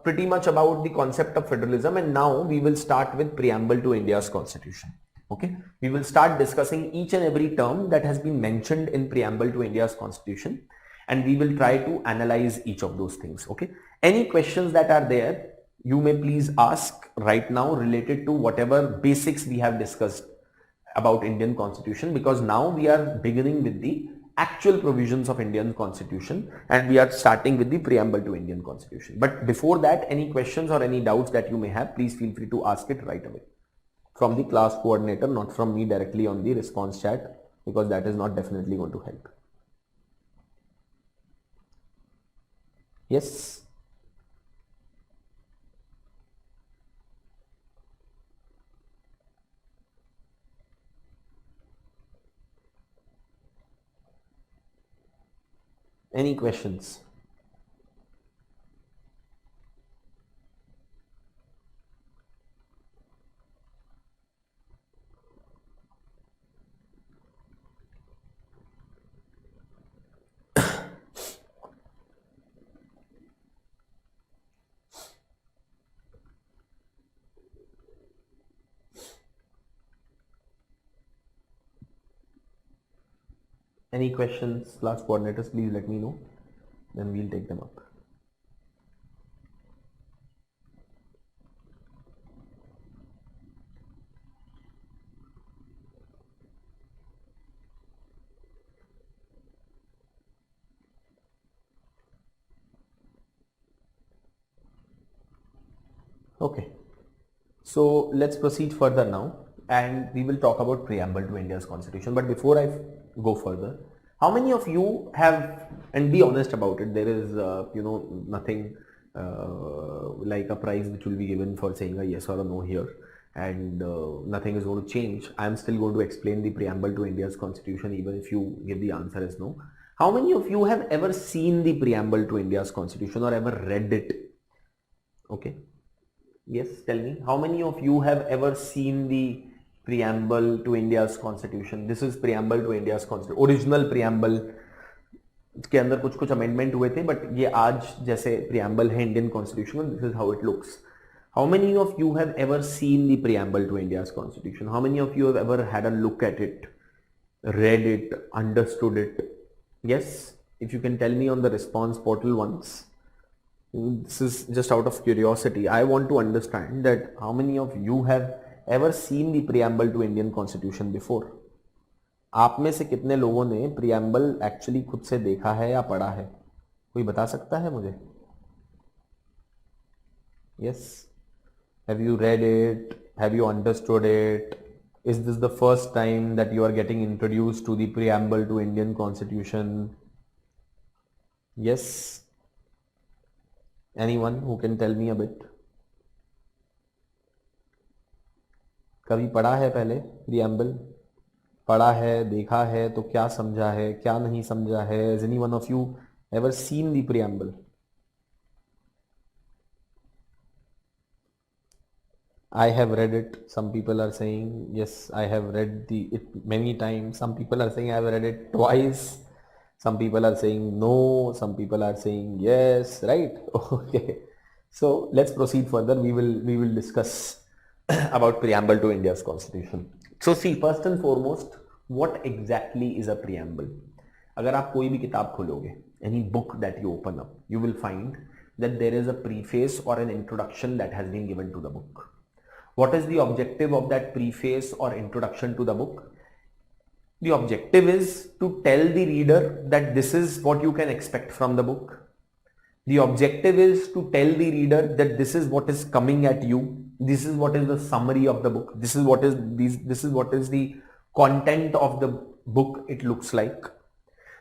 pretty much about the concept of federalism, and now we will start with preamble to India's constitution. Okay, we will start discussing each and every term that has been mentioned in preamble to India's constitution, and we will try to analyze each of those things. Okay, any questions that are there, you may please ask right now related to whatever basics we have discussed about Indian constitution, because now we are beginning with the actual provisions of Indian Constitution, and we are starting with the preamble to Indian Constitution. But before that, any questions or any doubts that you may have, please feel free to ask it right away from the class coordinator, not from me directly on the response chat, because that is not definitely going to help. Yes. Any questions? Any questions, class coordinators, please let me know, then we'll take them up. Okay, so let's proceed further now, and we will talk about preamble to India's constitution. But before I go further, how many of you have, and be honest about it, there is nothing like a prize which will be given for saying a yes or a no here, and nothing is going to change. I am still going to explain the preamble to India's constitution even if you give the answer as no. How many of you have ever seen the preamble to India's constitution or ever read it? Okay. Yes, tell me, how many of you have ever seen the preamble to India's constitution? This is preamble to India's constitution, original preamble के अंदर कुछ कुछ amendment हुए थे, but ये आज जैसे preamble है Indian constitution, this is how it looks. How many of you have ever seen the preamble to India's constitution? How many of you have ever had a look at it, read it, understood it? Yes, if you can tell me on the response portal once. This is just out of curiosity. I want to understand that how many of you have ever seen the preamble to Indian Constitution before? आप में से कितने लोगों ने preamble actually खुद से देखा है या पढ़ा है? कोई बता सकता है मुझे? Yes. Have you read it? Have you understood it? Is this the first time that you are getting introduced to the preamble to Indian Constitution? Yes. Anyone who can tell me a bit? कभी पढ़ा है पहले preamble? पढ़ा है, देखा है, तो क्या समझा है, क्या नहीं समझा है? Has any one of you ever seen the preamble? I have read it. Some people are saying yes, I have read it many times. Some people are saying I have read it twice. Some people are saying no, some people are saying yes, right? Okay. So let's proceed further. We will discuss about preamble to India's constitution. So see, first and foremost, what exactly is a preamble? अगर आप कोई भी किताब खोलोगे, any book that you open up, you will find that there is a preface or an introduction that has been given to the book. What is the objective of that preface or introduction to the book? The objective is to tell the reader that this is what you can expect from the book. The objective is to tell the reader that this is what is coming at you. This is what is the summary of the book. This is what is the content of the book it looks like.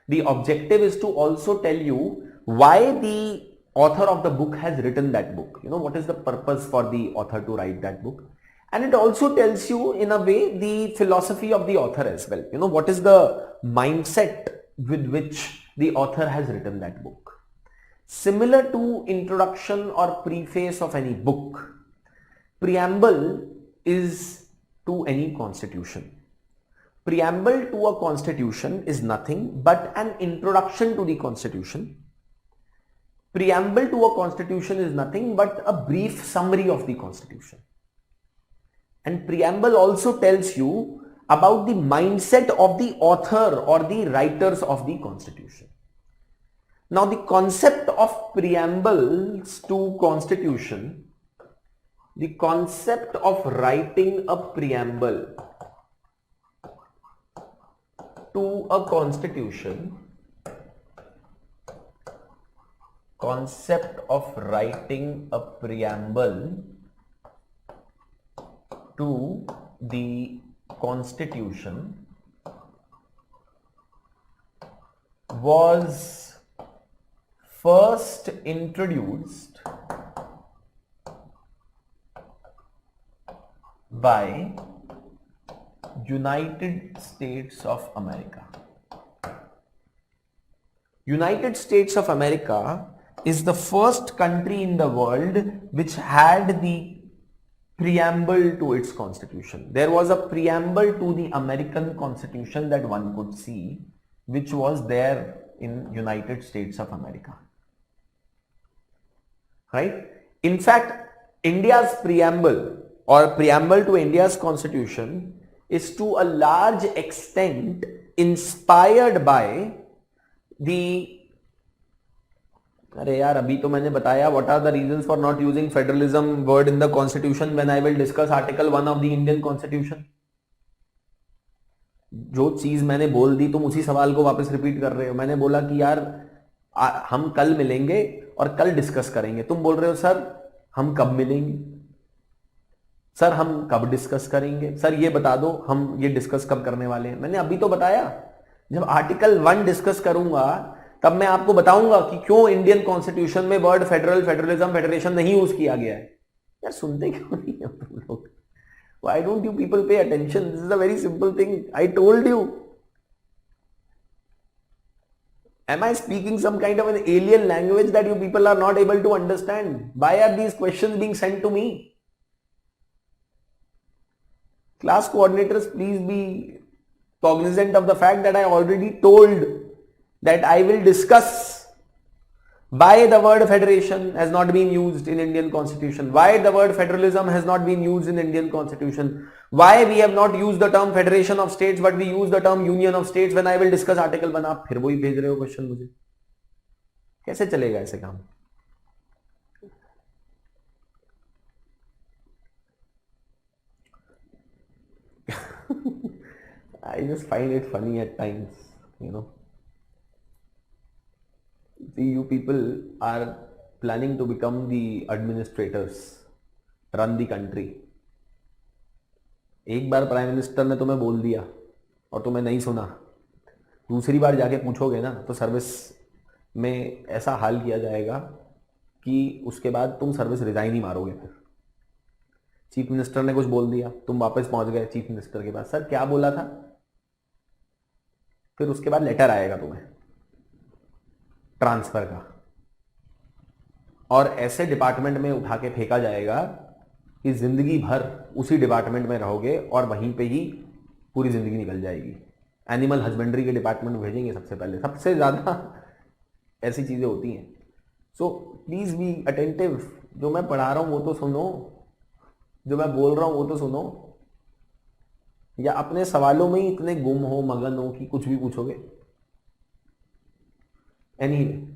The objective is to also tell you why the author of the book has written that book. What is the purpose for the author to write that book? And it also tells you in a way the philosophy of the author as well. What is the mindset with which the author has written that book. Similar to introduction or preface of any book, preamble is to any constitution. Preamble to a constitution is nothing but an introduction to the constitution. Preamble to a constitution is nothing but a brief summary of the constitution. And preamble also tells you about the mindset of the author or the writers of the constitution. Now the concept of preambles to constitution, the concept of writing a preamble to a constitution, concept of writing a preamble to the constitution was first introduced by United States of America. United States of America is the first country in the world which had the preamble to its constitution. There was a preamble to the American Constitution that one could see, which was there in United States of America. Right? In fact, India's preamble or preamble to India's constitution is to a large extent inspired by the अरे यार अभी तो मैंने बताया what are the reasons for not using federalism word in the constitution when I will discuss article 1 of the Indian constitution. जो चीज मैंने बोल दी तुम उसी सवाल को वापस रिपीट कर रहे हो. मैंने बोला कि यार हम कल मिलेंगे और कल डिस्कस करेंगे. तुम बोल रहे हो सर हम कब मिलेंगे, सर हम कब डिस्कस करेंगे, सर ये बता दो हम ये डिस्कस कब करने वाले हैं. मैंने अभी तो बताया जब आर्टिकल 1 डिस्कस करूंगा तब मैं आपको बताऊंगा कि क्यों इंडियन कॉन्स्टिट्यूशन में वर्ड फेडरल, फेडरलिज्म, फेडरेशन नहीं यूज किया गया है. यार सुनते क्यों नहीं है तुम लोग? Why don't you people pay attention? This is a very simple thing. I told you. Am I speaking some kind of an alien language that you people are not able to understand? Why are these questions being sent to me? Class coordinators, please be cognizant of the fact that I already told that I will discuss why the word federation has not been used in Indian constitution, why the word federalism has not been used in Indian constitution, why we have not used the term federation of states but we use the term union of states when I will discuss article 1. आप फिर वही भेज रहे हो question मुझे. कैसे चलेगा ऐसे काम? I just find it funny at times, you know. See, you people are planning to become the administrators, run the country. एक बार प्राइम मिनिस्टर ने तुम्हें बोल दिया और तुम्हें नहीं सुना, दूसरी बार जाके पूछोगे ना तो सर्विस में ऐसा हाल किया जाएगा कि उसके बाद तुम सर्विस रिजाइन ही मारोगे. फिर चीफ मिनिस्टर ने कुछ बोल दिया, तुम वापस पहुंच गए चीफ मिनिस्टर के पास, सर क्या बोला था, फिर उसके बाद लेटर आएगा तुम्हें ट्रांसफर का और ऐसे डिपार्टमेंट में उठा के फेंका जाएगा कि जिंदगी भर उसी डिपार्टमेंट में रहोगे और वहीं पे ही पूरी जिंदगी निकल जाएगी. एनिमल हस्बेंड्री के डिपार्टमेंट में भेजेंगे सबसे पहले, सबसे ज्यादा ऐसी चीजें होती हैं. So please be attentive. जो मैं पढ़ा रहा हूं वो तो सुनो, जो मैं बोल रहा हूं वो तो सुनो, या अपने सवालों में ही इतने गुम हो, मगन हो कि कुछ भी पूछोगे. Anyway,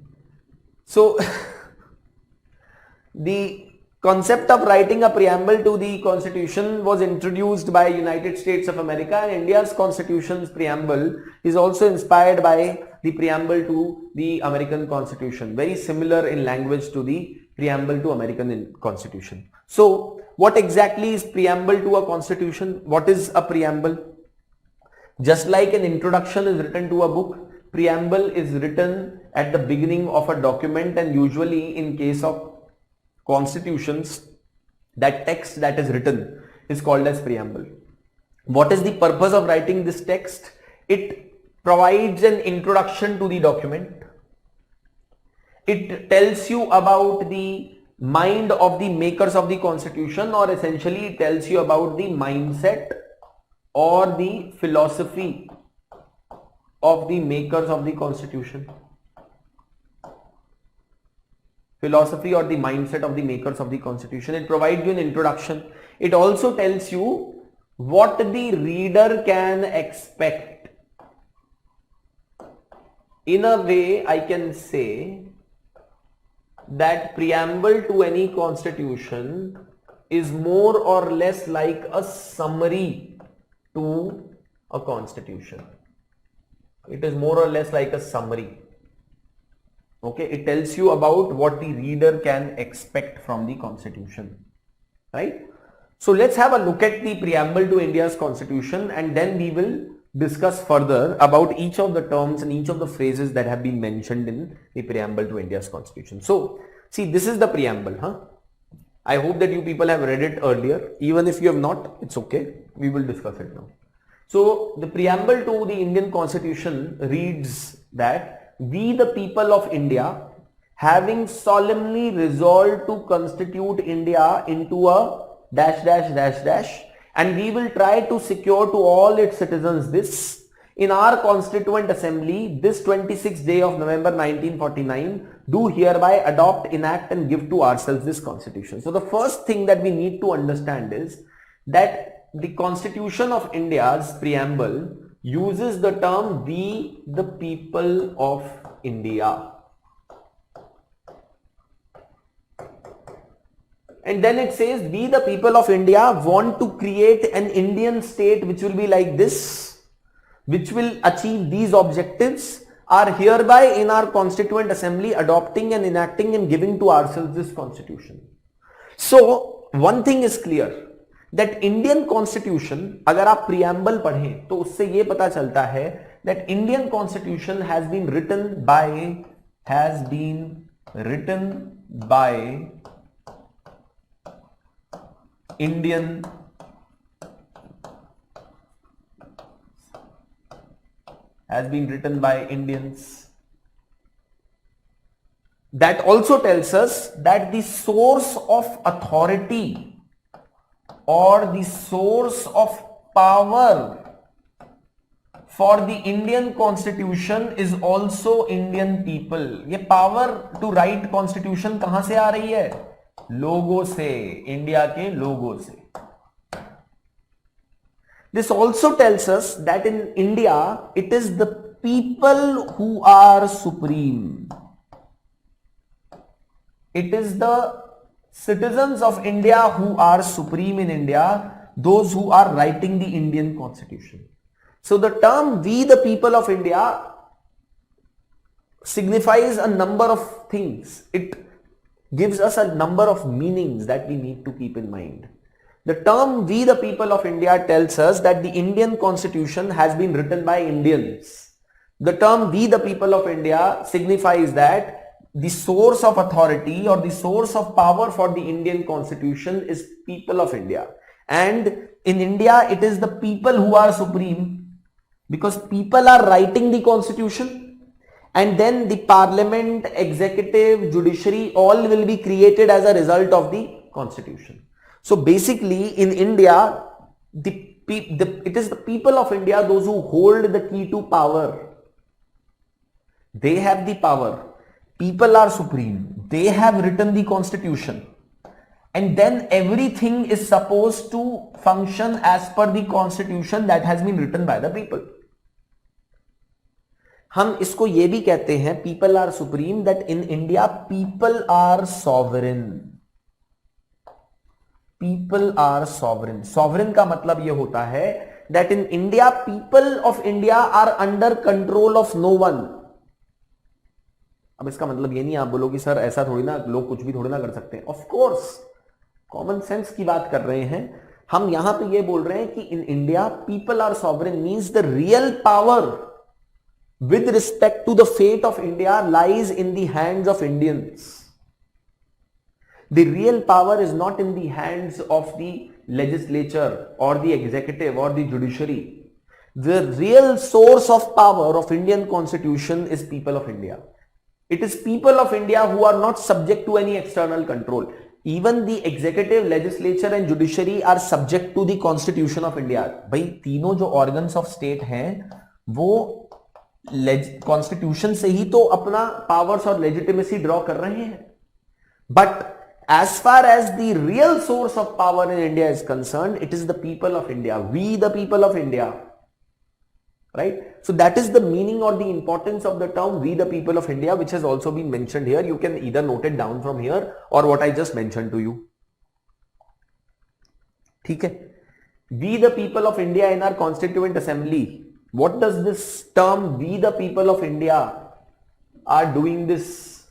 so the concept of writing a preamble to the constitution was introduced by United States of America, and India's constitution's preamble is also inspired by the preamble to the American Constitution, very similar in language to the preamble to American Constitution. So what exactly is preamble to a constitution? What is a preamble? Just like an introduction is written to a book, preamble is written at the beginning of a document, and usually in case of constitutions that text that is written is called as preamble. What is the purpose of writing this text? It provides an introduction to the document. It tells you about the mind of the makers of the constitution, or essentially it tells you about the mindset or the philosophy of the makers of the constitution. Philosophy or the mindset of the makers of the constitution. It provides you an introduction. It also tells you what the reader can expect. In a way, I can say that preamble to any constitution is more or less like a summary to a constitution. It is more or less like a summary. Okay, it tells you about what the reader can expect from the constitution, right? So let's have a look at the preamble to India's constitution, and then we will discuss further about each of the terms and each of the phrases that have been mentioned in the preamble to India's constitution. So see, this is the preamble, huh? I hope that you people have read it earlier. Even if you have not, it's okay. We will discuss it now. So the preamble to the Indian constitution reads that we the people of India, having solemnly resolved to constitute India into a dash dash dash dash, and we will try to secure to all its citizens this in our constituent assembly this 26th day of November 1949, do hereby adopt, enact and give to ourselves this constitution. So the first thing that we need to understand is that the Constitution of India's preamble uses the term we the people of India. And then it says we the people of India want to create an Indian state which will be like this, which will achieve these objectives, are hereby in our constituent assembly adopting and enacting and giving to ourselves this constitution. So one thing is clear that Indian constitution, अगर आप preamble पढ़ें तो उससे ये पता चलता है that Indian constitution has been written by Indian has been written by Indians. That also tells us that the source of authority or the source of power for the Indian constitution is also Indian people. ये power to write constitution कहां से आ रही है? लोगों से, India के लोगों से. This also tells us that in India, it is the people who are supreme. It is the citizens of India who are supreme in India, those who are writing the Indian constitution. So the term we the people of India signifies a number of things. It gives us a number of meanings that we need to keep in mind. The term we the people of India tells us that the Indian constitution has been written by Indians. The term we the people of India signifies that the source of authority or the source of power for the Indian constitution is people of India. And in India, it is the people who are supreme because people are writing the constitution, and then the parliament, executive, judiciary, all will be created as a result of the constitution. So basically in India, it is the people of India, those who hold the key to power. They have the power. People are supreme. They have written the constitution. And then everything is supposed to function as per the constitution that has been written by the people. हम इसको ये भी कहते हैं, people are supreme, that in India people are sovereign. People are sovereign. Sovereign का मतलब ये होता है that in India people of India are under control of no one. अब इसका मतलब ये नहीं आप बोलो कि सर ऐसा थोड़ी ना लोग कुछ भी थोड़ी ना कर सकते हैं. ऑफ कोर्स कॉमन सेंस की बात कर रहे हैं हम. यहां पे ये बोल रहे हैं कि in India people are sovereign means the real power with respect to the fate of India lies in the hands of Indians. The real power is not in the hands of the legislature or the executive or the judiciary. The real source of power of Indian constitution is people of India. It is people of India who are not subject to any external control. Even the executive, legislature and judiciary are subject to the constitution of India. भाई तीनों जो organs of state हैं वो constitution से ही तो अपना powers और legitimacy draw कर रहे हैं. But as far as the real source of power in India is concern, it is the people of India. We the people of India, right? So that is the meaning और the importance of the term we the people of India, which has also been mentioned here. You can either note it down from here और what I just mentioned to you. ठीक है? We the people of India in our constituent assembly What does this term we the people of India are doing this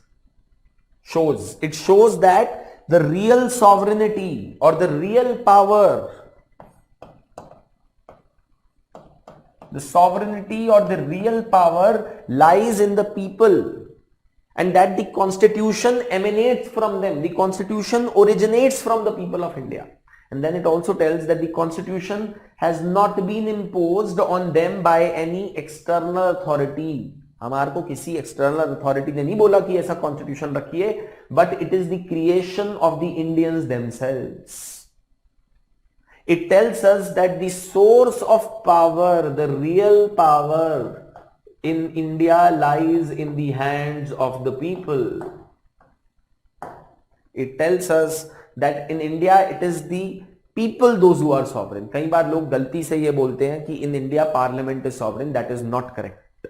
shows? It shows that the real sovereignty or the real power, the sovereignty or the real power lies in the people, and that the constitution emanates from them. The constitution originates from the people of India. And then it also tells that the constitution has not been imposed on them by any external authority. हमारे को किसी external authority ने नहीं बोला कि ऐसा constitution रखिए, but it is the creation of the Indians themselves. It tells us that the source of power, the real power in India lies in the hands of the people. It tells us that in India it is the people those who are sovereign. कई बार लोग गलती से ये बोलते हैं कि in India parliament is sovereign. That is not correct.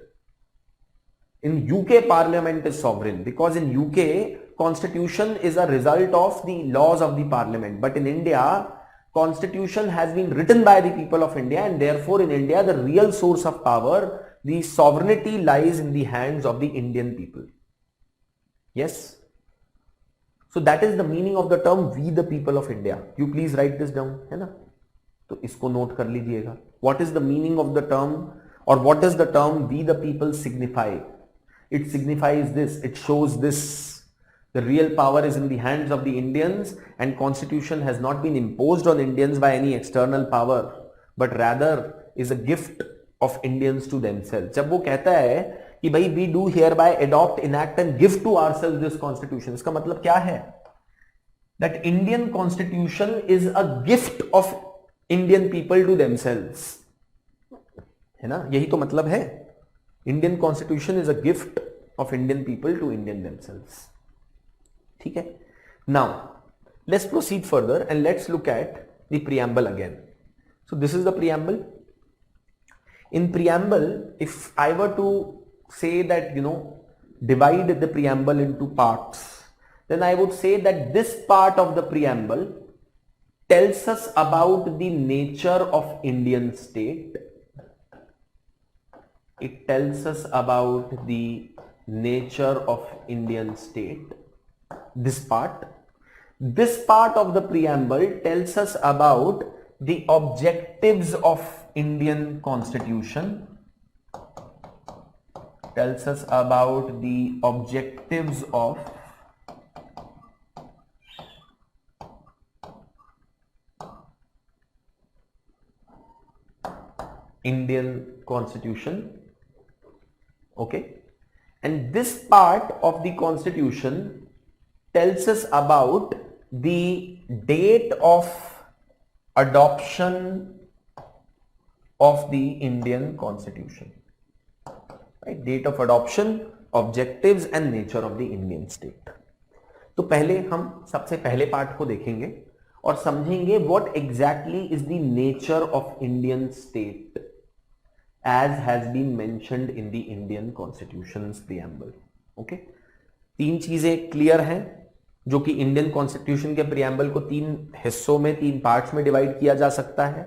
In UK parliament is sovereign because in UK constitution is a result of the laws of the parliament. But in India constitution has been written by the people of India, and therefore in India the real source of power, the sovereignty lies in the hands of the Indian people. Yes. So that is the meaning of the term we the people of India. You please write this down, है ना? तो इसको note कर लीजिएगा. What is the meaning of the term, or what does the term we the people signify? It signifies this. It shows this. The real power is in the hands of the Indians, and constitution has not been imposed on Indians by any external power, but rather is a gift of Indians to themselves. जब वो कहता है कि भाई we do hereby adopt, enact and give to ourselves this constitution, इसका मतलब क्या है? That Indian constitution is a gift of Indian people to themselves, है ना? यही तो मतलब है. Indian constitution is a gift of Indian people to Indian themselves. ठीक है? Now let's proceed further and let's look at the preamble again. So this is the preamble. In preamble, if I were to say that, divide the preamble into parts, then I would say that this part of the preamble tells us about the nature of Indian state. It tells us about the nature of Indian state. This part of the preamble tells us about the objectives of Indian constitution, tells us about the objectives of Indian constitution. Okay, and this part of the constitution tells us about the date of adoption of the Indian constitution, right? Date of adoption, objectives and nature of the Indian state. तो पहले हम सबसे पहले part को देखेंगे और समझेंगे what exactly is the nature of Indian state as has been mentioned in the Indian Constitution's preamble. Okay? तीन चीजें क्लियर हैं जो कि इंडियन कॉन्स्टिट्यूशन के प्रियम्बल को तीन हिस्सों में, तीन पार्ट्स में डिवाइड किया जा सकता है.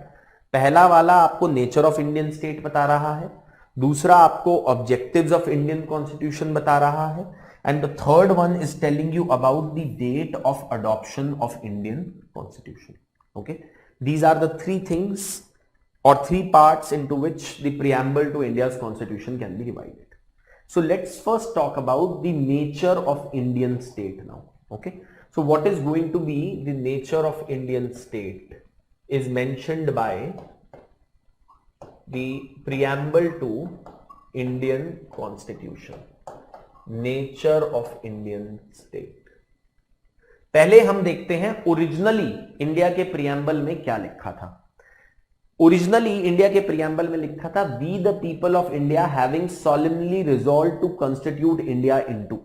पहला वाला आपको नेचर ऑफ इंडियन स्टेट बता रहा है, दूसरा आपको ऑब्जेक्टिव्स ऑफ इंडियन कॉन्स्टिट्यूशन बता रहा है, and the third one is telling you about the date of adoption of Indian constitution. Okay, these are the three things or three parts into which the preamble to India's constitution can be divided. So let's first talk about the nature of Indian state now. Okay, so what is going to be the nature of Indian state is mentioned by the preamble to Indian constitution. Nature of Indian state. पहले हम देखते हैं originally India के preamble में क्या लिखा था. Originally India के प्रियम्बल में लिखा था we the people of India having solemnly resolve to constitute India into.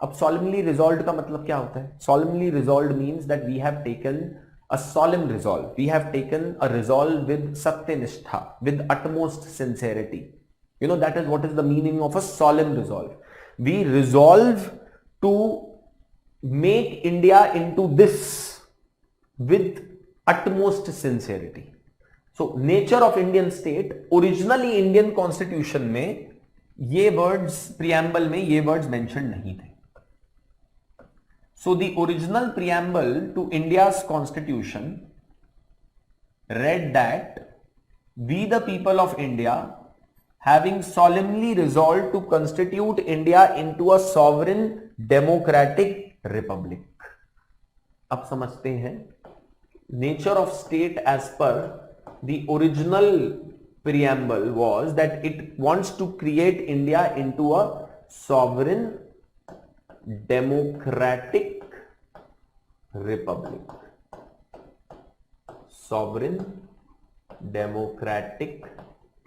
अब सॉलेमनली रिजॉल्व का मतलब क्या होता है? Solemnly resolve means that we have taken a solemn resolve. We have taken a resolve with satynishtha, with utmost sincerity. That is what is the meaning of a solemn resolve. We resolve to make India into this with utmost sincerity. So nature of Indian state, originally Indian constitution में ये words, preamble में ये words mention नहीं थे. So the original preamble to India's constitution read that we the people of India having solemnly resolved to constitute India into a sovereign democratic republic. अब समझते हैं nature of state as per the original preamble was that it wants to create India into a sovereign democratic republic. Sovereign democratic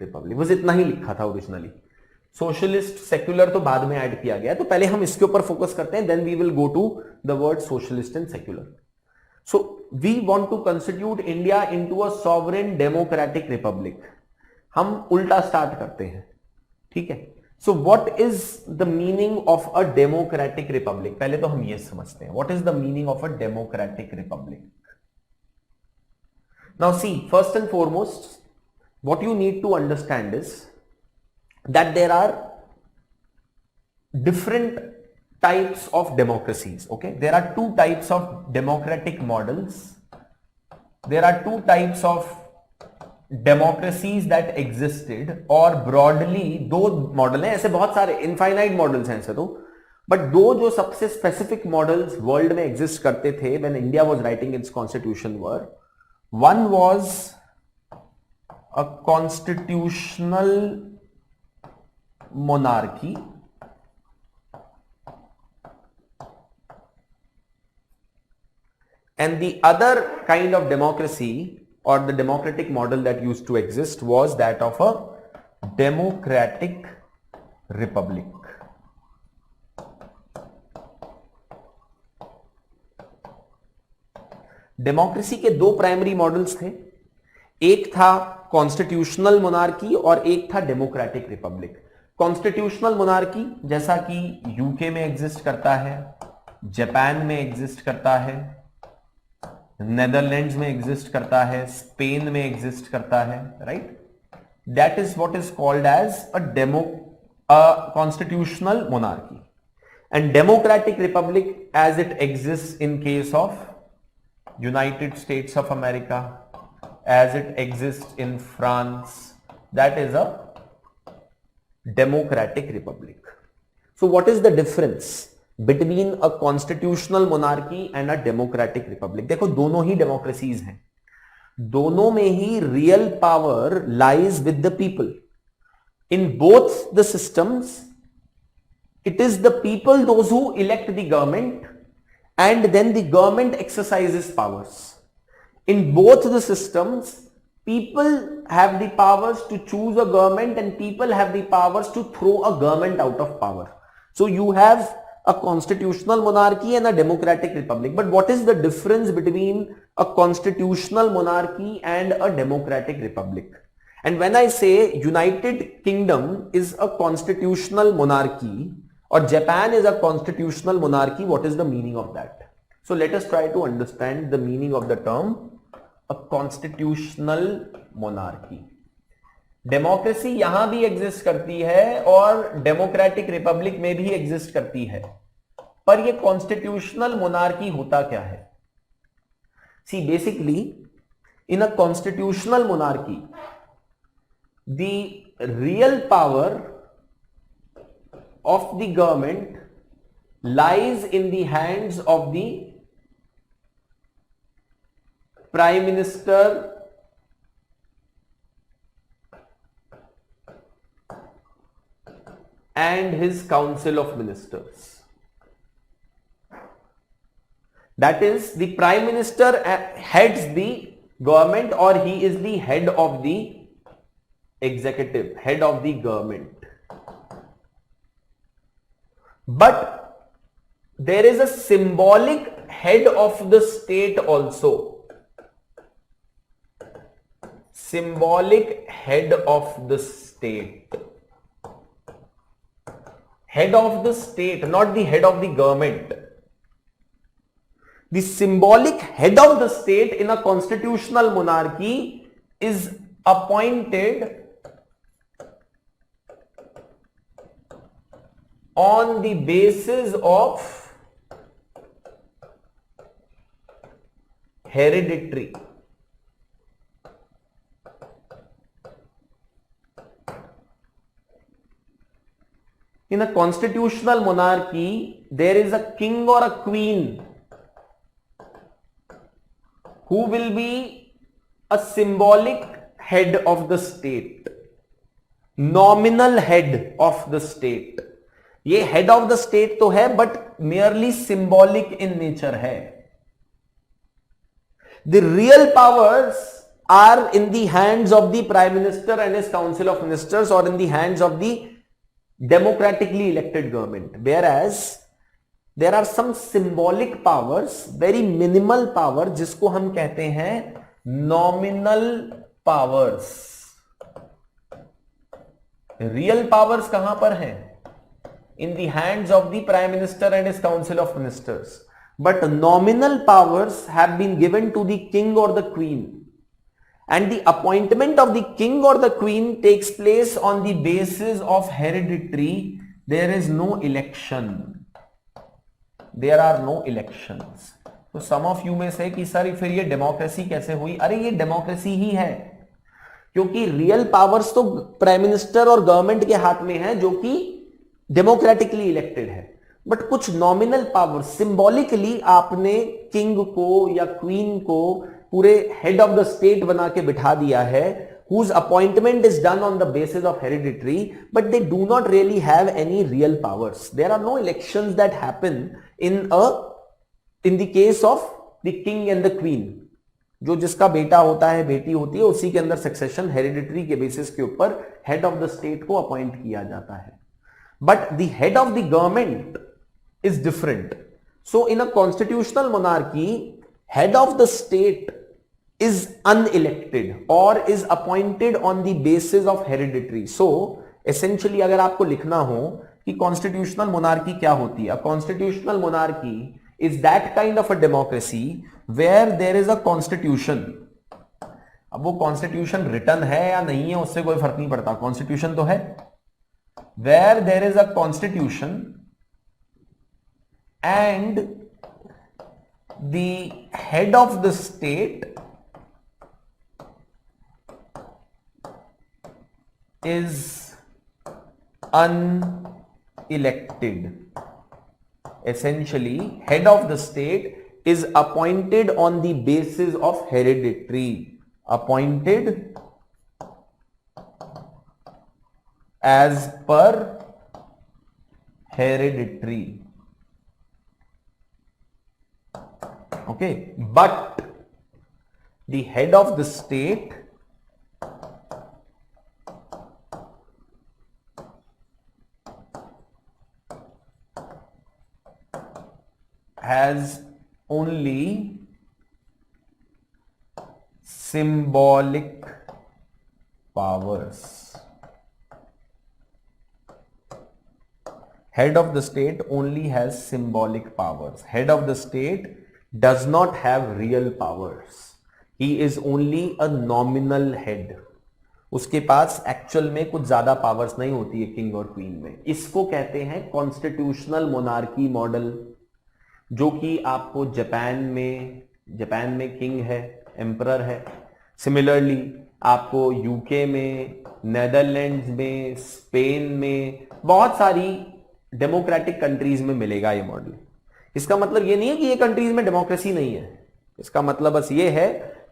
Republic, बस इतना ही लिखा था originally. Socialist secular तो बाद में ऐड किया गया, तो पहले हम इसके ऊपर फोकस करते हैं, then we will go to the word socialist and secular. So we want to constitute India into a sovereign democratic republic. हम उल्टा स्टार्ट करते हैं, ठीक है. So what is the meaning of a democratic republic? पहले तो हम ये समझते हैं what is the meaning of a democratic republic. Now see, first and foremost, what you need to understand is that there are different types of democracies. Okay, there are two types of democratic models. There are two types of democracies that existed, और broadly दो model हैं. ऐसे बहुत सारे infinite models हैं ऐसे तो, but दो जो सबसे स्पेसिफिक मॉडल्स वर्ल्ड में एग्जिस्ट करते थे when India was writing it's constitution were, one was a constitutional monarchy and the other kind of democracy or the democratic model that used to exist was that of a democratic republic. Democracy के दो primary models थे, एक था constitutional monarchy और एक था democratic Republic. Constitutional monarchy जैसा कि यूके में एग्जिस्ट करता है, जापान में एग्जिस्ट करता है, नेदरलैंड्स में एग्जिस्ट करता है, स्पेन में एग्जिस्ट करता है, right. That is what is called as a constitutional monarchy. And democratic republic as it exist in case of United States of America, as it exists in France, that is a democratic republic. So what is the difference between a constitutional monarchy and a democratic republic? देखो दोनों ही democracies हैं, दोनों में ही real power lies with the people. In both the systems, it is the people those who elect the government and then the government exercises powers. In both the systems, people have the powers to choose a government and people have the powers to throw a government out of power. So you have a constitutional monarchy and a democratic republic. But what is the difference between a constitutional monarchy and a democratic republic? And when I say United Kingdom is a constitutional monarchy, or Japan is a constitutional monarchy, what is the meaning of that? So let us try to understand the meaning of the term a constitutional monarchy. Democracy यहां भी exist करती है और democratic Republic में भी exist करती है, पर ये कॉन्स्टिट्यूशनल मोनार्की होता क्या है? See basically in a constitutional monarchy the real power of the government lies in the hands of the Prime Minister and his Council of Ministers. That is, the Prime Minister heads the government, or he is the head of the executive, head of the government. But there is a symbolic head of the state also. Symbolic head of the state. Head of the state, not the head of the government. The symbolic head of the state in a constitutional monarchy is appointed on the basis of hereditary. In a constitutional monarchy, there is a king or a queen who will be a symbolic head of the state, nominal head of the state. ये head of the state तो है, but merely symbolic in nature है. The real powers are in the hands of the Prime Minister and his Council of Ministers, or in the hands of the democratically elected government, whereas there are some symbolic powers, very minimal power, जिसको हम कहते हैं nominal powers. Real powers कहां पर हैं? In the hands of the Prime Minister and his Council of Ministers. But nominal powers have been given to the king or the queen. And the appointment of the king or the queen takes place on the basis of hereditary. There is no election. There are no elections. So some of you may say कि sir फिर ये democracy कैसे हुई? अरे ये democracy ही है, क्योंकि real powers तो प्राइम मिनिस्टर और गवर्नमेंट के हाथ में है जो कि डेमोक्रेटिकली इलेक्टेड है, बट कुछ नॉमिनल पावर सिंबॉलिकली आपने किंग को या क्वीन को पूरे हेड ऑफ द स्टेट बना के बिठा दिया है, whose appointment is done on the basis of hereditary, but they do not really have any real powers. There are no elections that happen in the case of the king and the queen. जो जिसका बेटा होता है, बेटी होती है, उसी के अंदर सक्सेशन हेरिडिटरी के बेसिस के ऊपर हेड ऑफ द स्टेट को अपॉइंट किया जाता है. But the head of the government is different. So in a constitutional monarchy, head of the state is unelected or is appointed on the basis of hereditary. So essentially अगर आपको लिखना हो कि constitutional monarchy क्या होती है, constitutional monarchy is that kind of a democracy where there is a constitution. अब वो कॉन्स्टिट्यूशन रिटन है या नहीं है उससे कोई फर्क नहीं पड़ता, कॉन्स्टिट्यूशन तो है. where there is a constitution and the head of the state is unelected. Essentially, head of the state is appointed on the basis of hereditary, appointed as per hereditary. Okay, but the head of the state has only symbolic powers. Head of the state only has symbolic powers. Head of the state does not have real powers. He is only a nominal head. उसके पास actual में कुछ ज्यादा powers नहीं होती है king और queen में. इसको कहते हैं कॉन्स्टिट्यूशनल मोनार्की मॉडल, जो कि आपको जापान में किंग है, एम्परर है. सिमिलरली आपको यूके में, नेदरलैंड्स में, स्पेन में, बहुत सारी डेमोक्रेटिक कंट्रीज में मिलेगा ये मॉडल. इसका मतलब ये नहीं है कि ये कंट्रीज में डेमोक्रेसी नहीं है. इसका मतलब बस ये है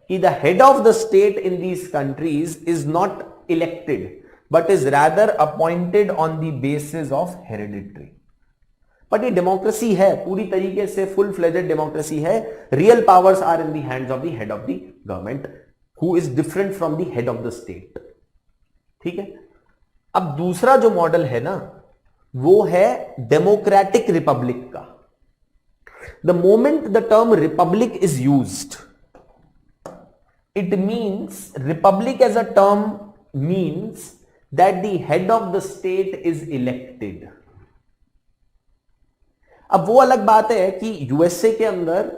कि the head of the state in these countries is not elected but is rather appointed on the basis of hereditary. But ये डेमोक्रेसी है, पूरी तरीके से फुल फ्लेजेड डेमोक्रेसी है. Real powers are in the hands of the head of the government who is different from the head of the state. ठीक है. अब दूसरा जो मॉडल है ना, वो है डेमोक्रेटिक रिपब्लिक का. The moment the term republic is used, it means republic as a term means that the head of the state is elected. अब वो अलग बात है कि यूएसए के अंदर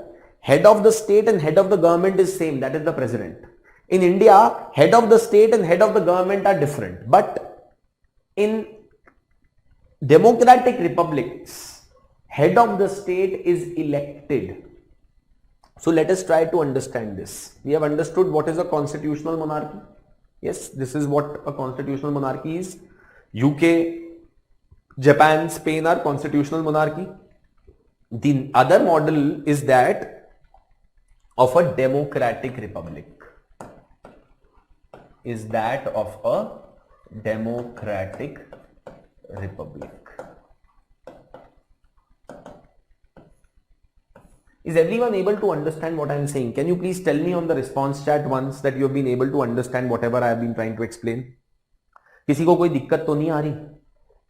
head of the state and head of the government is same, that is the president. In India, head of the state and head of the government are different. But in democratic republics, head of the state is elected. So let us try to understand this. We have understood what is a constitutional monarchy. Yes, this is what a constitutional monarchy is. UK, Japan, Spain are constitutional monarchy. The other model is that of a democratic republic. Is that of a democratic republic. Is everyone able to understand what I am saying? Can you please tell me on the response chat once that you have been able to understand whatever I have been trying to explain? किसी को कोई दिक्कत तो नहीं आ रही?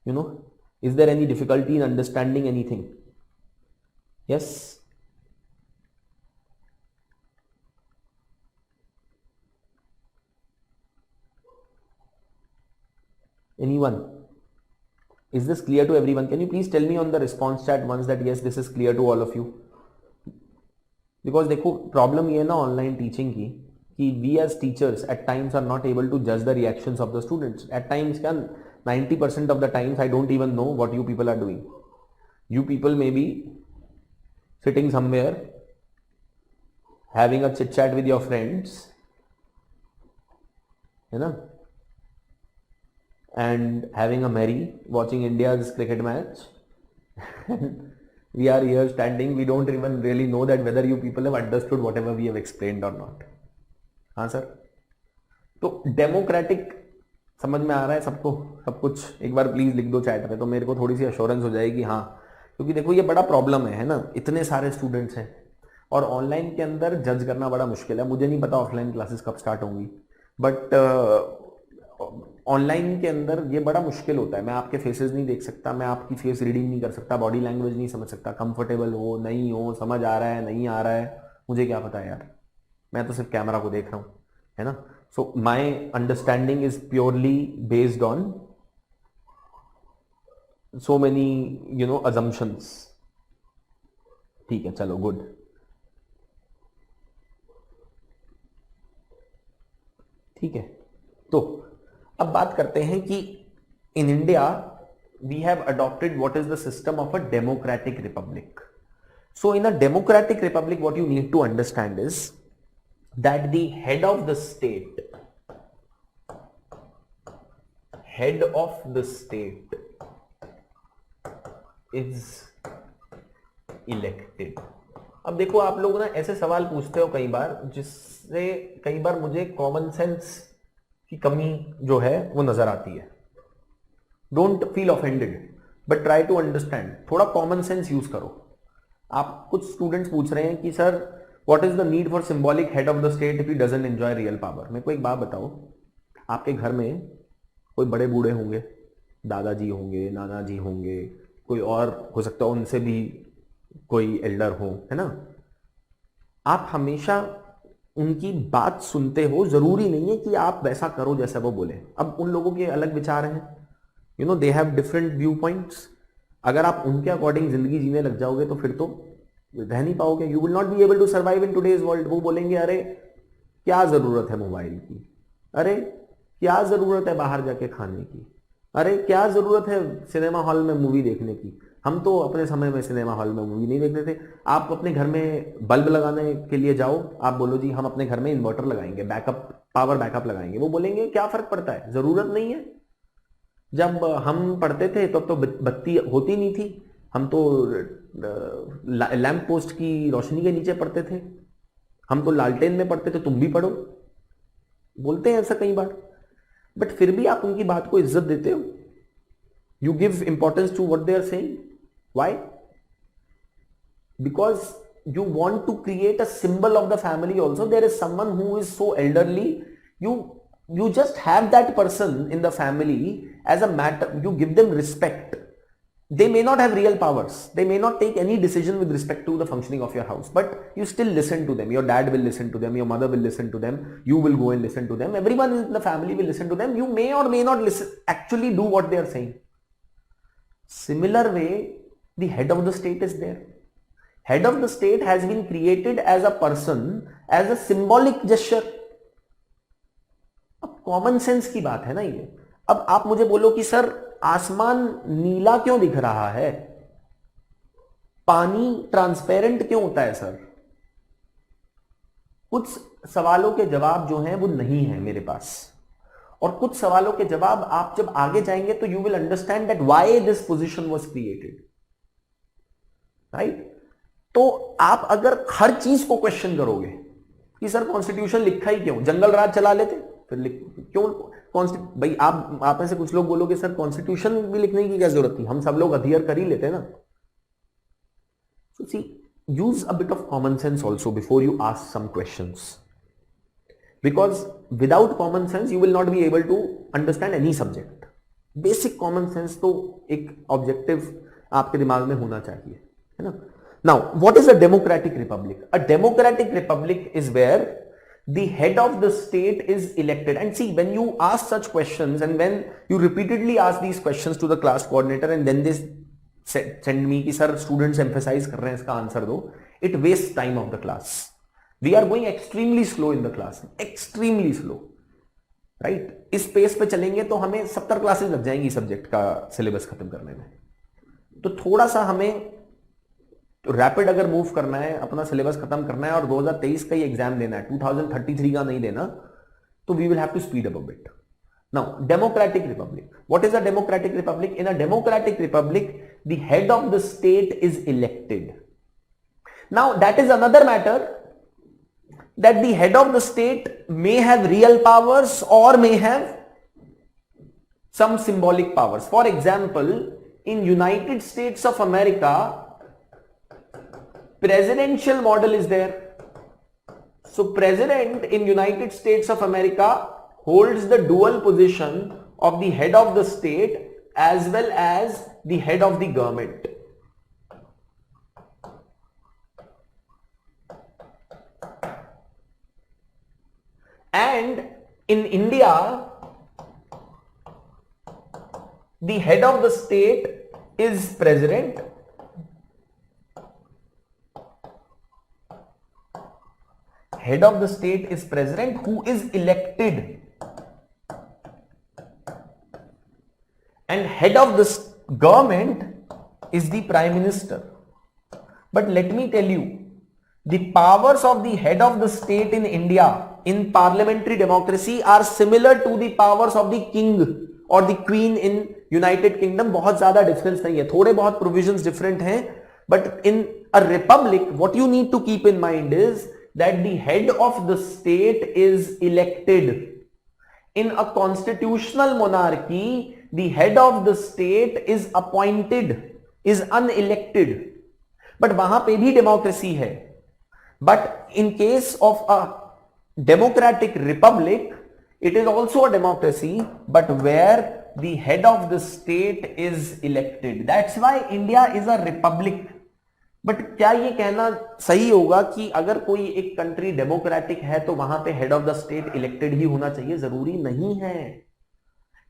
You know, is there any difficulty in understanding anything? Yes? Anyone? Is this clear to everyone? Can you please tell me on the response chat once that yes, this is clear to all of you? Because देखो problem ये है ना online teaching की कि we as teachers at times are not able to जज the reactions of the students. At times क्या 90% of the times I don't even know what you people are doing. You people may be sitting somewhere having a chit chat with your friends, है ना, and having a merry watching India's cricket match. We are here standing, we don't even really know that whether you people have understood whatever we have explained or not. हाँ sir, तो democratic समझ में आ रहा है सबको सब कुछ? एक बार प्लीज लिख दो चैट पे तो मेरे को थोड़ी सी अश्योरेंस हो जाएगी. हाँ, क्योंकि देखो ये बड़ा प्रॉब्लम है ना, इतने सारे स्टूडेंट्स हैं और ऑनलाइन के अंदर जज करना बड़ा मुश्किल है. मुझे नहीं पता ऑफलाइन क्लासेस कब स्टार्ट होंगी, बट ऑनलाइन के अंदर ये बड़ा मुश्किल होता है. मैं आपके फेसेस नहीं देख सकता, मैं आपकी फेस रीडिंग नहीं कर सकता, बॉडी लैंग्वेज नहीं समझ सकता. कंफर्टेबल हो नहीं हो, समझ आ रहा है नहीं आ रहा है, मुझे क्या पता है यार. मैं तो सिर्फ कैमरा को देख रहा हूँ, है ना. So my understanding is purely based on so many you know assumptions. ठीक है, चलो गुड. ठीक है, तो अब बात करते हैं कि in India we have adopted what is the system of a democratic republic. So in a democratic republic what you need to understand is that the head of the state is elected. अब देखो आप लोग ना ऐसे सवाल पूछते हो कई बार जिससे कई बार मुझे कॉमन सेंस की कमी जो है वो नजर आती है. Don't feel offended but try to understand. थोड़ा कॉमन सेंस यूज करो. आप कुछ स्टूडेंट्स पूछ रहे हैं कि sir what is the need for symbolic head of the state if he doesn't enjoy real power. मेरे को एक बात बताओ, आपके घर में कोई बड़े बूढ़े होंगे, दादाजी होंगे, नाना जी होंगे, कोई और हो सकता है उनसे भी कोई एल्डर हो, है ना. आप हमेशा उनकी बात सुनते हो. जरूरी नहीं है कि आप वैसा करो जैसा वो बोले. अब उन लोगों के अलग विचार हैं, you know, they have different view points. अगर आप उनके अकॉर्डिंग जिंदगी जीने लग जाओगे तो फिर तो रह नहीं पाओगे. You will not be able to survive in today's world. वो बोलेंगे अरे क्या जरूरत है मोबाइल की, अरे क्या जरूरत है बाहर जाके खाने की, अरे क्या जरूरत है सिनेमा हॉल में मूवी देखने की. हम तो अपने समय में सिनेमा हॉल में मूवी नहीं देखते थे. आप अपने घर में बल्ब लगाने के लिए जाओ, आप बोलो जी हम अपने घर में इन्वर्टर लगाएंगे, पावर बैकअप लगाएंगे. वो बोलेंगे क्या फर्क पड़ता है, जरूरत नहीं है. जब हम पढ़ते थे तब तो बत्ती होती नहीं थी, हम तो लैंप पोस्ट की रोशनी के नीचे पढ़ते थे, हम तो लालटेन में पढ़ते थे, तुम भी पढ़ो. बोलते हैं ऐसा कई बार, बट फिर भी आप उनकी बात को इज्जत देते हो. You give importance to what they are saying. Why? Because you want to create a symbol of the family also. There is someone who is so elderly. You just have that person in the family as a matter. You give them respect. They may not have real powers. They may not take any decision with respect to the functioning of your house. But you still listen to them. Your dad will listen to them. Your mother will listen to them. You will go and listen to them. Everyone in the family will listen to them. You may or may not listen. Actually do what they are saying. Similar way, the head of the state is there. Head of the state has been created as a person, as a symbolic gesture. Common sense की बात है ना ये। अब आप मुझे बोलो कि सर आसमान नीला क्यों दिख रहा है, पानी ट्रांसपेरेंट क्यों होता है सर? कुछ सवालों के जवाब जो हैं वो नहीं है मेरे पास, और कुछ सवालों के जवाब आप जब आगे जाएंगे तो you will understand that why this position was created, right? तो आप अगर हर चीज को क्वेश्चन करोगे कि सर कॉन्स्टिट्यूशन लिखा ही क्यों, जंगल राज चला लेते, फिर क्यों भाई आप में से कुछ लोग बोलोगे सर कॉन्स्टिट्यूशन भी लिखने की क्या जरूरत थी, हम सब लोग अध्ययन कर ही लेते ना। So see, use a bit of common sense also before you ask some questions, because without common sense you will not be able to understand any subject. Basic common sense तो एक objective आपके दिमाग में होना चाहिए, है ना? Now, what is a democratic republic? A democratic republic is where the head of the state is elected. And see, when you ask such questions and when you repeatedly ask these questions to the class coordinator and then they send me कि sir students emphasize कर रहे हैं इसका answer दो, it wastes time of the class. We are going extremely slow in the class, extremely slow, right? इस pace पे चलेंगे तो हमें 70 क्लासेस लग जाएंगी सब्जेक्ट का सिलेबस खत्म करने में। तो थोड़ा सा हमें रैपिड अगर मूव करना है, अपना सिलेबस खत्म करना है और 2023 का ही एग्जाम देना है, 2033 का नहीं देना, तो we will have to speed up a bit. Now, democratic republic. What is a democratic republic? In a democratic republic, the head of the state is elected. Now, that is another matter, that the head of the state may have real powers or may have some symbolic powers. For example, in United States of America, presidential model is there. So, president in United States of America holds the dual position of the head of the state as well as the head of the government. And in India, the head of the state is president. Head of the state is president who is elected. And head of this government is the prime minister. But let me tell you, the powers of the head of the state in India in parliamentary democracy are similar to the powers of the king or the queen in United Kingdom. बहुत ज्यादा difference नहीं है, थोड़े बहुत provisions different हैं, but in a republic what you need to keep in mind is that the head of the state is elected. In a constitutional monarchy, the head of the state is appointed, is unelected. But वहां पे भी democracy है. But in case of a democratic republic, it is also a democracy, but where the head of the state is elected. That's why India is a republic. But क्या ये कहना सही होगा कि अगर कोई एक कंट्री डेमोक्रेटिक है तो वहां पे head of the state elected ही होना चाहिए? जरूरी नहीं है।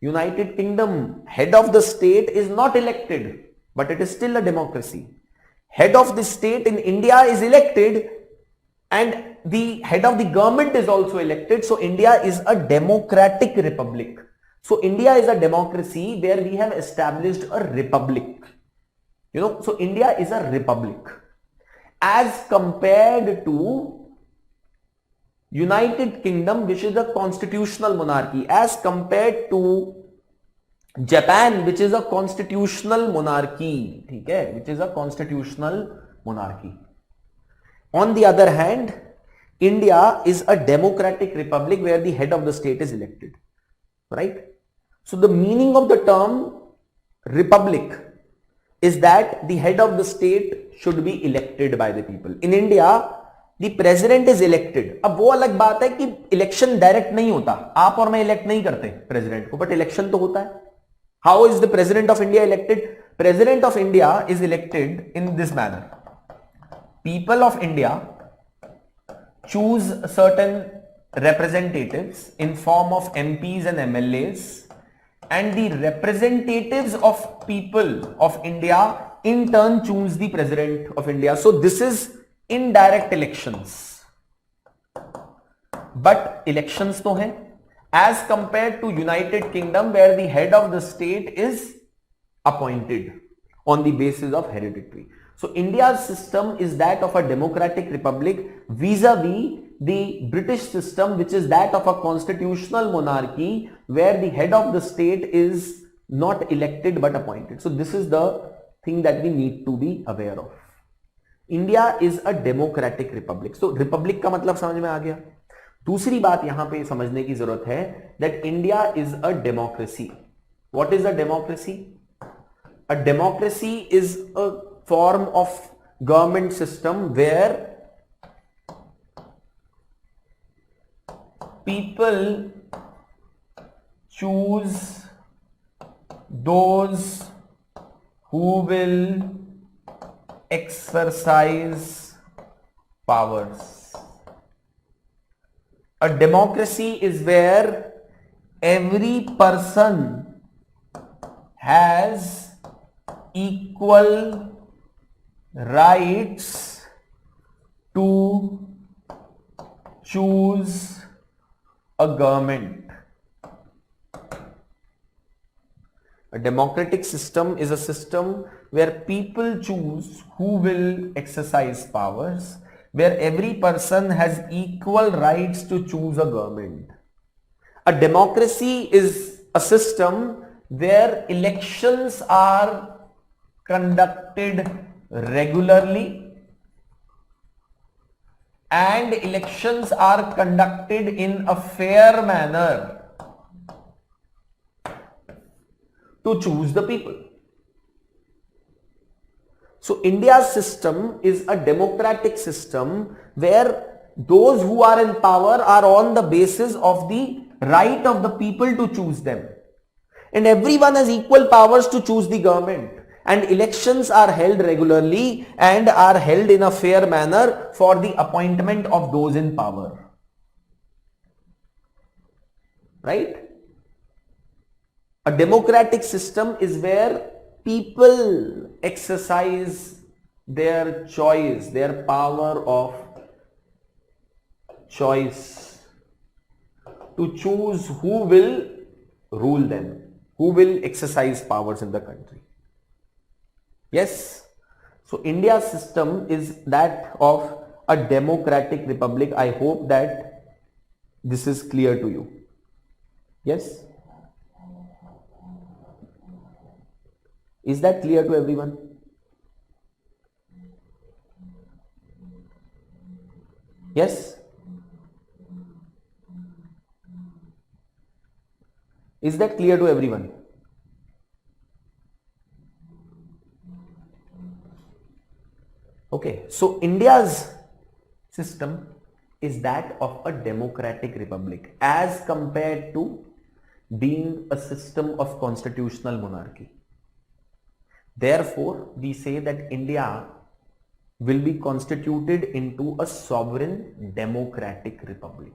United Kingdom, head of the state is not elected, but it is still a democracy. Head of the state in India is elected and the head of the government is also elected. So India is a democratic republic. So India is a democracy where we have established a republic. You know, so India is a republic as compared to United Kingdom, which is a constitutional monarchy, as compared to Japan, which is a constitutional monarchy. ठीक है, which is a constitutional monarchy. On the other hand, India is a democratic republic where the head of the state is elected, right? So the meaning of the term republic is that the head of the state should be elected by the people. In India, the president is elected. अब वो अलग बात है कि election direct नहीं होता, आप और मैं इलेक्ट नहीं करते प्रेसिडेंट को, बट इलेक्शन तो होता है. How is the president of India elected? President of India is elected in this manner. People of India choose certain representatives in form of MPs and MLAs, and the representatives of people of India in turn choose the president of India. So this is indirect elections, but elections तो हैं. as compared to United Kingdom where the head of the state is appointed on the basis of hereditary. So India's system is that of a democratic republic vis-a-vis the British system, which is that of a constitutional monarchy where the head of the state is not elected but appointed. So this is the thing that we need to be aware of. India is a democratic republic. So republic का मतलब समझ में आ गया. दूसरी बात यहां पे समझने की जरूरत है that India is a democracy. What is a democracy? A democracy is a form of government system where people choose those who will exercise powers. A democracy is where every person has equal rights to choose a government. A democratic system is a system where people choose who will exercise powers, where every person has equal rights to choose a government. A democracy is a system where elections are conducted regularly and elections are conducted in a fair manner to choose the people. So India's system is a democratic system where those who are in power are on the basis of the right of the people to choose them. And everyone has equal powers to choose the government. And elections are held regularly and are held in a fair manner for the appointment of those in power. Right? A democratic system is where people exercise their choice, their power of choice to choose who will rule them, who will exercise powers in the country. Yes? So India's system is that of a democratic republic. I hope that this is clear to you. Yes? Is that clear to everyone? Yes? Is that clear to everyone? Okay, so India's system is that of a democratic republic as compared to being a system of constitutional monarchy. Therefore, we say that India will be constituted into a sovereign democratic republic.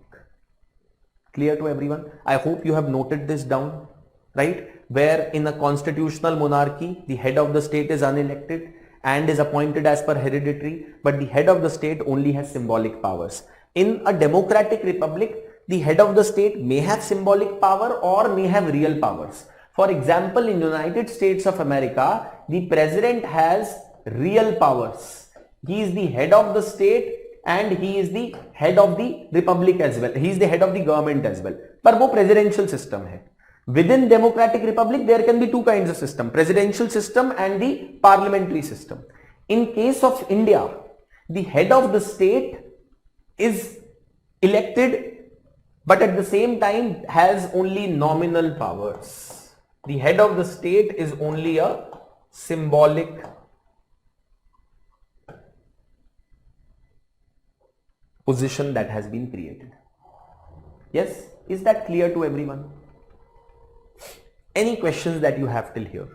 Clear to everyone? I hope you have noted this down, right? Where in a constitutional monarchy, the head of the state is unelected and is appointed as per hereditary, but the head of the state only has symbolic powers. In a democratic republic, the head of the state may have symbolic power or may have real powers. For example, in United States of America, the president has real powers. He is the head of the state and he is the head of the republic as well. He is the head of the government as well. पर वो presidential system है. Within democratic republic, there can be two kinds of system, presidential system and the parliamentary system. In case of India, the head of the state is elected, but at the same time has only nominal powers. The head of the state is only a symbolic position that has been created. Yes, is that clear to everyone? Any questions that you have till here?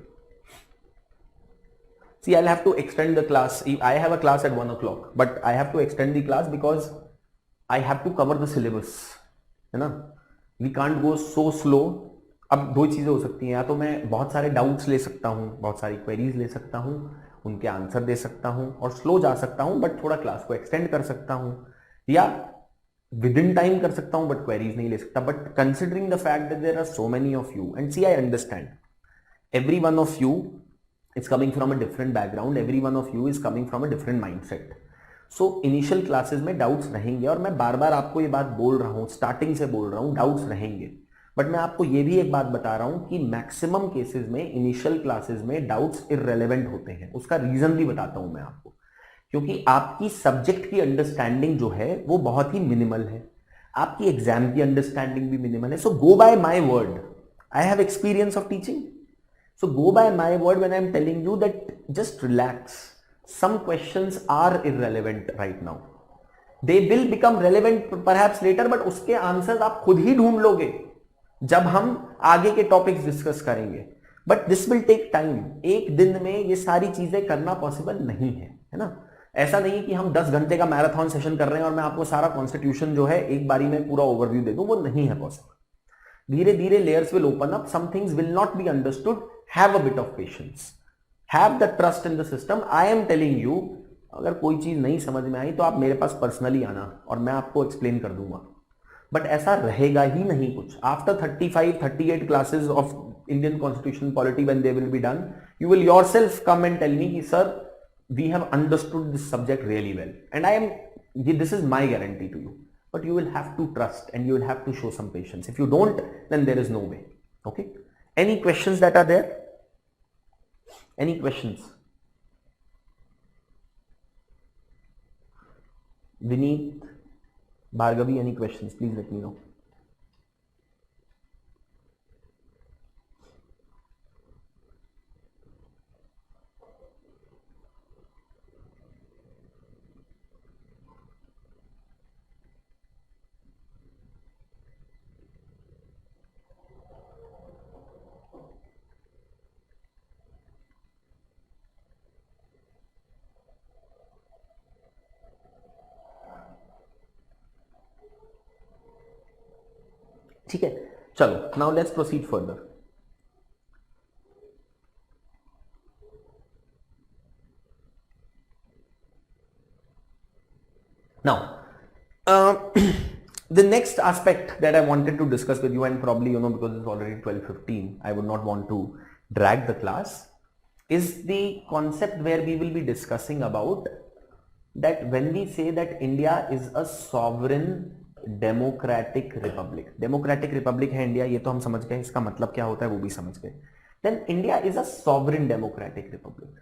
See, I'll have to extend the class. I have a class at 1 o'clock, but I have to extend the class because I have to cover the syllabus. है ना? We can't go so slow. अब दो चीज़ें हो सकती हैं, या तो मैं बहुत सारे डाउट्स ले सकता हूँ, बहुत सारी क्वेरीज ले सकता हूँ, उनके आंसर दे सकता हूँ और स्लो जा सकता हूँ, बट थोड़ा क्लास को एक्सटेंड कर सकता हूँ, या विद इन टाइम कर सकता हूं बट क्वेरीज नहीं ले सकता. But considering the fact that there are so many of you and see I understand every one of you is coming from a different background, every one of you is coming from a different mindset. So initial classes में doubts रहेंगे और मैं बार बार आपको ये बात बोल रहा हूँ, स्टार्टिंग से बोल रहा हूँ, doubts रहेंगे. बट मैं आपको ये भी एक बात बता रहा हूँ कि मैक्सिमम केसेस में इनिशियल क्लासेस में डाउट्स इररेलेवेंट होते हैं. उसका रीजन भी बताता हूं मैं आपको, क्योंकि आपकी सब्जेक्ट की अंडरस्टैंडिंग जो है वो बहुत ही मिनिमल है, आपकी एग्जाम की अंडरस्टैंडिंग भी मिनिमल है. So go by my word, I have experience of teaching. So go by my word when I'm telling you that just relax. Some questions are irrelevant right now. They will become relevant perhaps later, but उसके answers आप खुद ही ढूंढ लोगे जब हम आगे के टॉपिक्स डिस्कस करेंगे. But this will take time. एक दिन में ये सारी चीजें करना पॉसिबल नहीं है ना. ऐसा नहीं है कि हम 10 घंटे का मैराथन सेशन कर रहे हैं और मैं आपको सारा कॉन्स्टिट्यूशन जो है एक बारी में पूरा ओवरव्यू दे दूं, वो नहीं है पॉसिबल. धीरे धीरे layers will open up, some things will not be understood. Have a bit of patience, have the trust in the system. I am telling you, अगर कोई चीज नहीं समझ में आई तो आप मेरे पास पर्सनली आना और मैं आपको एक्सप्लेन कर दूंगा. बट ऐसा रहेगा ही नहीं कुछ. After 35-38 classes of Indian constitution polity when they will be done, you will yourself come and tell me कि sir we have understood this subject really well, and I am, this is my guarantee to you. But you will have to trust and you will have to show some patience. If you don't, then there is no way. Okay? Any questions that are there? Any questions? Vineet, Bhargavi, any questions? Please let me know. ठीक है, चलो. Now let's proceed further. Now, the next aspect that I wanted to discuss with you, and probably because it's already 12:15, I would not want to drag the class, is the concept where we will be discussing about that when we say that India is a sovereign democratic republic. Democratic republic है India, ये तो हम समझ गए. इसका मतलब क्या होता है वो भी समझ गए. Then India is a sovereign democratic republic.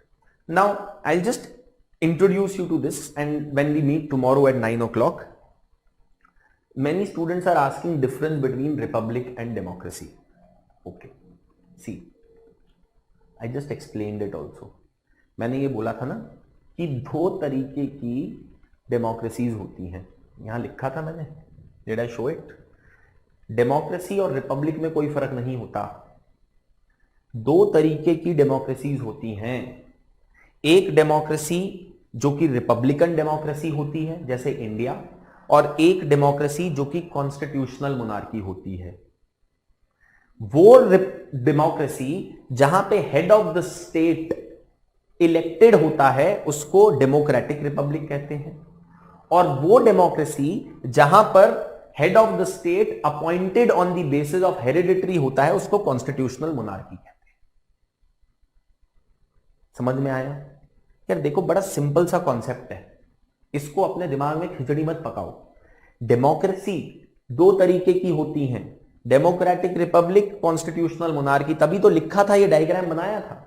Now I'll just introduce you to this, and when we meet tomorrow at 9 o'clock, many students are asking difference between republic and democracy. Okay, see, I just explained it also. मैंने ये बोला था ना कि 2 तरीके की democracies होती हैं. यहां लिखा था मैंने, did I show it? Democracy और रिपब्लिक में कोई फर्क नहीं होता. 2 तरीके की डेमोक्रेसीज होती हैं. एक डेमोक्रेसी जो कि रिपब्लिकन डेमोक्रेसी होती है जैसे इंडिया, और एक डेमोक्रेसी जो कि कॉन्स्टिट्यूशनल मोनार्की होती है. वो डेमोक्रेसी जहां पे head of the state elected होता है उसको डेमोक्रेटिक रिपब्लिक कहते हैं, और वो डेमोक्रेसी जहां पर head of the state appointed on the basis of hereditary होता है उसको कॉन्स्टिट्यूशनल मोनार्की कहते हैं. समझ में आया? यार देखो, बड़ा सिंपल सा कॉन्सेप्ट है, इसको अपने दिमाग में खिचड़ी मत पकाओ. डेमोक्रेसी 2 तरीके की होती हैं, डेमोक्रेटिक रिपब्लिक, कॉन्स्टिट्यूशनल मोनार्की. तभी तो लिखा था, ये डायग्राम बनाया था.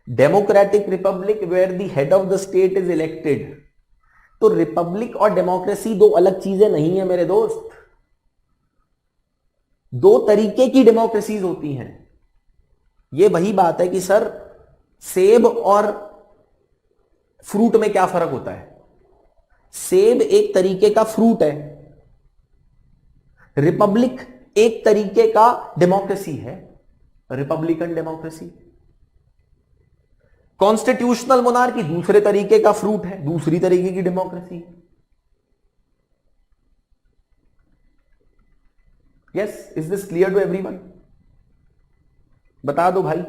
Democratic republic where the head of the state is elected. तो रिपब्लिक और डेमोक्रेसी 2 अलग चीजें नहीं है मेरे दोस्त. 2 तरीके की डेमोक्रेसीज होती हैं. ये वही बात है कि सर सेब और फ्रूट में क्या फर्क होता है? सेब एक तरीके का फ्रूट है, रिपब्लिक एक तरीके का डेमोक्रेसी है, रिपब्लिकन डेमोक्रेसी. कॉन्स्टिट्यूशनल मोनार्की दूसरे तरीके का फ्रूट है, दूसरी तरीके की democracy. Yes, is this clear to everyone? बता दो भाई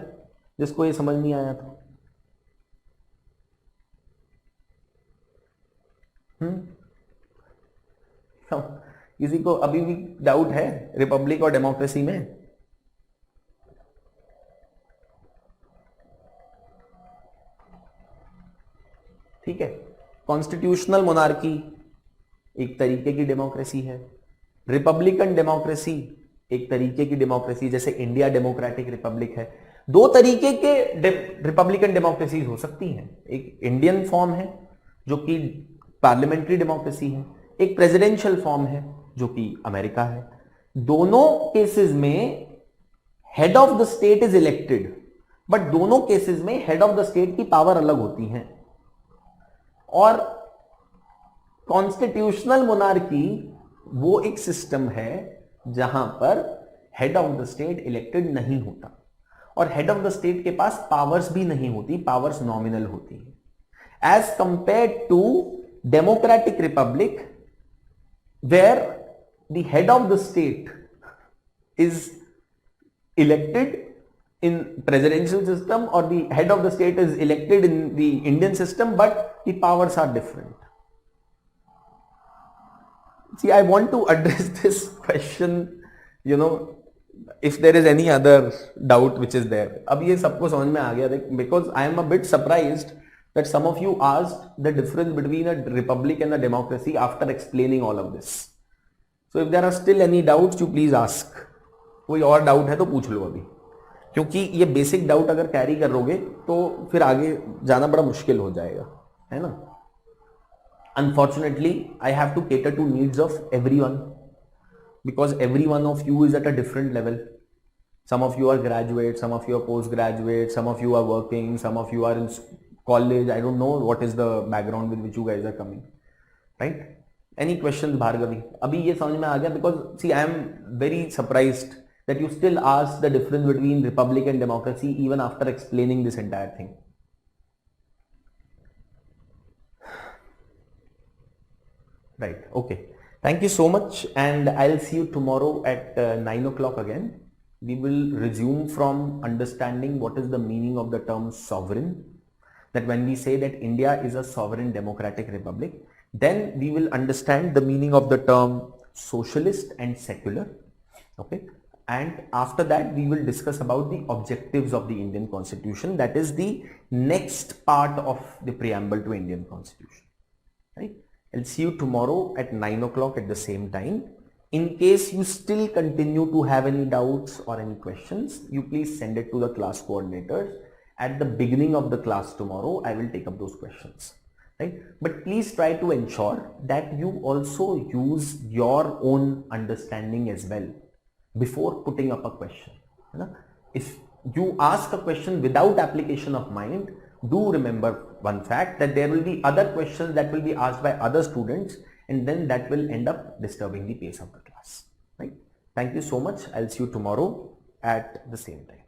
जिसको ये समझ नहीं आया तो. किसी को अभी भी डाउट है रिपब्लिक और डेमोक्रेसी में? ठीक है, कॉन्स्टिट्यूशनल मोनार्की एक तरीके की डेमोक्रेसी है, रिपब्लिकन डेमोक्रेसी एक तरीके की डेमोक्रेसी, जैसे इंडिया डेमोक्रेटिक रिपब्लिक है। दो तरीके के रिपब्लिकन डेमोक्रेसी हो सकती हैं, एक इंडियन फॉर्म है जो कि पार्लियामेंट्री डेमोक्रेसी है, एक प्रेसिडेंशियल फॉर्म है जो कि अमेरिका है। दोनों केसेस में head of the state is elected, but दोनों केसेस में हेड ऑफ द स्टेट की पावर अलग होती हैं। और कॉन्स्टिट्यूशनल मोनार्की वो एक सिस्टम है जहां पर head of the state elected नहीं होता और हेड ऑफ द स्टेट के पास पावर्स भी नहीं होती, पावर्स नॉमिनल होती है, as compare to democratic republic where the head of the state is elected in presidential system or the head of the state is elected in the Indian system, but the powers are different. See, I want to address this question, you know, if there is any other doubt which is there. अब ये सबको समझ में आ गया, because I am a bit surprised that some of you asked the difference between a republic and a democracy after explaining all of this. So if there are still any doubts, you please ask. कोई और doubt है तो पूछ लो अभी, क्योंकि ये basic doubt अगर carry करोगे तो फिर आगे जाना बड़ा मुश्किल हो जाएगा, है ना। Unfortunately I have to cater to needs of everyone, because every one of you is at a different level. Some of you are graduate, some of you are post graduate, some of you are working, some of you are in college. I don't know what is the background with which you guys are coming, right. Any question Bhargavi? अभी ये समझ में आ गया, because C I am very surprised that you still ask the difference between republic and democracy even after explaining this entire thing. Right, okay. Thank you so much, and I'll see you tomorrow at 9 o'clock again. We will resume from understanding what is the meaning of the term sovereign. That when we say that India is a sovereign democratic republic, then we will understand the meaning of the term socialist and secular. Okay. And after that we will discuss about the objectives of the Indian Constitution. That is the next part of the preamble to Indian Constitution, right? I'll see you tomorrow at 9 o'clock at the same time. In case you still continue to have any doubts or any questions, you please send it to the class coordinators. At the beginning of the class tomorrow, I will take up those questions, right? But please try to ensure that you also use your own understanding as well before putting up a question. If you ask a question without application of mind, do remember one fact, that there will be other questions that will be asked by other students, and then that will end up disturbing the pace of the class, right? Thank you so much. I'll see you tomorrow at the same time.